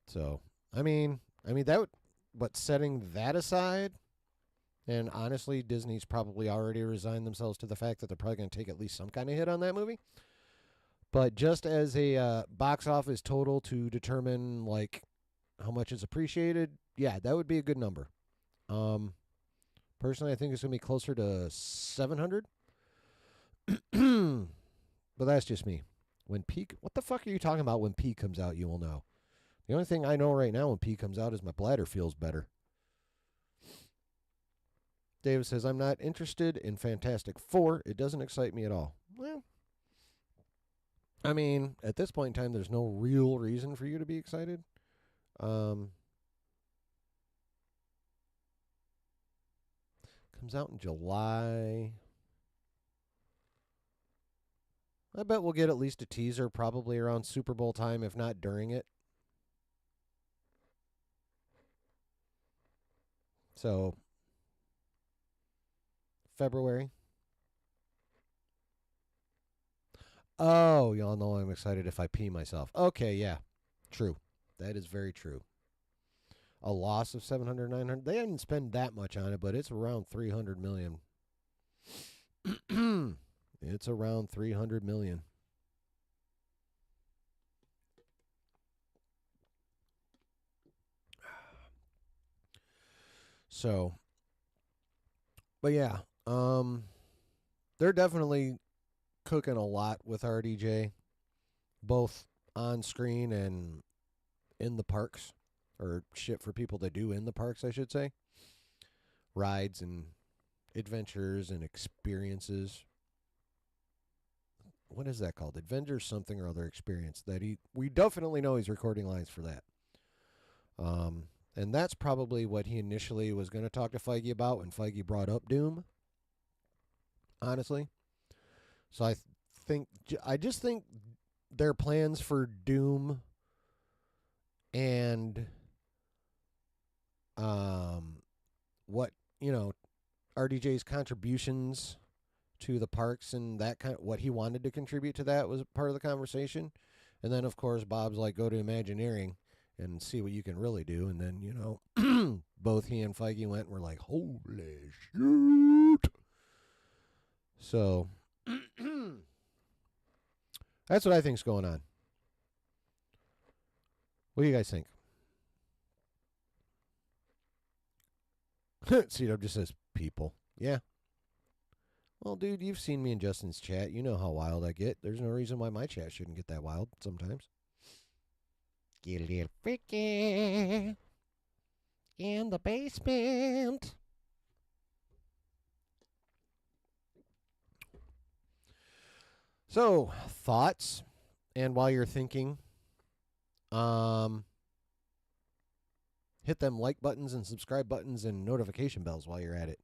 So, I mean that would, but setting that aside, and honestly, Disney's probably already resigned themselves to the fact that they're probably going to take at least some kind of hit on that movie. But just as a box office total to determine like how much is appreciated, yeah, that would be a good number. Personally, I think it's going to be closer to 700. But that's just me. When P, what the fuck are you talking about? When P comes out, you will know. The only thing I know right now when P comes out is my bladder feels better. David says, I'm not interested in Fantastic Four. It doesn't excite me at all. Well, I mean, at this point in time, there's no real reason for you to be excited. Comes out in July. I bet we'll get at least a teaser probably around Super Bowl time, if not during it. So, February. Oh, y'all know I'm excited if I pee myself. Okay, yeah. True. That is very true. A loss of 700, 900. They didn't spend that much on it, but it's around 300 million. It's around 300 million. So, but yeah, they're definitely cooking a lot with RDJ, both on screen and in the parks, or shit for people to do in the parks, I should say. Rides and adventures and experiences. What is that called? Adventures something or other experience that we definitely know he's recording lines for that. And that's probably what he initially was going to talk to Feige about when Feige brought up Doom. Honestly. So I just think their plans for Doom and what, RDJ's contributions to the parks and that kind of what he wanted to contribute to that was part of the conversation. And then of course Bob's like, go to Imagineering and see what you can really do. And then, both he and Feige went and were like, holy shit. So that's what I think's going on. What do you guys think? C-Dub just says people. Yeah. Well, dude, you've seen me in Justin's chat. You know how wild I get. There's no reason why my chat shouldn't get that wild sometimes. Get a little freaky in the basement. So, thoughts? And while you're thinking, hit them like buttons and subscribe buttons and notification bells while you're at it.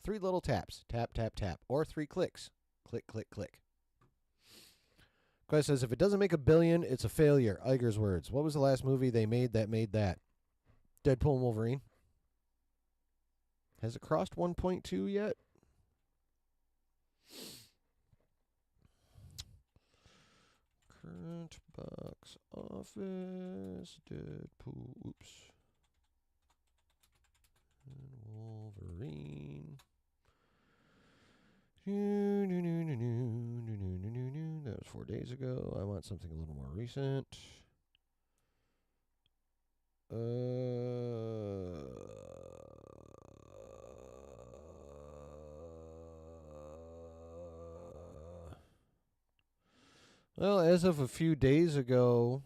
3 little taps. Tap, tap, tap. Or 3 clicks. Click, click, click. Guy says, if it doesn't make $1 billion, it's a failure. Iger's words. What was the last movie they made that made that? Deadpool and Wolverine. Has it crossed 1.2 yet? Current box office. Deadpool. Oops. And Wolverine. That was 4 days ago. I want something a little more recent. Well, as of a few days ago,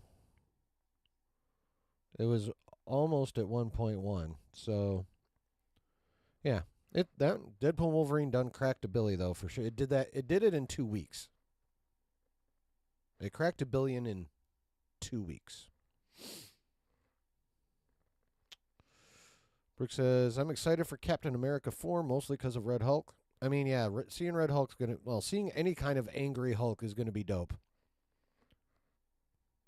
it was almost at 1.1. So, yeah. That Deadpool Wolverine done cracked $1 billion though for sure. It did that. It did it in 2 weeks. It cracked $1 billion in 2 weeks. Brooke says, I'm excited for Captain America 4, mostly because of Red Hulk. I mean, yeah, seeing Red Hulk's seeing any kind of angry Hulk is gonna be dope.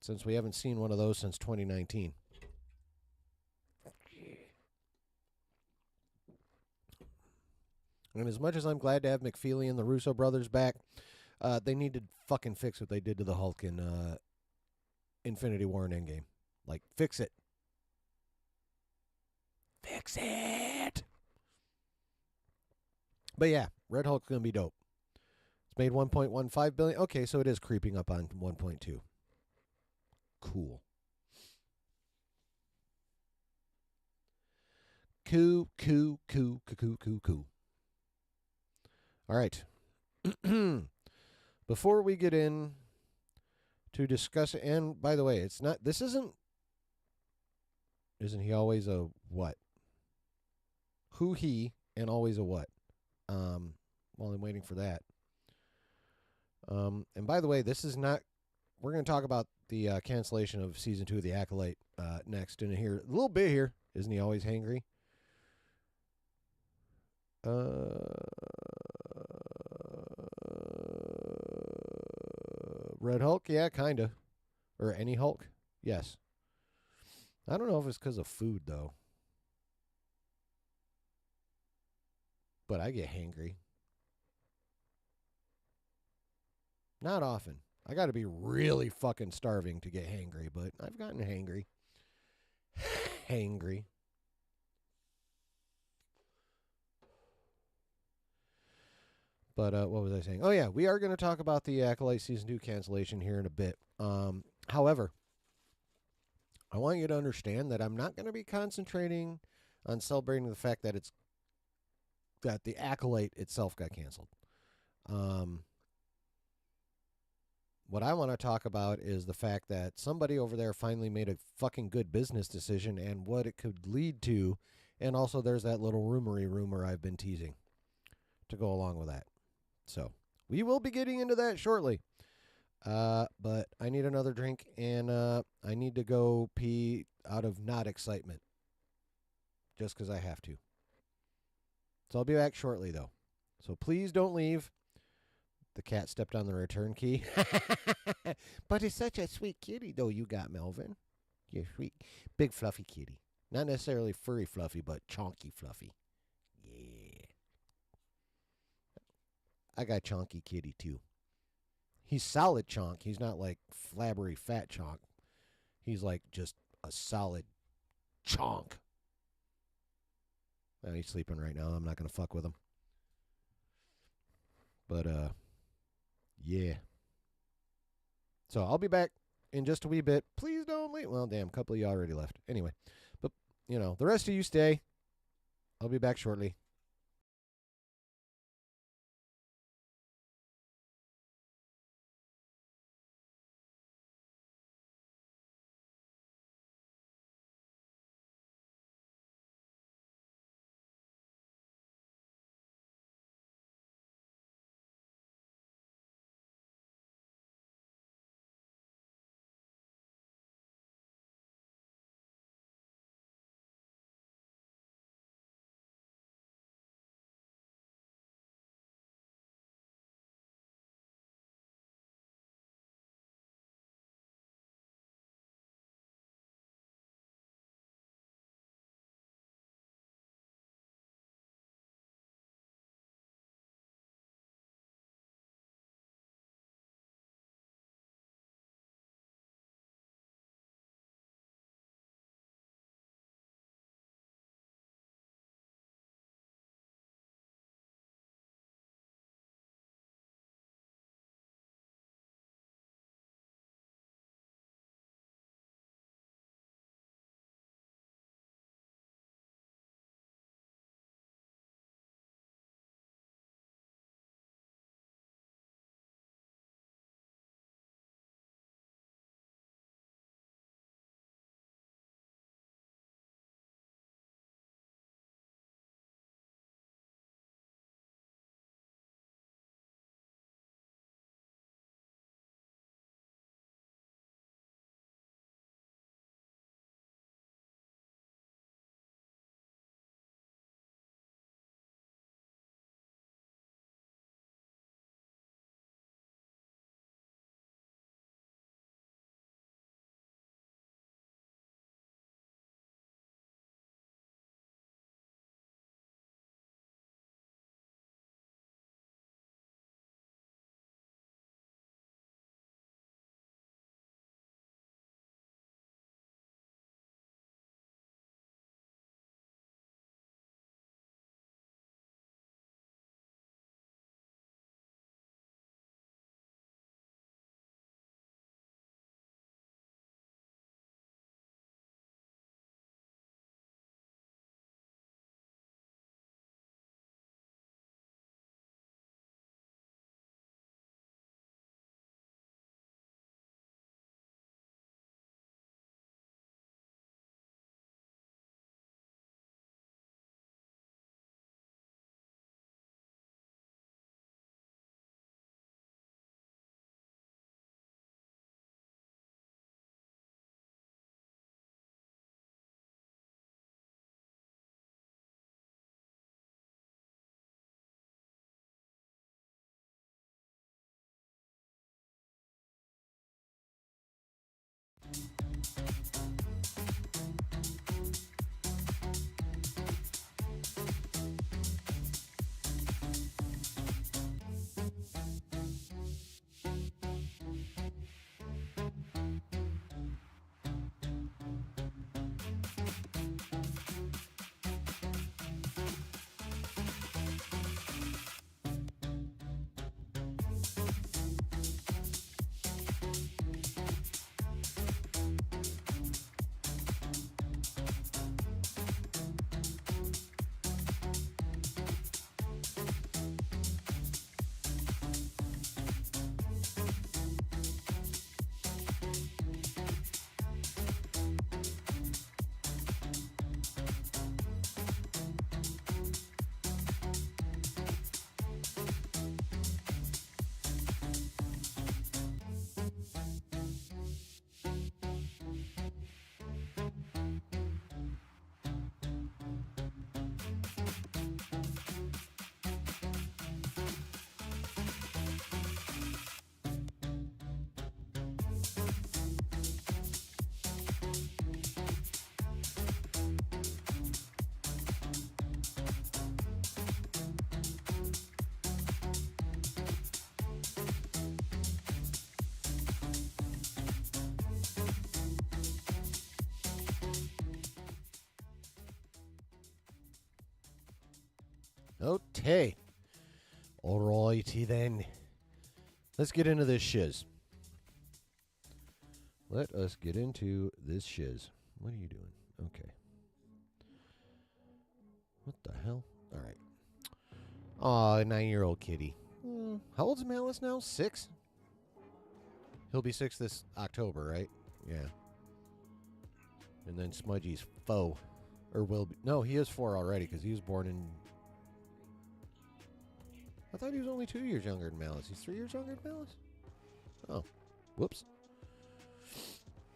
Since we haven't seen one of those since 2019. And as much as I'm glad to have McFeely and the Russo brothers back, they need to fucking fix what they did to the Hulk in Infinity War and Endgame. Like, fix it. Fix it! But yeah, Red Hulk's going to be dope. It's made $1.15 billion. Okay, so it is creeping up on 1.2. Cool. Cool. All right. Before we get in to discuss. And by the way, it's not. This isn't. Isn't he always a what? Who he and always a what? While I'm waiting for that. And by the way, this is not. We're going to talk about the cancellation of season 2 of the Acolyte next. And here, a little bit here. Isn't he always hangry? Red Hulk, yeah, kind of. Or any Hulk, yes. I don't know if it's because of food, though. But I get hangry. Not often. I got to be really fucking starving to get hangry, but I've gotten hangry. Hangry. But what was I saying? Oh, yeah, we are going to talk about the Acolyte Season 2 cancellation here in a bit. However, I want you to understand that I'm not going to be concentrating on celebrating the fact that that the Acolyte itself got canceled. What I want to talk about is the fact that somebody over there finally made a fucking good business decision and what it could lead to. And also there's that little rumor I've been teasing to go along with that. So we will be getting into that shortly. But I need another drink and I need to go pee out of not excitement. Just because I have to. So I'll be back shortly though. So please don't leave. The cat stepped on the return key. But it's such a sweet kitty, though, you got, Melvin. You're sweet. Big fluffy kitty. Not necessarily furry fluffy, but chonky fluffy. Yeah. I got chonky kitty, too. He's solid chonk. He's not like flabbery fat chonk. He's like just a solid chonk. Oh, he's sleeping right now. I'm not going to fuck with him. But, yeah. So I'll be back in just a wee bit. Please don't leave. Well, damn, a couple of you already left. Anyway, but, the rest of you stay. I'll be back shortly. Okay. Alrighty then. Let's get into this shiz. Let us get into this shiz. What are you doing? Okay. What the hell? All right. Aw, 9-year-old kitty. How old's Malice now? 6? He'll be 6 this October, right? Yeah. And then Smudgy's foe. Or will be. No, he is 4 already because he was born in... I thought he was only 2 years younger than Malice. He's 3 years younger than Malice? Oh. Whoops.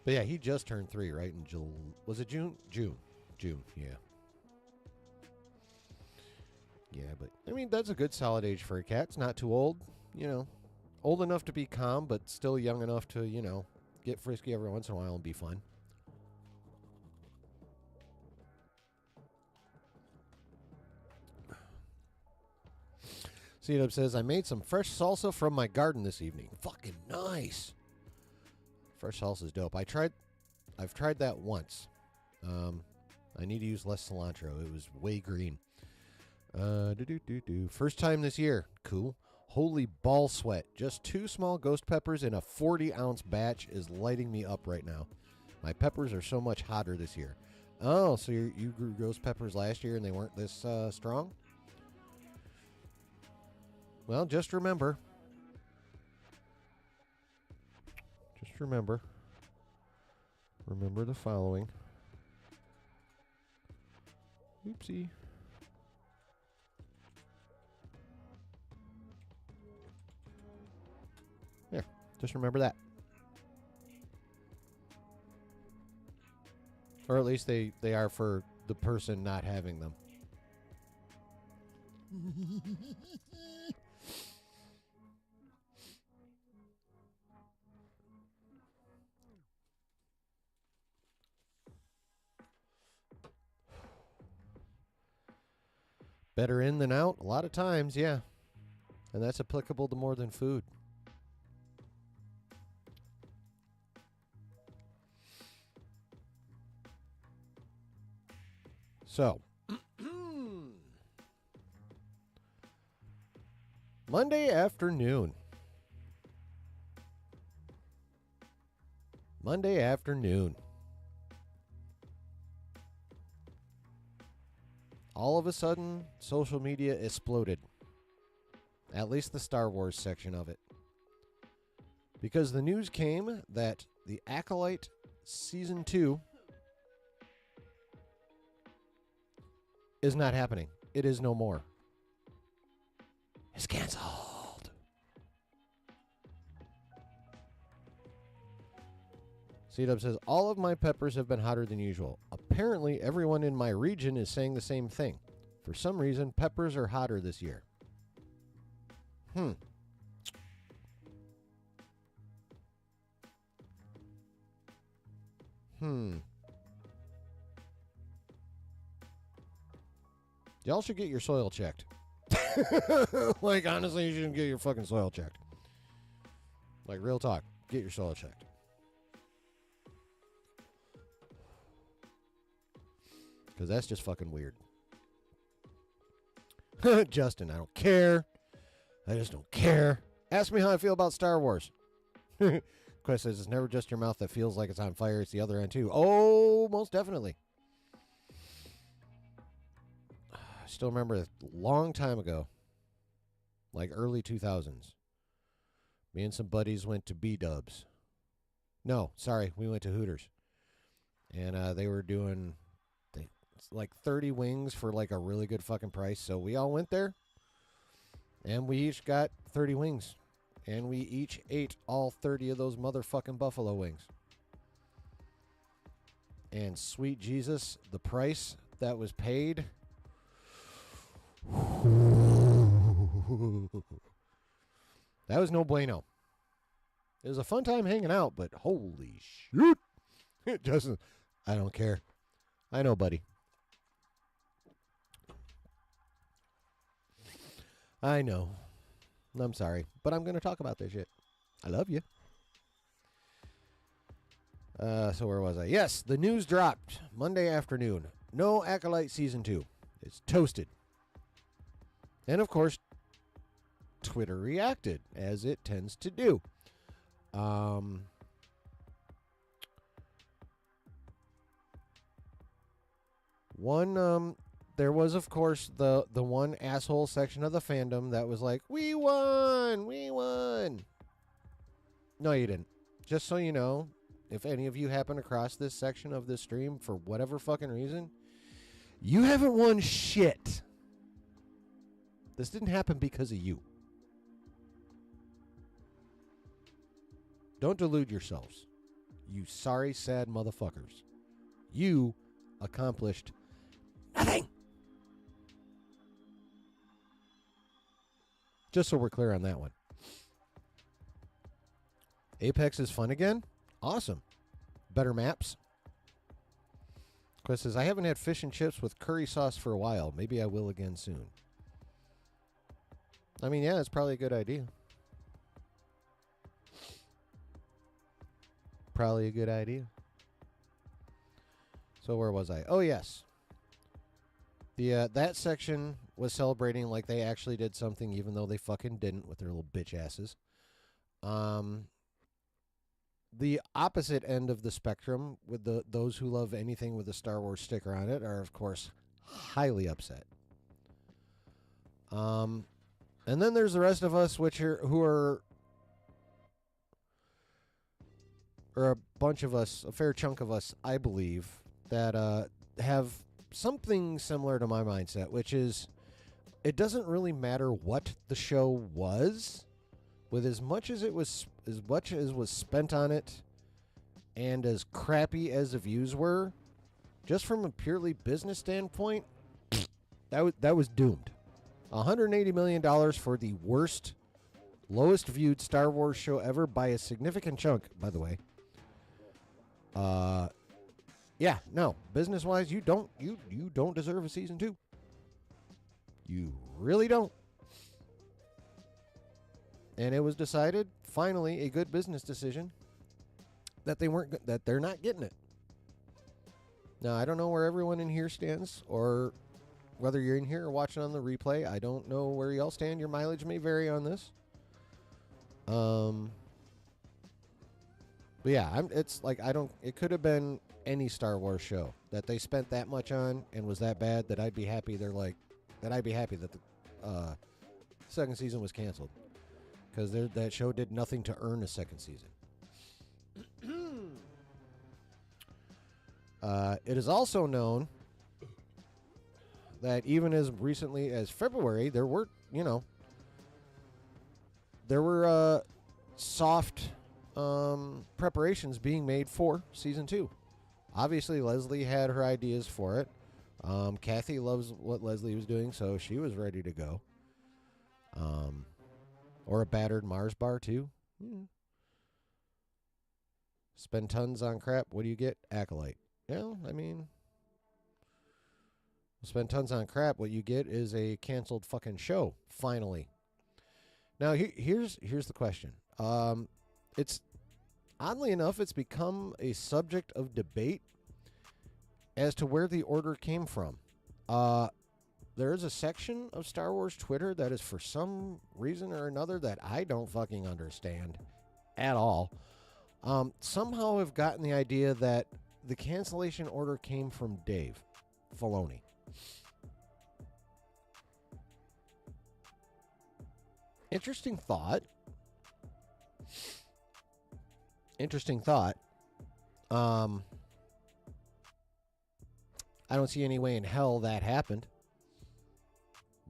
But yeah, he just turned 3, right? In was it June? June, yeah. Yeah, but, I mean, that's a good solid age for a cat. It's not too old, you know. Old enough to be calm, but still young enough to, you know, get frisky every once in a while and be fun. C-Dub says, I made some fresh salsa from my garden this evening. Fucking nice. Fresh salsa is dope. I've tried that once. I need to use less cilantro. It was way green. First time this year. Cool. Holy ball sweat. Just 2 small ghost peppers in a 40-ounce batch is lighting me up right now. My peppers are so much hotter this year. Oh, so you grew ghost peppers last year and they weren't this strong? Well, just remember. Remember the following. Oopsie. Yeah, just remember that. Or at least they are for the person not having them. Better in than out? A lot of times, yeah. And that's applicable to more than food. So, Monday afternoon. All of a sudden, social media exploded. At least the Star Wars section of it. Because the news came that the Acolyte Season 2 is not happening. It is no more. It's canceled. C-Dub says, all of my peppers have been hotter than usual. Apparently, everyone in my region is saying the same thing. For some reason, peppers are hotter this year. Y'all should get your soil checked. Like, honestly, you shouldn't get your fucking soil checked. Like, real talk. Get your soil checked. Because that's just fucking weird. Justin, I don't care. I just don't care. Ask me how I feel about Star Wars. Quest says, it's never just your mouth that feels like it's on fire. It's the other end, too. Oh, most definitely. I still remember a long time ago, like early 2000s, me and some buddies went to B-Dubs. No, sorry, we went to Hooters. And they were doing like 30 wings for like a really good fucking price. So we all went there, and we each got 30 wings. And we each ate all 30 of those motherfucking buffalo wings. And sweet Jesus, the price that was paid. That was no bueno. It was a fun time hanging out, but holy shit. It doesn't. I don't care. I know, buddy. I know. I'm sorry, but I'm going to talk about this shit. I love you. So where was I? Yes, the news dropped Monday afternoon. No Acolyte Season 2. It's toasted. And of course, Twitter reacted, as it tends to do. There was, of course, the one asshole section of the fandom that was like, we won! We won! No, you didn't. Just so you know, if any of you happen across this section of this stream for whatever fucking reason, you haven't won shit. This didn't happen because of you. Don't delude yourselves. You sorry, sad motherfuckers. You accomplished nothing. Just so we're clear on that one. Apex is fun again? Awesome. Better maps? Chris says, I haven't had fish and chips with curry sauce for a while. Maybe I will again soon. I mean, yeah, it's probably a good idea. Probably a good idea. So where was I? Oh, yes. That section was celebrating like they actually did something, even though they fucking didn't with their little bitch asses. The opposite end of the spectrum, with those who love anything with a Star Wars sticker on it, are of course highly upset. And then there's the rest of us, who are a bunch of us, a fair chunk of us, I believe, that have something similar to my mindset, which is it doesn't really matter what the show was, with as much as was spent on it, and as crappy as the views were, just from a purely business standpoint, that was doomed. $180 million for the worst, lowest viewed Star Wars show ever by a significant chunk, by the way. Yeah, no, business wise, you don't deserve a season 2. You really don't. And it was decided, finally, a good business decision, that they're not getting it. Now, I don't know where everyone in here stands, or whether you're in here or watching on the replay. I don't know where y'all stand. Your mileage may vary on this. But yeah, it could have been any Star Wars show that they spent that much on and was that bad that I'd be happy that the second season was canceled. Because that show did nothing to earn a second season. It is also known that even as recently as February, there were soft preparations being made for season 2. Obviously, Leslie had her ideas for it. Kathy loves what Leslie was doing, so she was ready to go. Or a battered Mars bar, too. Spend tons on crap. What do you get? Acolyte. Yeah, I mean, spend tons on crap. What you get is a canceled fucking show, finally. Now, here's the question. It's, oddly enough, it's become a subject of debate as to where the order came from. There is a section of Star Wars Twitter that is, for some reason or another, that I don't fucking understand at all, somehow have gotten the idea that the cancellation order came from Dave Filoni. Interesting thought. I don't see any way in hell that happened.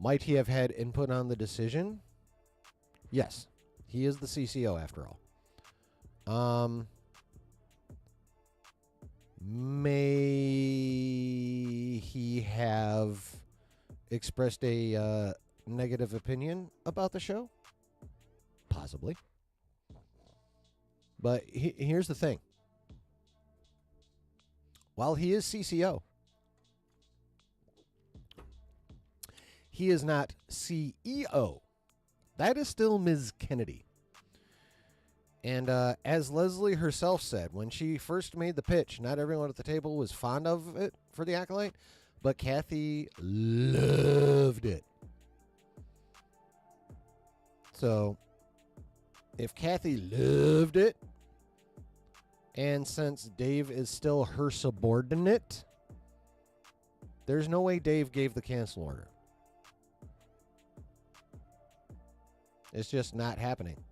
Might he have had input on the decision? Yes. He is the CCO after all. May he have expressed a negative opinion about the show? Possibly. But here's the thing. While he is CCO, he is not CEO. That is still Ms. Kennedy. And as Leslie herself said, when she first made the pitch, not everyone at the table was fond of it for the Acolyte, but Kathy loved it. So, if Kathy loved it, and since Dave is still her subordinate, there's no way Dave gave the cancel order. It's just not happening.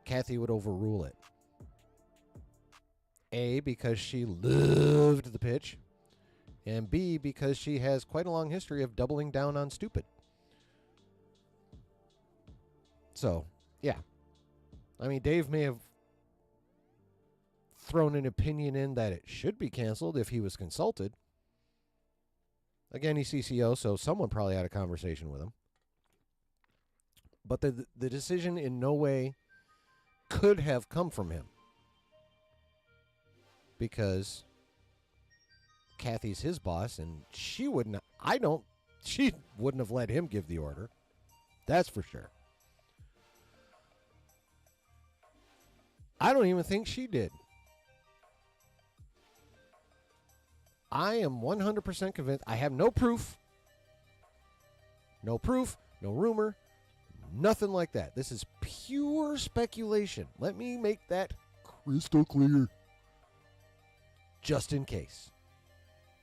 Kathy would overrule it. A, because she loved the pitch, and B, because she has quite a long history of doubling down on stupid. So, yeah. I mean, Dave may have thrown an opinion in that it should be canceled if he was consulted. Again, he's CCO, so someone probably had a conversation with him. But the decision in no way could have come from him. Because Kathy's his boss, and she wouldn't have let him give the order. That's for sure. I don't even think she did. I am 100% convinced. I have no proof. No proof, no rumor, nothing like that. This is pure speculation. Let me make that crystal clear. Just in case.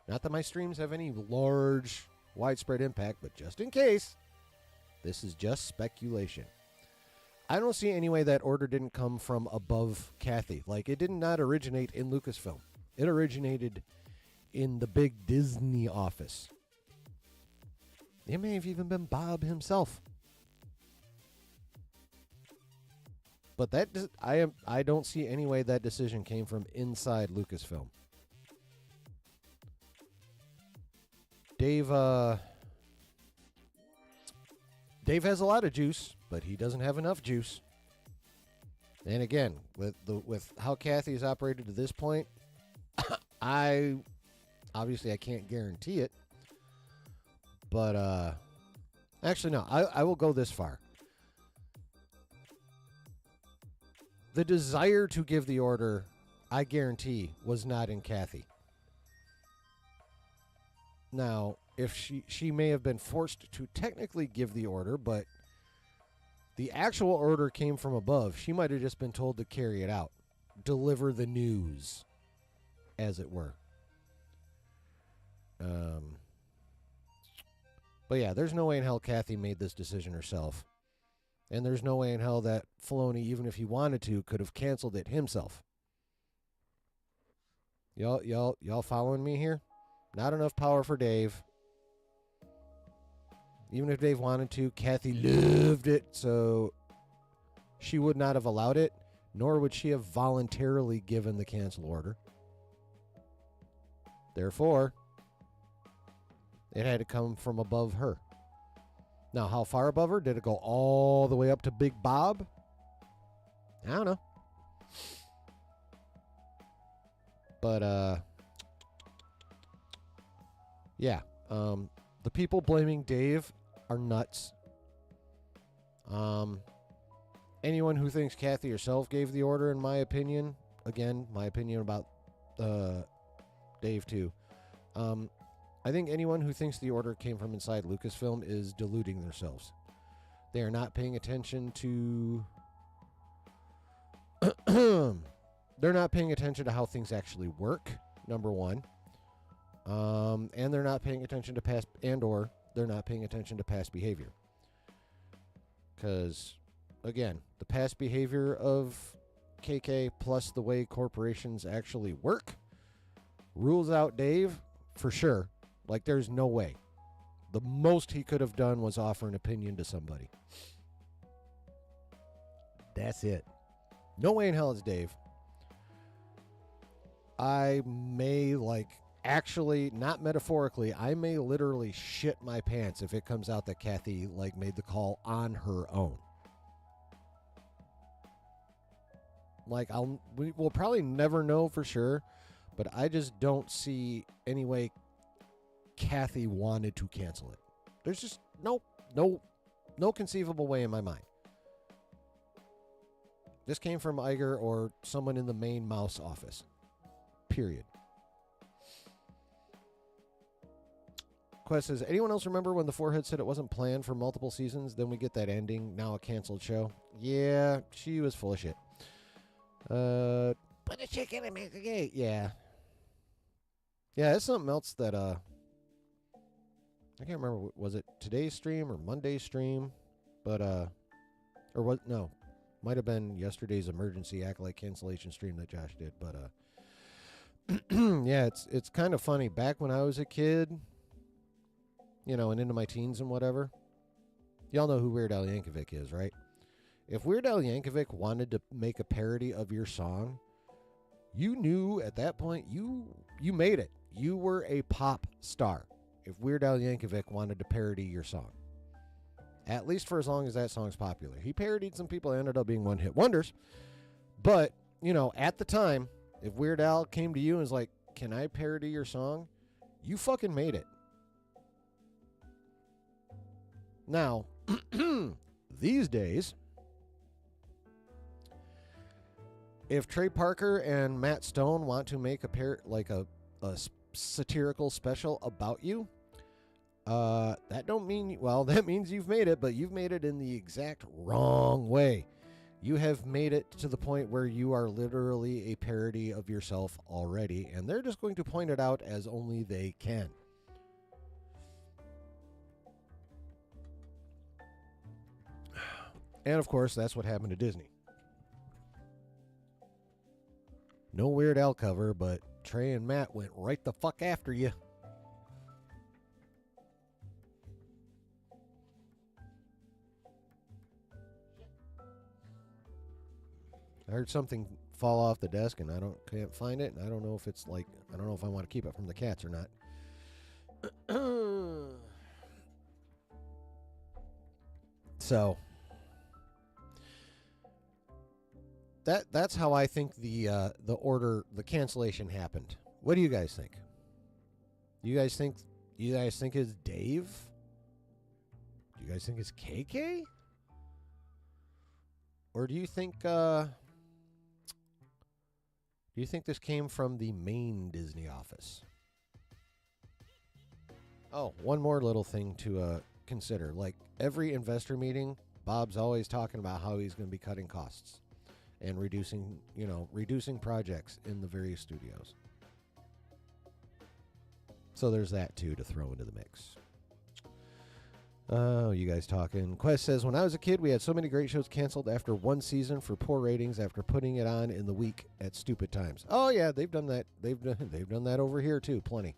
Not that my streams have any large, widespread impact, but just in case, this is just speculation. I don't see any way that order didn't come from above Kathy. Like, it did not originate in Lucasfilm. It originated in the big Disney office. It may have even been Bob himself. But I don't see any way that decision came from inside Lucasfilm. Dave has a lot of juice, but he doesn't have enough juice. And again, with how Kathy has operated to this point, I can't guarantee it. But actually no, I will go this far. The desire to give the order, I guarantee, was not in Kathy. Now, if she may have been forced to technically give the order, but the actual order came from above. She might have just been told to carry it out. Deliver the news, as it were. But yeah, there's no way in hell Kathy made this decision herself. And there's no way in hell that Filoni, even if he wanted to, could have canceled it himself. Y'all following me here? Not enough power for Dave. Even if Dave wanted to, Kathy loved it, so she would not have allowed it, nor would she have voluntarily given the cancel order. Therefore, it had to come from above her. Now, how far above her? Did it go all the way up to Big Bob? I don't know. But, yeah. The people blaming Dave are nuts. Anyone who thinks Kathy herself gave the order, in my opinion, again, my opinion about Dave too. I think anyone who thinks the order came from inside Lucasfilm is deluding themselves. They are not paying attention to... They're not paying attention to how things actually work, number one. And they're not paying attention to past... And/or they're not paying attention to past behavior. Because, again, the past behavior of KK plus the way corporations actually work rules out Dave for sure. Like, there's no way. The most he could have done was offer an opinion to somebody. That's it. No way in hell it's Dave. I may, actually, not metaphorically, I may literally shit my pants if it comes out that Kathy, made the call on her own. We'll probably never know for sure, but I just don't see any way Kathy wanted to cancel it. There's just no conceivable way in my mind. This came from Iger or someone in the main mouse office. Period. Quest says, anyone else remember when the Forehead said it wasn't planned for multiple seasons? Then we get that ending, now a canceled show. Yeah, she was full of shit. Put a chicken and make a gate. Yeah. Yeah, that's something else that, I can't remember, was it today's stream or Monday's stream? But, or what, no, might have been yesterday's emergency Acolyte cancellation stream that Josh did. But, yeah, it's kind of funny. Back when I was a kid, you know, and into my teens and whatever, y'all know who Weird Al Yankovic is, right? If Weird Al Yankovic wanted to make a parody of your song, you knew at that point you made it. You were a pop star if Weird Al Yankovic wanted to parody your song. At least for as long as that song's popular. He parodied some people that ended up being one-hit wonders. But, you know, at the time, if Weird Al came to you and was like, can I parody your song? You fucking made it. Now, these days, if Trey Parker and Matt Stone want to make a satirical special about you, that don't mean, well, that means you've made it, but you've made it in the exact wrong way. You have made it to the point where you are literally a parody of yourself already, and they're just going to point it out as only they can. And of course, that's what happened to Disney. No Weird Al cover, but Trey and Matt went right the fuck after you. I heard something fall off the desk, and can't find it, and I don't know if it's like, I don't know if I want to keep it from the cats or not. So that's how I think the cancellation happened. What do you guys think? You guys think it's Dave? Do you guys think it's KK? Or do you think this came from the main Disney office? Oh, one more little thing to consider. Like every investor meeting, Bob's always talking about how he's going to be cutting costs and reducing projects in the various studios. So there's that too to throw into the mix. Oh, you guys talking. Quest says, when I was a kid, we had so many great shows canceled after one season for poor ratings after putting it on in the week at stupid times. Oh yeah, they've done that. They've done that over here too, plenty.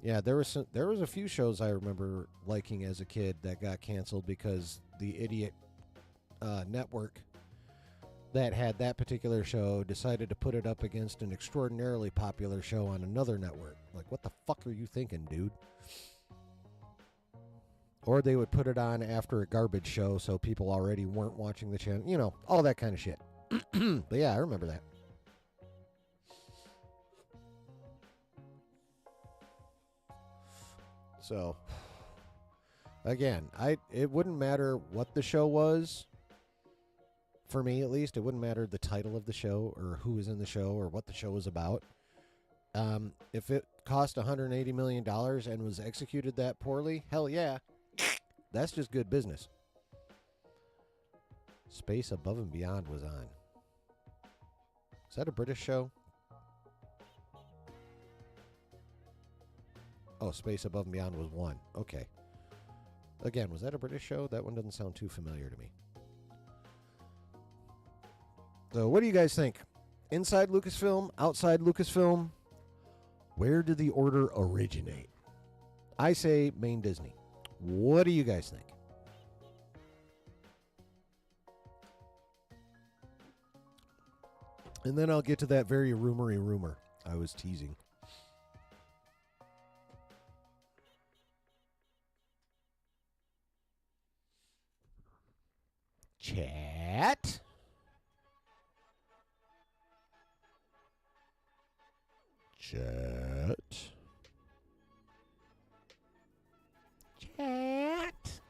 Yeah, there was a few shows I remember liking as a kid that got canceled because the idiot network that had that particular show decided to put it up against an extraordinarily popular show on another network. Like, what the fuck are you thinking, dude? Or they would put it on after a garbage show so people already weren't watching the channel. You know, all that kind of shit. But yeah, I remember that. So, again, it wouldn't matter what the show was. For me, at least, it wouldn't matter the title of the show or who was in the show or what the show was about. If it cost $180 million and was executed that poorly, hell yeah. That's just good business. Space Above and Beyond was on. Is that a British show? Oh, Space Above and Beyond was one. Okay. Again, was that a British show? That one doesn't sound too familiar to me. So, what do you guys think? Inside Lucasfilm? Outside Lucasfilm? Where did the order originate? I say main Disney. What do you guys think? And then I'll get to that very rumory rumor I was teasing. Chat. Chat. Chat.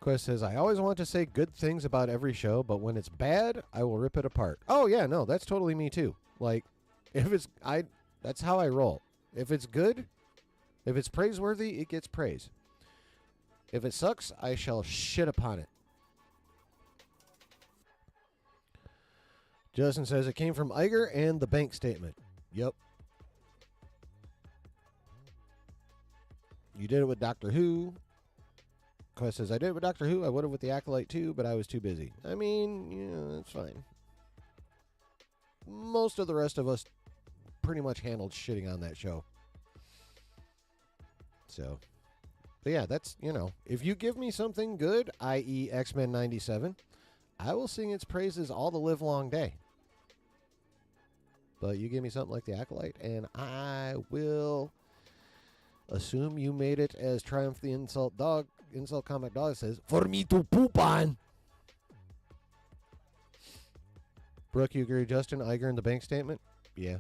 Quest says, I always want to say good things about every show, but when it's bad, I will rip it apart. Oh, yeah, no, that's totally me, too. Like, if it's, that's how I roll. If it's good, if it's praiseworthy, it gets praise. If it sucks, I shall shit upon it. Justin says, it came from Iger and the bank statement. Yep. You did it with Doctor Who. Quest says, I did it with Doctor Who. I would have with the Acolyte too, but I was too busy. I mean, yeah, that's fine. Most of the rest of us pretty much handled shitting on that show. So, but yeah, that's, you know, if you give me something good, i.e. X-Men 97, I will sing its praises all the live long day. But you give me something like the Acolyte, and I will assume you made it, as Triumph the Insult Comic Dog says, for me to poop on. Brooke, you agree, Justin? Iger in the bank statement? Yeah.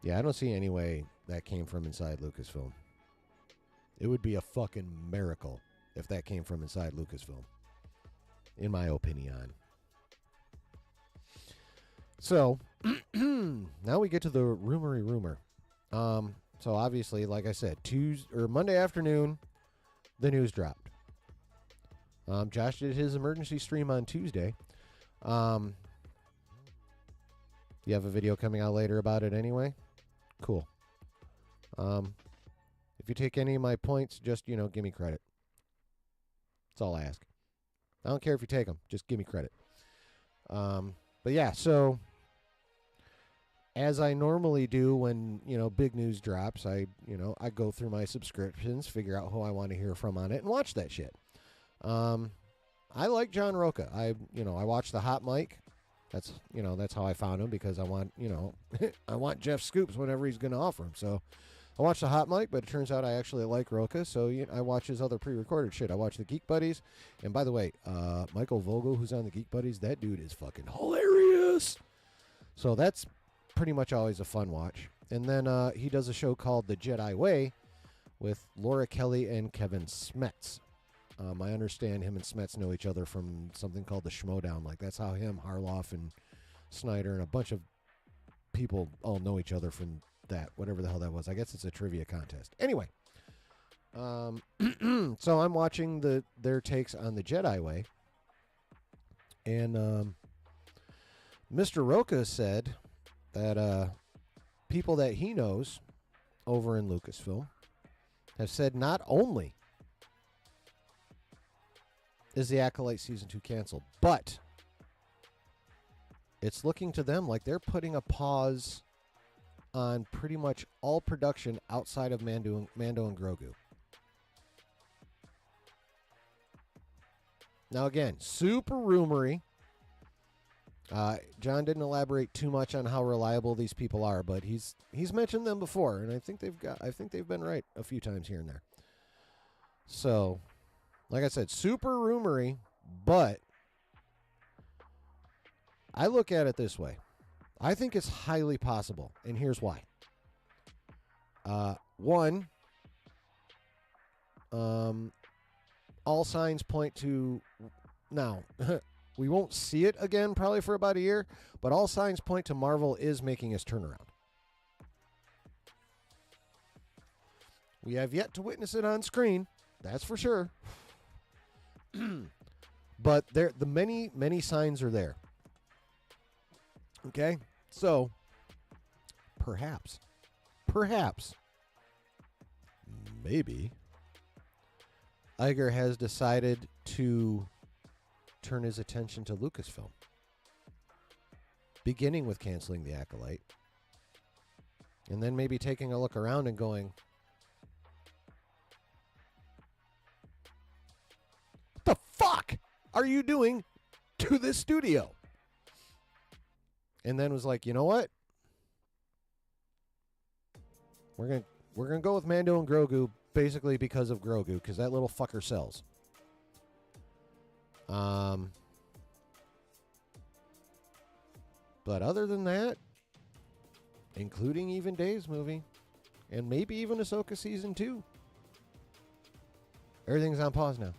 Yeah, I don't see any way that came from inside Lucasfilm. It would be a fucking miracle if that came from inside Lucasfilm, in my opinion. So, now we get to the rumory rumor. So obviously, like I said, Monday afternoon, the news dropped. Josh did his emergency stream on Tuesday. You have a video coming out later about it anyway? Cool. If you take any of my points, just, give me credit. That's all I ask. I don't care if you take them. Just give me credit. But yeah, so as I normally do when, big news drops, I go through my subscriptions, figure out who I want to hear from on it, and watch that shit. I like John Roca. I watch the Hot Mic. That's how I found him, because I want, I want Jeff Scoops whenever he's going to offer him. So I watched the Hot Mic, but it turns out I actually like Roca, so I watch his other pre-recorded shit. I watch the Geek Buddies, and by the way, Michael Vogel, who's on the Geek Buddies, that dude is fucking hilarious. So that's pretty much always a fun watch. And then he does a show called The Jedi Way with Laura Kelly and Kevin Smets. I understand him and Smets know each other from something called the Schmodown. Like, that's how him, Harloff, and Snyder, and a bunch of people all know each other from that, whatever the hell that was. I guess it's a trivia contest. Anyway, so I'm watching their takes on the Jedi Way, and Mr. Roca said that people that he knows over in Lucasfilm have said not only is the Acolyte Season 2 canceled, but it's looking to them like they're putting a pause on pretty much all production outside of Mando and Grogu. Now again, super rumory. John didn't elaborate too much on how reliable these people are, but he's mentioned them before, and I think they've been right a few times here and there. So, like I said, super rumory, but I look at it this way. I think it's highly possible, and here's why. One, all signs point to, now, we won't see it again probably for about a year, but all signs point to Marvel is making its turnaround. We have yet to witness it on screen, that's for sure. But the many signs are there. Okay? So, perhaps, maybe, Iger has decided to turn his attention to Lucasfilm, beginning with canceling the Acolyte, and then maybe taking a look around and going, what the fuck are you doing to this studio? And then was like, you know what? We're gonna go with Mando and Grogu, basically because of Grogu, because that little fucker sells. But other than that, including even Dave's movie, and maybe even Ahsoka Season 2, everything's on pause now.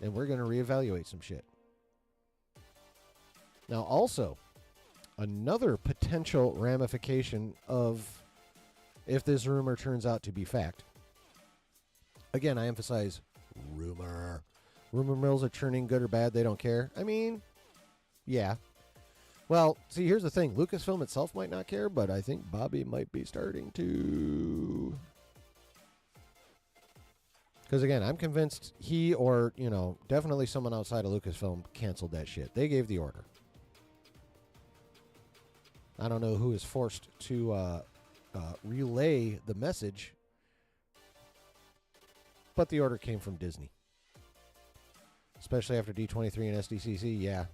And we're going to reevaluate some shit. Now, also, another potential ramification of if this rumor turns out to be fact. Again, I emphasize rumor. Rumor mills are churning, good or bad, they don't care. I mean, yeah. Well, see, here's the thing. Lucasfilm itself might not care, but I think Bobby might be starting to. Because, again, I'm convinced he or, definitely someone outside of Lucasfilm canceled that shit. They gave the order. I don't know who is forced to relay the message, but the order came from Disney. Especially after D23 and SDCC, yeah.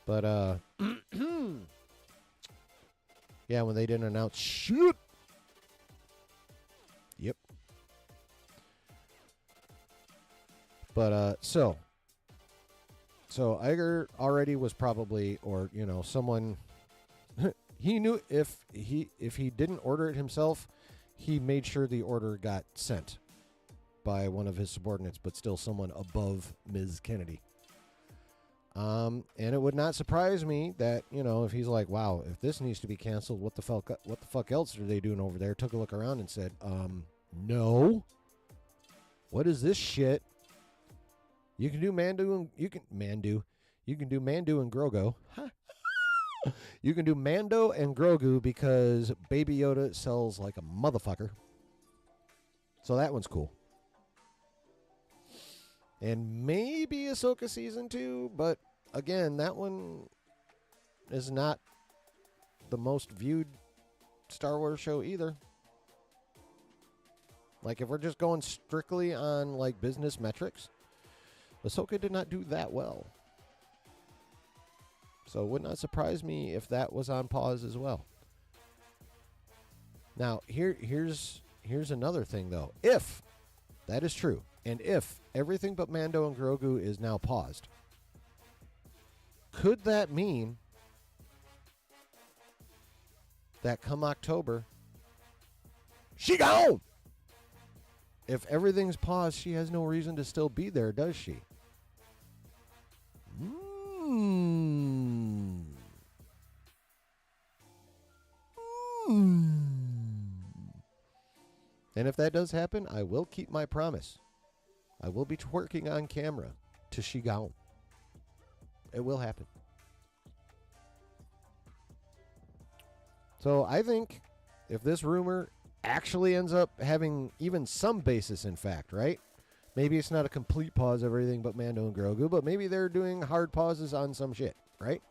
But, yeah, when they didn't announce shit. Yep. But, so Iger already was probably, or, someone, he knew if he didn't order it himself, he made sure the order got sent by one of his subordinates, but still someone above Ms. Kennedy. And it would not surprise me that, if he's like, wow, if this needs to be canceled, what the fuck else are they doing over there? Took a look around and said, no. What is this shit? You can do Mandu and you can do Mandu and Grogu. You can do Mando and Grogu because Baby Yoda sells like a motherfucker. So that one's cool. And maybe Ahsoka Season 2, but again, that one is not the most viewed Star Wars show either. Like, if we're just going strictly on, like, business metrics, Ahsoka did not do that well. So it would not surprise me if that was on pause as well. Now, here's another thing, though. If that is true, and if everything but Mando and Grogu is now paused, could that mean that come October, she gone? If everything's paused, she has no reason to still be there, does she? And if that does happen, I will keep my promise. I will be twerking on camera to she gone. It will happen. So I think if this rumor actually ends up having even some basis in fact, right? Maybe it's not a complete pause of everything but Mando and Grogu, but maybe they're doing hard pauses on some shit, right?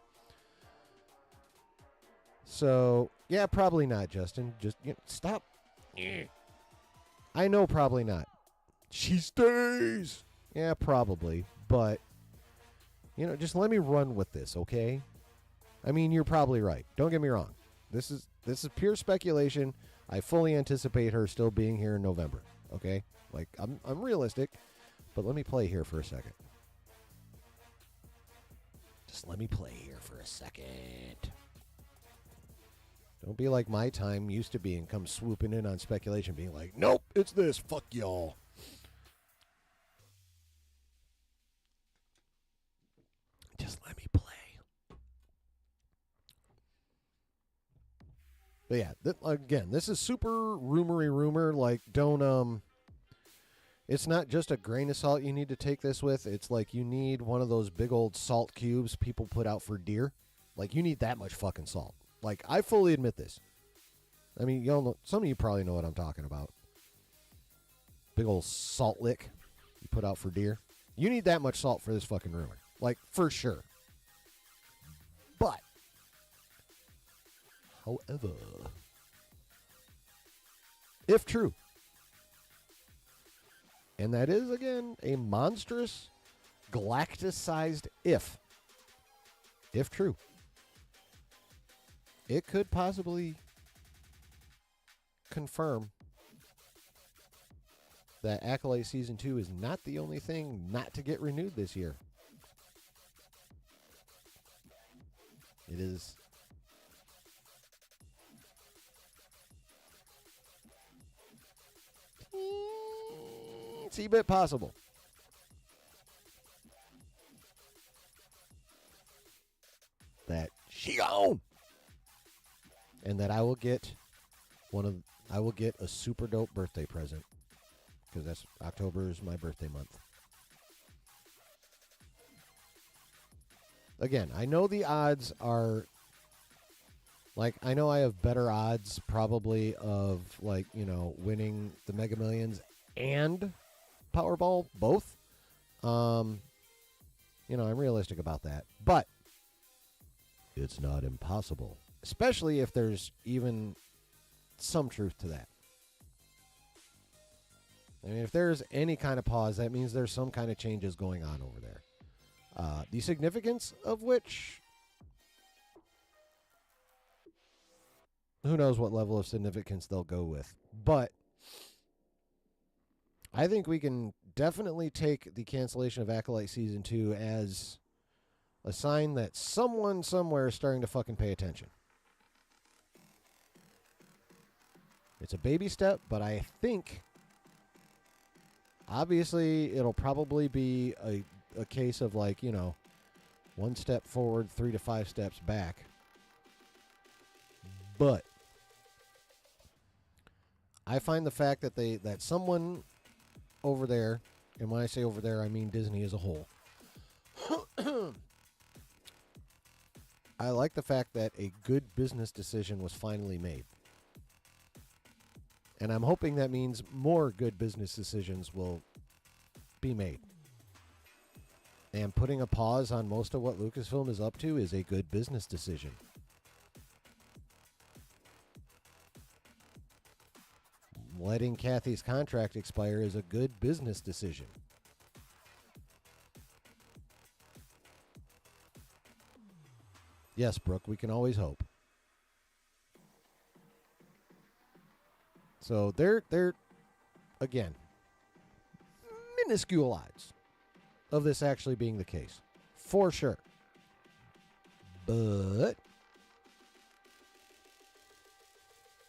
So, yeah, probably not, Justin. Just stop. I know probably not. She stays. Yeah, probably. But, just let me run with this, okay? I mean, you're probably right. Don't get me wrong. This is pure speculation. I fully anticipate her still being here in November, okay? Like, I'm realistic, but let me play here for a second. Just let me play here for a second. Don't be like my time used to be and come swooping in on speculation, being like, nope, it's this, fuck y'all. Just let me play. But yeah, again, this is super rumory rumor. Like, don't, it's not just a grain of salt you need to take this with. It's like you need one of those big old salt cubes people put out for deer. Like, you need that much fucking salt. Like, I fully admit this. I mean, y'all know, some of you probably know what I'm talking about. Big old salt lick you put out for deer. You need that much salt for this fucking rumor. Like, for sure. But, however, if true, and that is, again, a monstrous, galactic-sized if true, it could possibly confirm that Acolyte Season 2 is not the only thing not to get renewed this year. It is. Teensy bit possible. That she gone. And that I will get a super dope birthday present. Because that's October is my birthday month. Again, I know the odds are, like, I know I have better odds probably of, like, you know, winning the Mega Millions and Powerball both. You know, I'm realistic about that. But it's not impossible, especially if there's even some truth to that. I mean, if there's any kind of pause, that means there's some kind of changes going on over there. The significance of which, who knows what level of significance they'll go with. But I think we can definitely take the cancellation of Acolyte Season 2 as a sign that someone somewhere is starting to fucking pay attention. It's a baby step, but I think obviously it'll probably be a case of, like, you know, 1 step forward, 3 to 5 steps back. But I find the fact that that someone over there, and when I say over there, I mean Disney as a whole. I like the fact that a good business decision was finally made. And I'm hoping that means more good business decisions will be made. And putting a pause on most of what Lucasfilm is up to is a good business decision. Letting Kathy's contract expire is a good business decision. Yes, Brooke, we can always hope. So they're again, minuscule odds of this actually being the case. For sure. But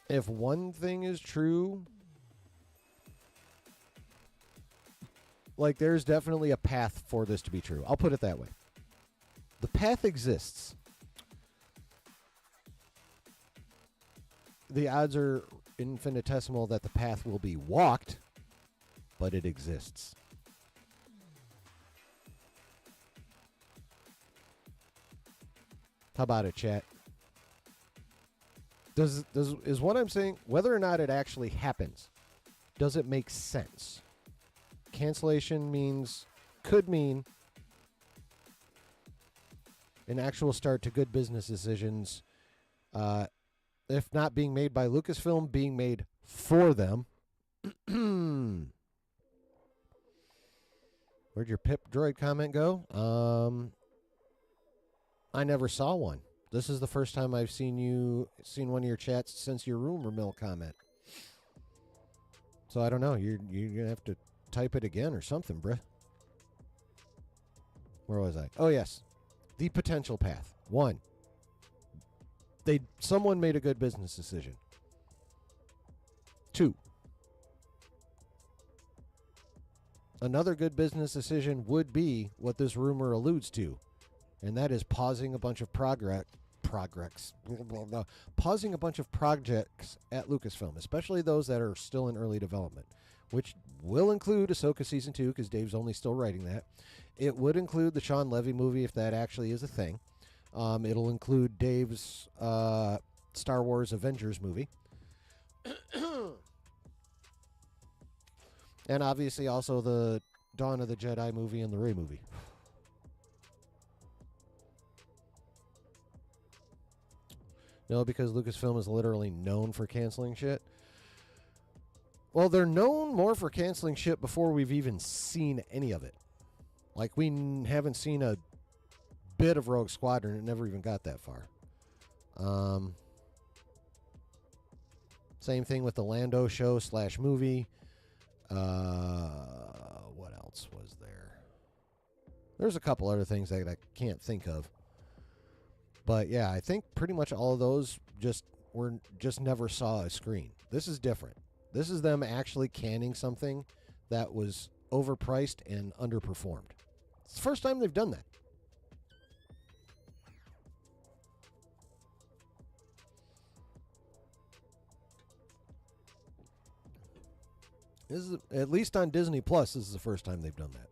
if one thing is true, like, there's definitely a path for this to be true. I'll put it that way. The path exists. The odds are infinitesimal that the path will be walked, but it exists. How about it, chat? Is what I'm saying, whether or not it actually happens, does it make sense? Cancellation could mean an actual start to good business decisions, if not being made by Lucasfilm, being made for them. Where'd your Pip Droid comment go? I never saw one. This is the first time I've seen one of your chats since your rumor mill comment. So I don't know. You're gonna have to type it again or something, bruh. Where was I? Oh yes, the potential path. 1. Someone made a good business decision. 2. Another good business decision would be what this rumor alludes to, and that is pausing a bunch of pausing a bunch of projects at Lucasfilm, especially those that are still in early development, which will include Ahsoka Season 2, because Dave's only still writing that. It would include the Sean Levy movie, if that actually is a thing. It'll include Dave's Star Wars Avengers movie. And obviously also the Dawn of the Jedi movie and the Rey movie. No, because Lucasfilm is literally known for canceling shit. Well, they're known more for canceling shit before we've even seen any of it. Like, we haven't seen a bit of Rogue Squadron. It never even got that far. Same thing with the Lando show / movie. What else was there? There's a couple other things that I can't think of. But yeah, I think pretty much all of those just never saw a screen. This is different. This is them actually canning something that was overpriced and underperformed. It's the first time they've done that. This is, at least on Disney Plus, this is the first time they've done that.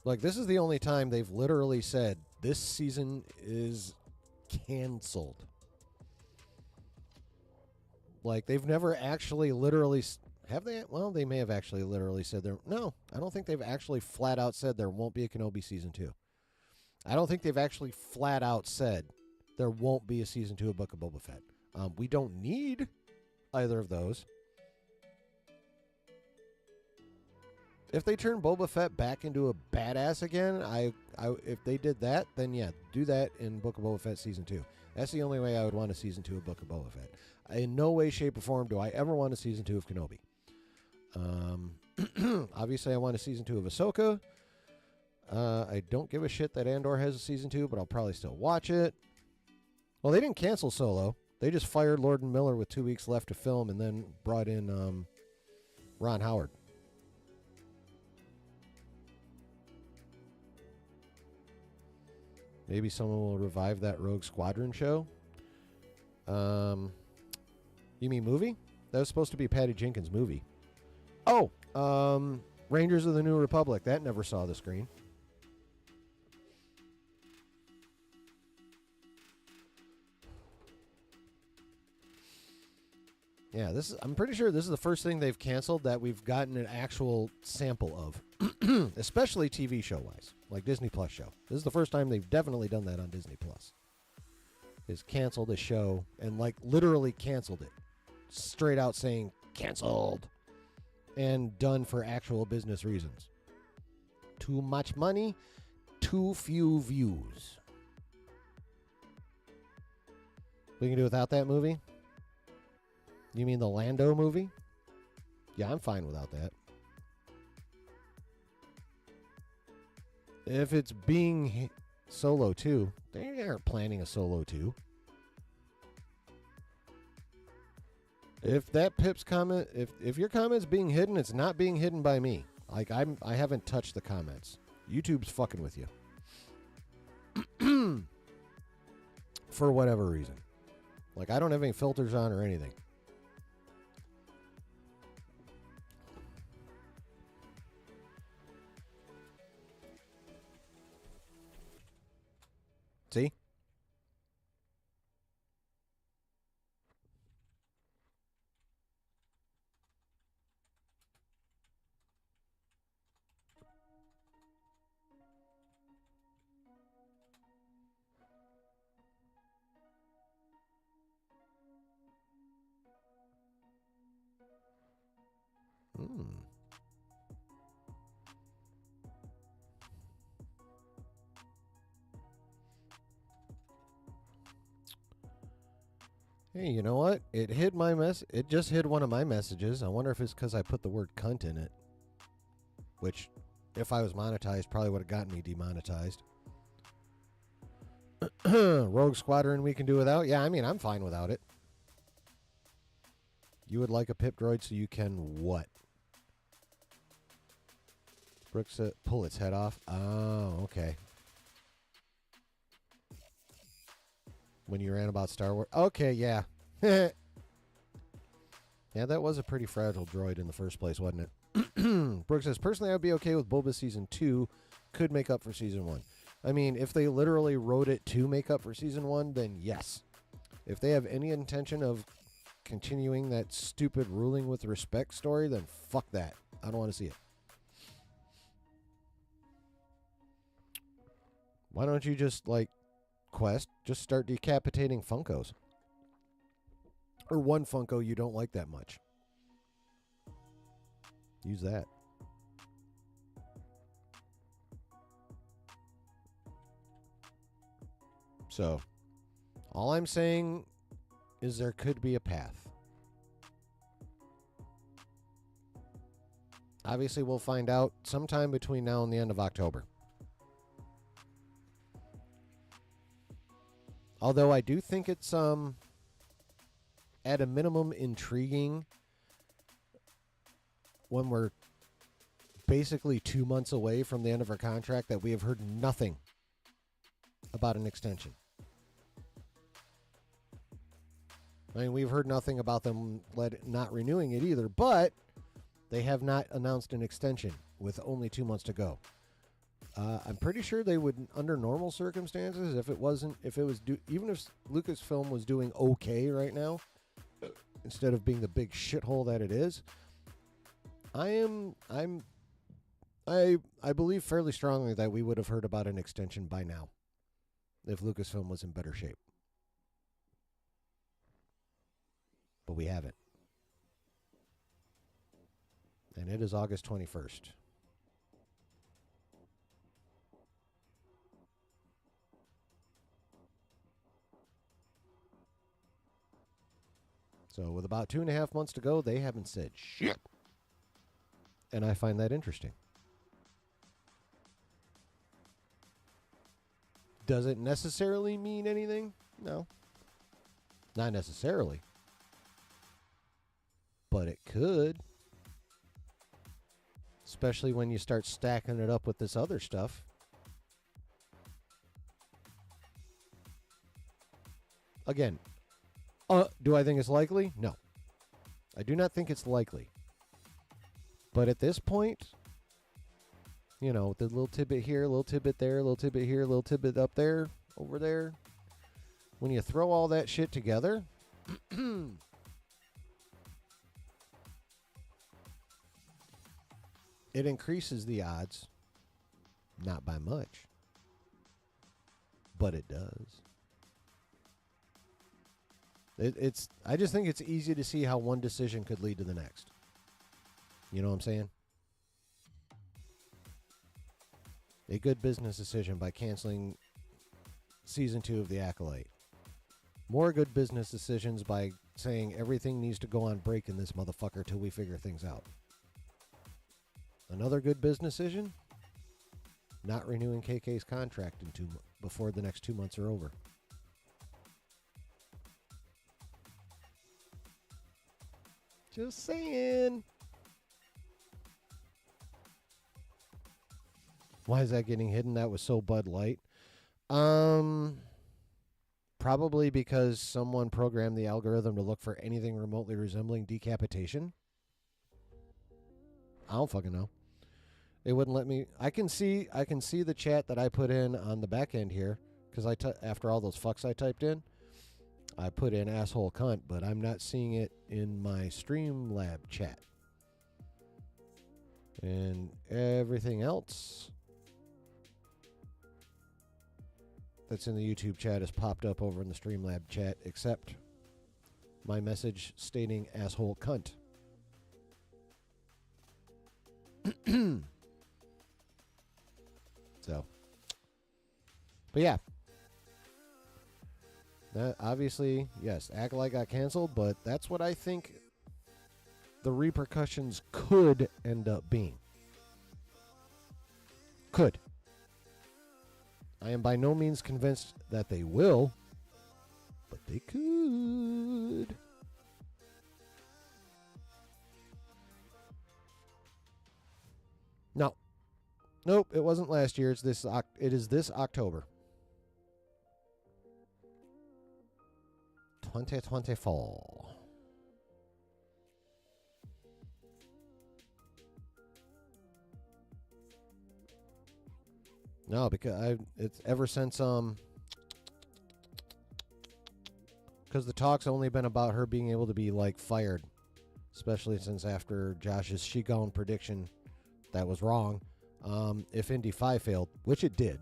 Like, this is the only time they've literally said, this season is canceled. Like, they've never actually literally... Have they? Well, they may have actually literally said there... No, I don't think they've actually flat out said there won't be a Kenobi Season 2. I don't think they've actually flat out said there won't be a Season 2 of Book of Boba Fett. We don't need either of those. If they turn Boba Fett back into a badass again, if they did that, then yeah, do that in Book of Boba Fett Season 2. That's the only way I would want a Season 2 of Book of Boba Fett. In no way, shape, or form do I ever want a Season 2 of Kenobi. Obviously, I want a Season 2 of Ahsoka. I don't give a shit that Andor has a Season 2, but I'll probably still watch it. Well, they didn't cancel Solo. They just fired Lorde Miller with 2 weeks left to film and then brought in Ron Howard. Maybe someone will revive that Rogue Squadron show. You mean movie? That was supposed to be Patty Jenkins' movie. Oh, Rangers of the New Republic. That never saw the screen. Yeah, I'm pretty sure this is the first thing they've canceled that we've gotten an actual sample of, especially TV show-wise, like Disney Plus show. This is the first time they've definitely done that on Disney Plus. Is canceled a show and like literally canceled it, straight out saying canceled, and done for actual business reasons. Too much money, too few views. We can do without that movie. You mean the Lando movie? Yeah, I'm fine without that. If it's being Solo 2, they aren't planning a Solo 2. If that Pip's comment, if your comment's being hidden, it's not being hidden by me. Like I haven't touched the comments. YouTube's fucking with you. For whatever reason. Like I don't have any filters on or anything. See? Hey, you know what? It hid my It just hid one of my messages. I wonder if it's because I put the word cunt in it. Which, if I was monetized, probably would have gotten me demonetized. Rogue Squadron we can do without? Yeah, I mean, I'm fine without it. You would like a pip droid so you can what? Brooks said, pull its head off. Oh, okay. When you ran about Star Wars. Okay, yeah. Yeah, that was a pretty fragile droid in the first place, wasn't it? Brooks says, personally, I'd be okay with Boba Season 2. Could make up for Season 1. I mean, if they literally wrote it to make up for Season 1, then yes. If they have any intention of continuing that stupid ruling with respect story, then fuck that. I don't want to see it. Why don't you just, like, Quest, just start decapitating Funkos? Or one Funko you don't like that much. Use that. So, all I'm saying is there could be a path. Obviously, we'll find out sometime between now and the end of October. Although I do think it's at a minimum intriguing when we're basically 2 months away from the end of our contract that we have heard nothing about an extension. I mean, we've heard nothing about them not renewing it either, but they have not announced an extension with only 2 months to go. I'm pretty sure they would, under normal circumstances, even if Lucasfilm was doing okay right now, instead of being the big shithole that it is, I believe fairly strongly that we would have heard about an extension by now, if Lucasfilm was in better shape. But we haven't. And it is August 21st. So with about 2.5 months to go, they haven't said shit. And I find that interesting. Does it necessarily mean anything? No. Not necessarily. But it could. Especially when you start stacking it up with this other stuff. Again, do I think it's likely? No. I do not think it's likely. But at this point, you know, the little tidbit here, little tidbit there, little tidbit here, little tidbit up there, over there. When you throw all that shit together, it increases the odds. Not by much. But it does. I just think it's easy to see how one decision could lead to the next. You know what I'm saying? A good business decision by canceling season 2 of The Acolyte. More good business decisions by saying everything needs to go on break in this motherfucker till we figure things out. Another good business decision? Not renewing KK's contract before the next 2 months are over. Just saying. Why is that getting hidden? That was so Bud Light. Probably because someone programmed the algorithm to look for anything remotely resembling decapitation. I don't fucking know. It wouldn't let me. I can see the chat that I put in on the back end here because after all those fucks I typed in, I put in asshole cunt, but I'm not seeing it in my Streamlab chat. And everything else that's in the YouTube chat has popped up over in the Streamlab chat, except my message stating asshole cunt. So, but yeah. That obviously, yes, Acolyte got canceled, but that's what I think the repercussions could end up being. Could. I am by no means convinced that they will, but they could. No. Nope, it wasn't last year. It is this October. 2024. No, because it's ever since because the talk's only been about her being able to be like fired, especially since after Josh's She Gone prediction that was wrong. If Indy 5 failed, which it did.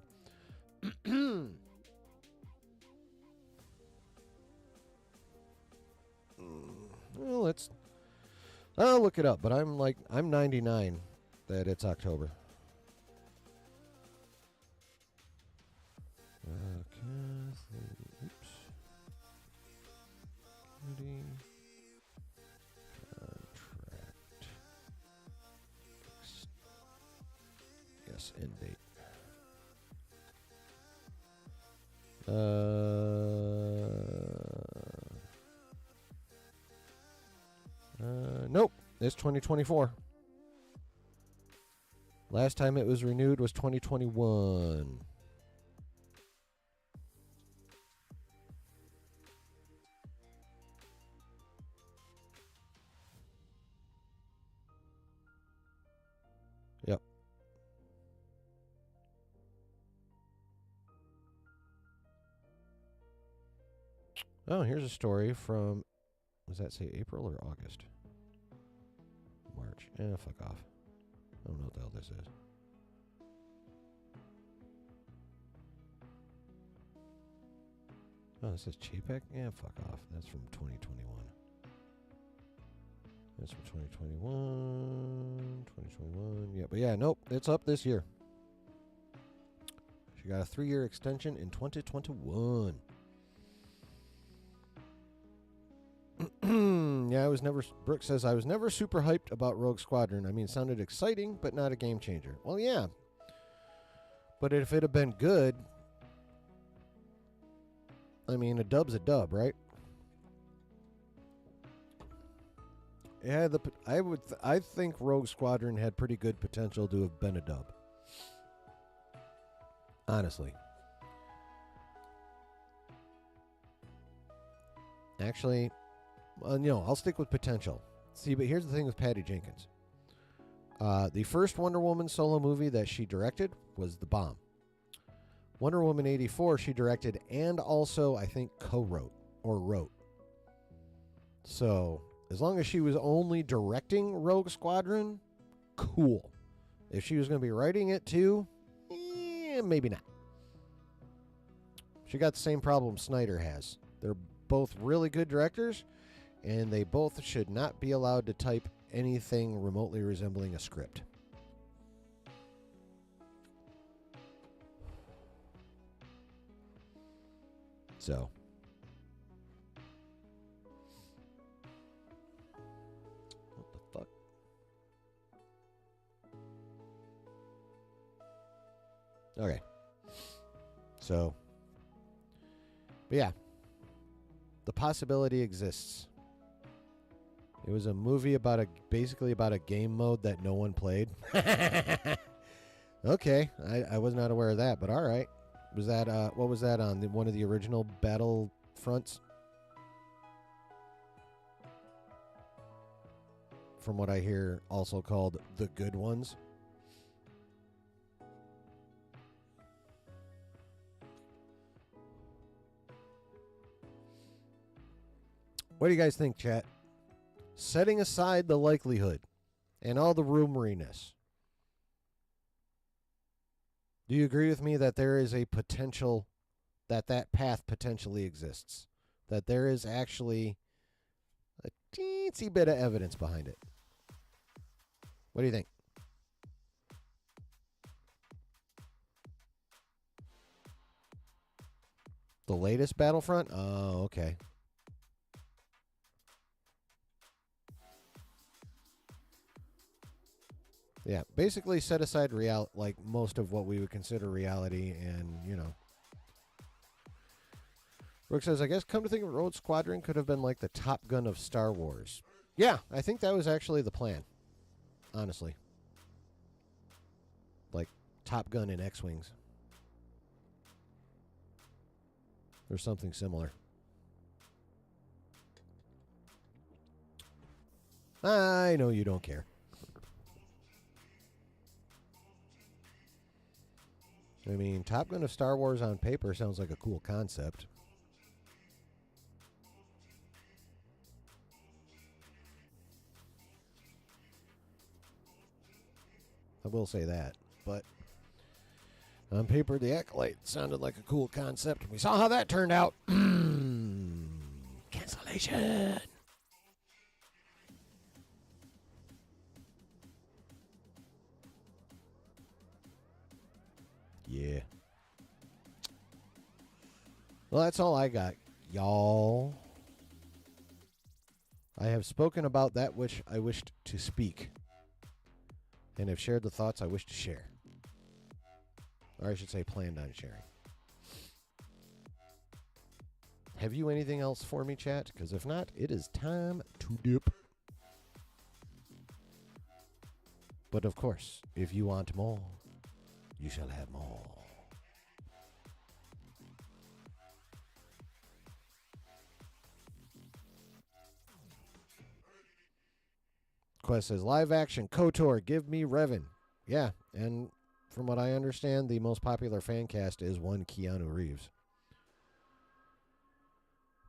Well, I'll look it up, but I'm 99 that it's October. Oops. Contract Release end date. Nope. It's 2024. Last time it was renewed was 2021. Yep. Oh, here's a story from, does that say April or August? March. Fuck off. I don't know what the hell this is. Oh, this says Chapek? Yeah, fuck off. That's from 2021. That's from 2021. 2021. Yeah, but yeah, nope. It's up this year. She got a 3-year extension in 2021. Yeah, I was never. Brooke says I was never super hyped about Rogue Squadron. I mean, it sounded exciting, but not a game changer. Well, yeah, but if it had been good, I mean, a dub's a dub, right? It had the. I think Rogue Squadron had pretty good potential to have been a dub. Honestly. Actually. I'll stick with potential. See, but here's the thing with Patty Jenkins. The first Wonder Woman solo movie that she directed was the bomb. Wonder Woman 84 she directed and also, I think, co-wrote or wrote. So, as long as she was only directing Rogue Squadron, cool. If she was going to be writing it too, maybe not. She got the same problem Snyder has. They're both really good directors, and they both should not be allowed to type anything remotely resembling a script. So. What the fuck? Okay. So. But yeah. The possibility exists. It was a movie basically about a game mode that no one played. Okay, I was not aware of that, but all right. Was that what was that on one of the original Battlefronts? From what I hear, also called The Good Ones. What do you guys think, chat? Setting aside the likelihood and all the rumoriness, do you agree with me that there is a potential that path potentially exists? That there is actually a teensy bit of evidence behind it? What do you think? The latest Battlefront? Oh, okay. Yeah, basically set aside like most of what we would consider reality, and Brooke says, I guess come to think of it, Rogue Squadron could have been like the Top Gun of Star Wars. Yeah, I think that was actually the plan, honestly. Like Top Gun in X-Wings. Or something similar. I know you don't care. I mean, Top Gun of Star Wars on paper sounds like a cool concept. I will say that. But on paper, the Acolyte sounded like a cool concept. We saw how that turned out. Cancellation. Yeah. Well, that's all I got, y'all. I have spoken about that which I wished to speak, and have shared the thoughts I wish to share. Or I should say planned on sharing. Have you anything else for me, chat? Because if not, it is time to dip. But of course, if you want more, you shall have more. Quest says, live action, KOTOR, give me Revan. Yeah, and from what I understand, the most popular fan cast is one Keanu Reeves.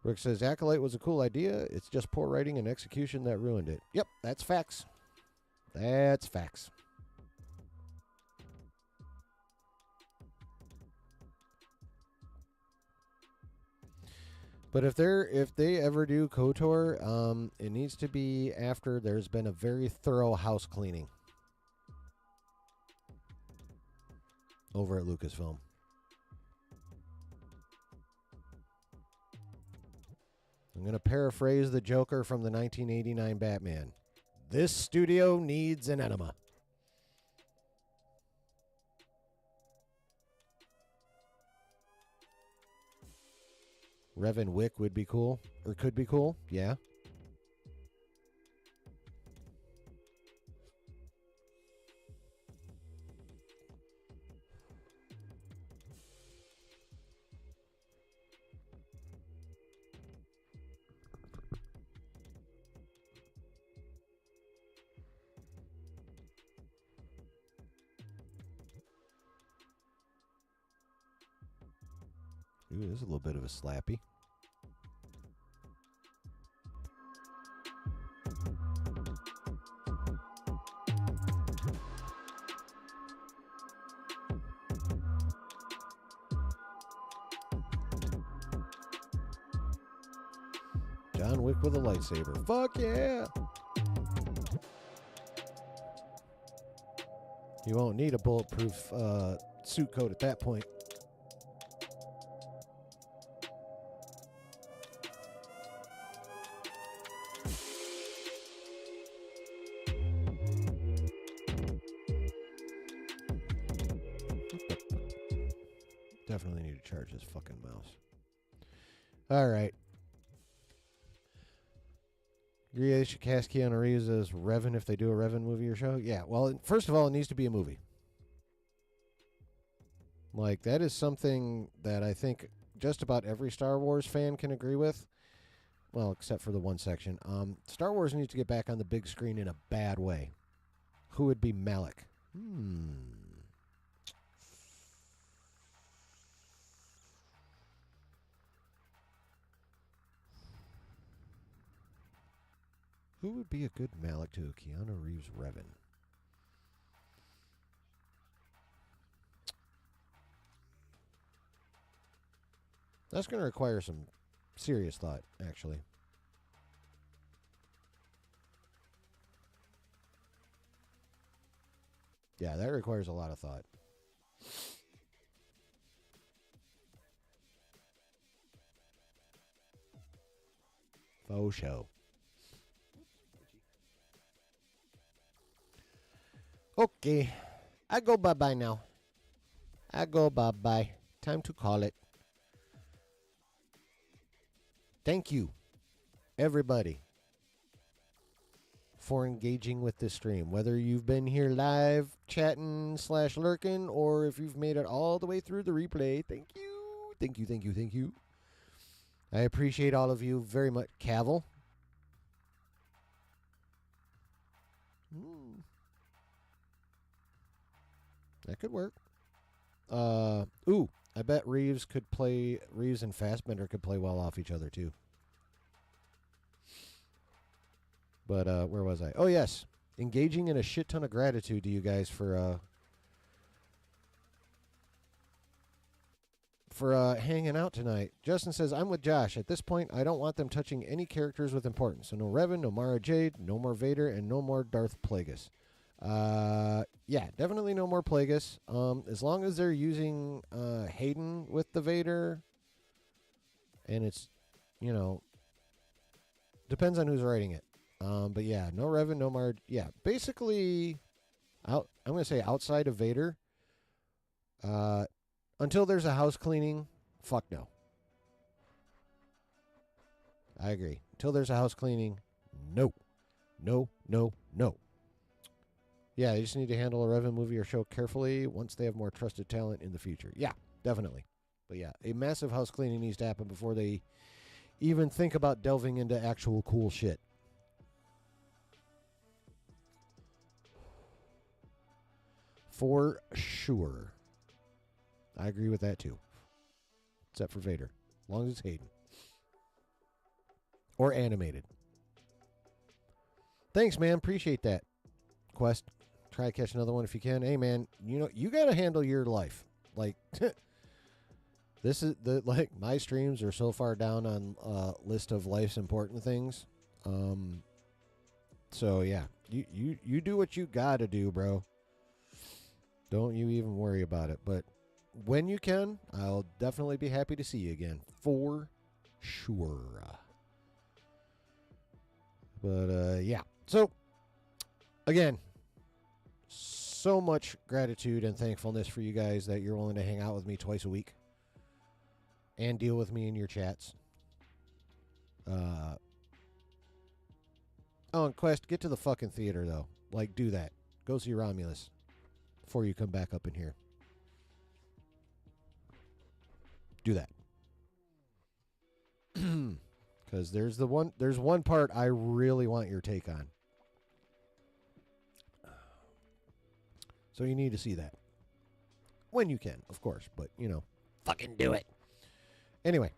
Rick says, Acolyte was a cool idea. It's just poor writing and execution that ruined it. Yep, that's facts. That's facts. But if they ever do KOTOR, it needs to be after there's been a very thorough house cleaning over at Lucasfilm. I'm going to paraphrase the Joker from the 1989 Batman. This studio needs an enema. Revan Wick would be cool, or could be cool, yeah. Ooh, there's a little bit of a slappy. John Wick with a lightsaber. Fuck yeah! You won't need a bulletproof suit coat at that point. Definitely need to charge this fucking mouse. All right. Agree they should cast Keanu Reeves as Revan if they do a Revan movie or show? Yeah, well, first of all, it needs to be a movie. Like, that is something that I think just about every Star Wars fan can agree with. Well, except for the one section. Star Wars needs to get back on the big screen in a bad way. Who would be Malik? Who would be a good Malik to Keanu Reeves Revan? That's going to require some serious thought, actually. Yeah, that requires a lot of thought. Faux show. Okay. I go bye-bye now. I go bye-bye. Time to call it. Thank you, everybody, for engaging with this stream. Whether you've been here live chatting / lurking, or if you've made it all the way through the replay, thank you. Thank you, thank you, thank you. I appreciate all of you very much. Cavill. That could work. Ooh, I bet Reeves and Fassbender could play well off each other too. But where was I? Oh yes, engaging in a shit ton of gratitude to you guys for hanging out tonight. Justin says, I'm with Josh. At this point, I don't want them touching any characters with importance. So no Revan, no Mara Jade, no more Vader, and no more Darth Plagueis. Yeah, definitely no more Plagueis. As long as they're using Hayden with the Vader, and it's, depends on who's writing it. But yeah, no Revan, no Mara. Yeah, basically, I'm going to say outside of Vader, Until there's a house cleaning, fuck no. I agree. Until there's a house cleaning, no. No, no, no. Yeah, they just need to handle a Revan movie or show carefully once they have more trusted talent in the future. Yeah, definitely. But yeah, a massive house cleaning needs to happen before they even think about delving into actual cool shit. For sure. I agree with that too. Except for Vader. As long as it's Hayden. Or animated. Thanks, man. Appreciate that. Quest. Try to catch another one if you can. Hey, man, you know, you got to handle your life. Like, this is the, like, my streams are so far down on list of life's important things. So yeah, you do what you got to do, bro. Don't you even worry about it. But when you can, I'll definitely be happy to see you again. For sure. But, yeah. So, again, so much gratitude and thankfulness for you guys that you're willing to hang out with me twice a week and deal with me in your chats. Oh, and Quest, get to the fucking theater, though. Like, do that. Go see Romulus before you come back up in here. Do that. Because there's one part I really want your take on. So you need to see that. When you can, of course. But, you know, fucking do it. Anyway.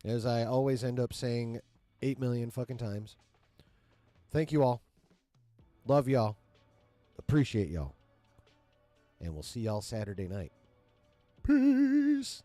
As I always end up saying 8 million fucking times. Thank you all. Love y'all. Appreciate y'all. And we'll see y'all Saturday night. Peace.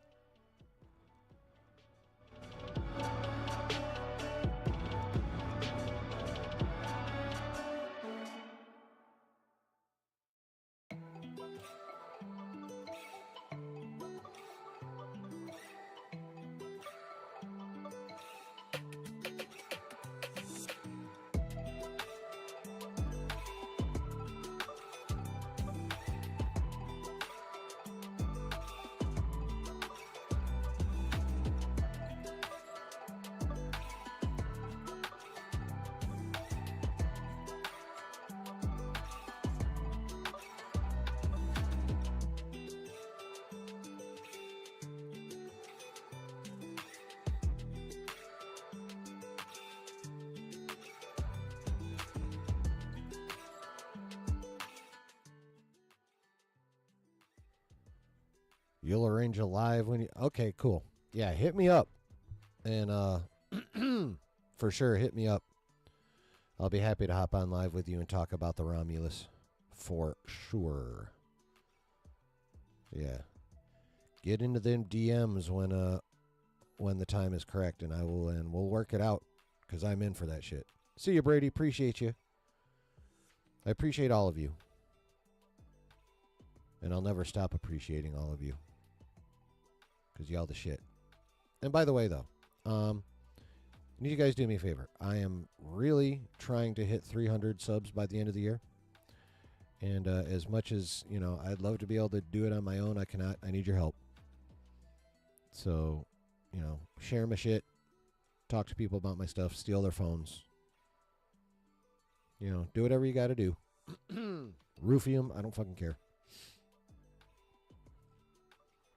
You'll arrange a live when you... Okay, cool. Yeah, hit me up. And for sure, hit me up. I'll be happy to hop on live with you and talk about the Romulus. For sure. Yeah. Get into them DMs when the time is correct, and we'll work it out, because I'm in for that shit. See you, Brady. Appreciate you. I appreciate all of you. And I'll never stop appreciating all of you. Because y'all the shit. And by the way, though, I need you guys to do me a favor. I am really trying to hit 300 subs by the end of the year. And as much as, you know, I'd love to be able to do it on my own, I cannot. I need your help. So, you know, share my shit. Talk to people about my stuff. Steal their phones. You know, do whatever you got to do. Roofie them. I don't fucking care.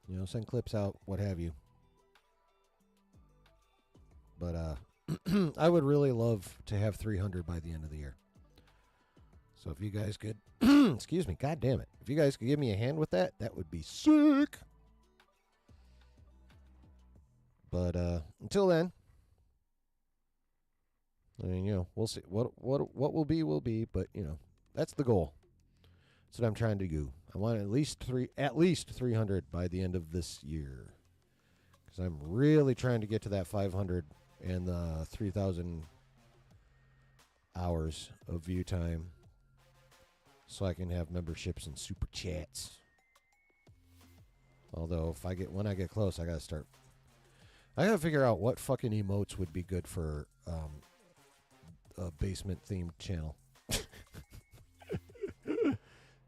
You know, send clips out, what have you. But I would really love to have 300 by the end of the year. So if you guys could, excuse me, god damn it. If you guys could give me a hand with that, that would be sick. But until then, I mean, you know, we'll see. What will be, but you know, that's the goal. That's what I'm trying to do. I want at least 300 by the end of this year. Because I'm really trying to get to that 500 and the 3,000 hours of view time. So I can have memberships and super chats. Although when I get close, I gotta figure out what fucking emotes would be good for a basement themed channel.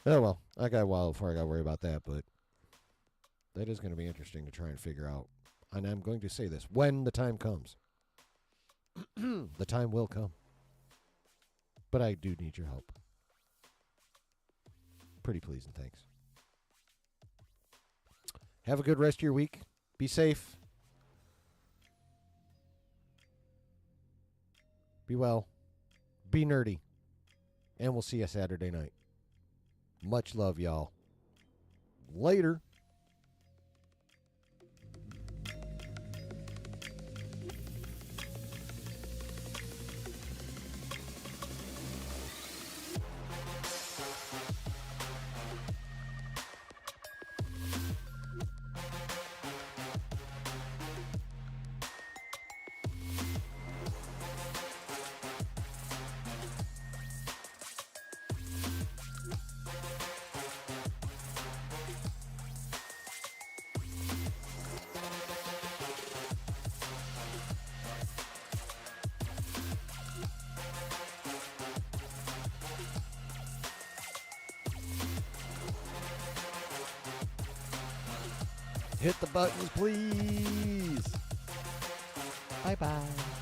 Oh, well, I got a while before I got to worry about that, but that is going to be interesting to try and figure out. And I'm going to say this when the time comes. The time will come. But I do need your help. Pretty please and thanks. Have a good rest of your week. Be safe. Be well. Be nerdy. And we'll see you Saturday night. Much love, y'all. Later. Hit the buttons, please. Bye-bye.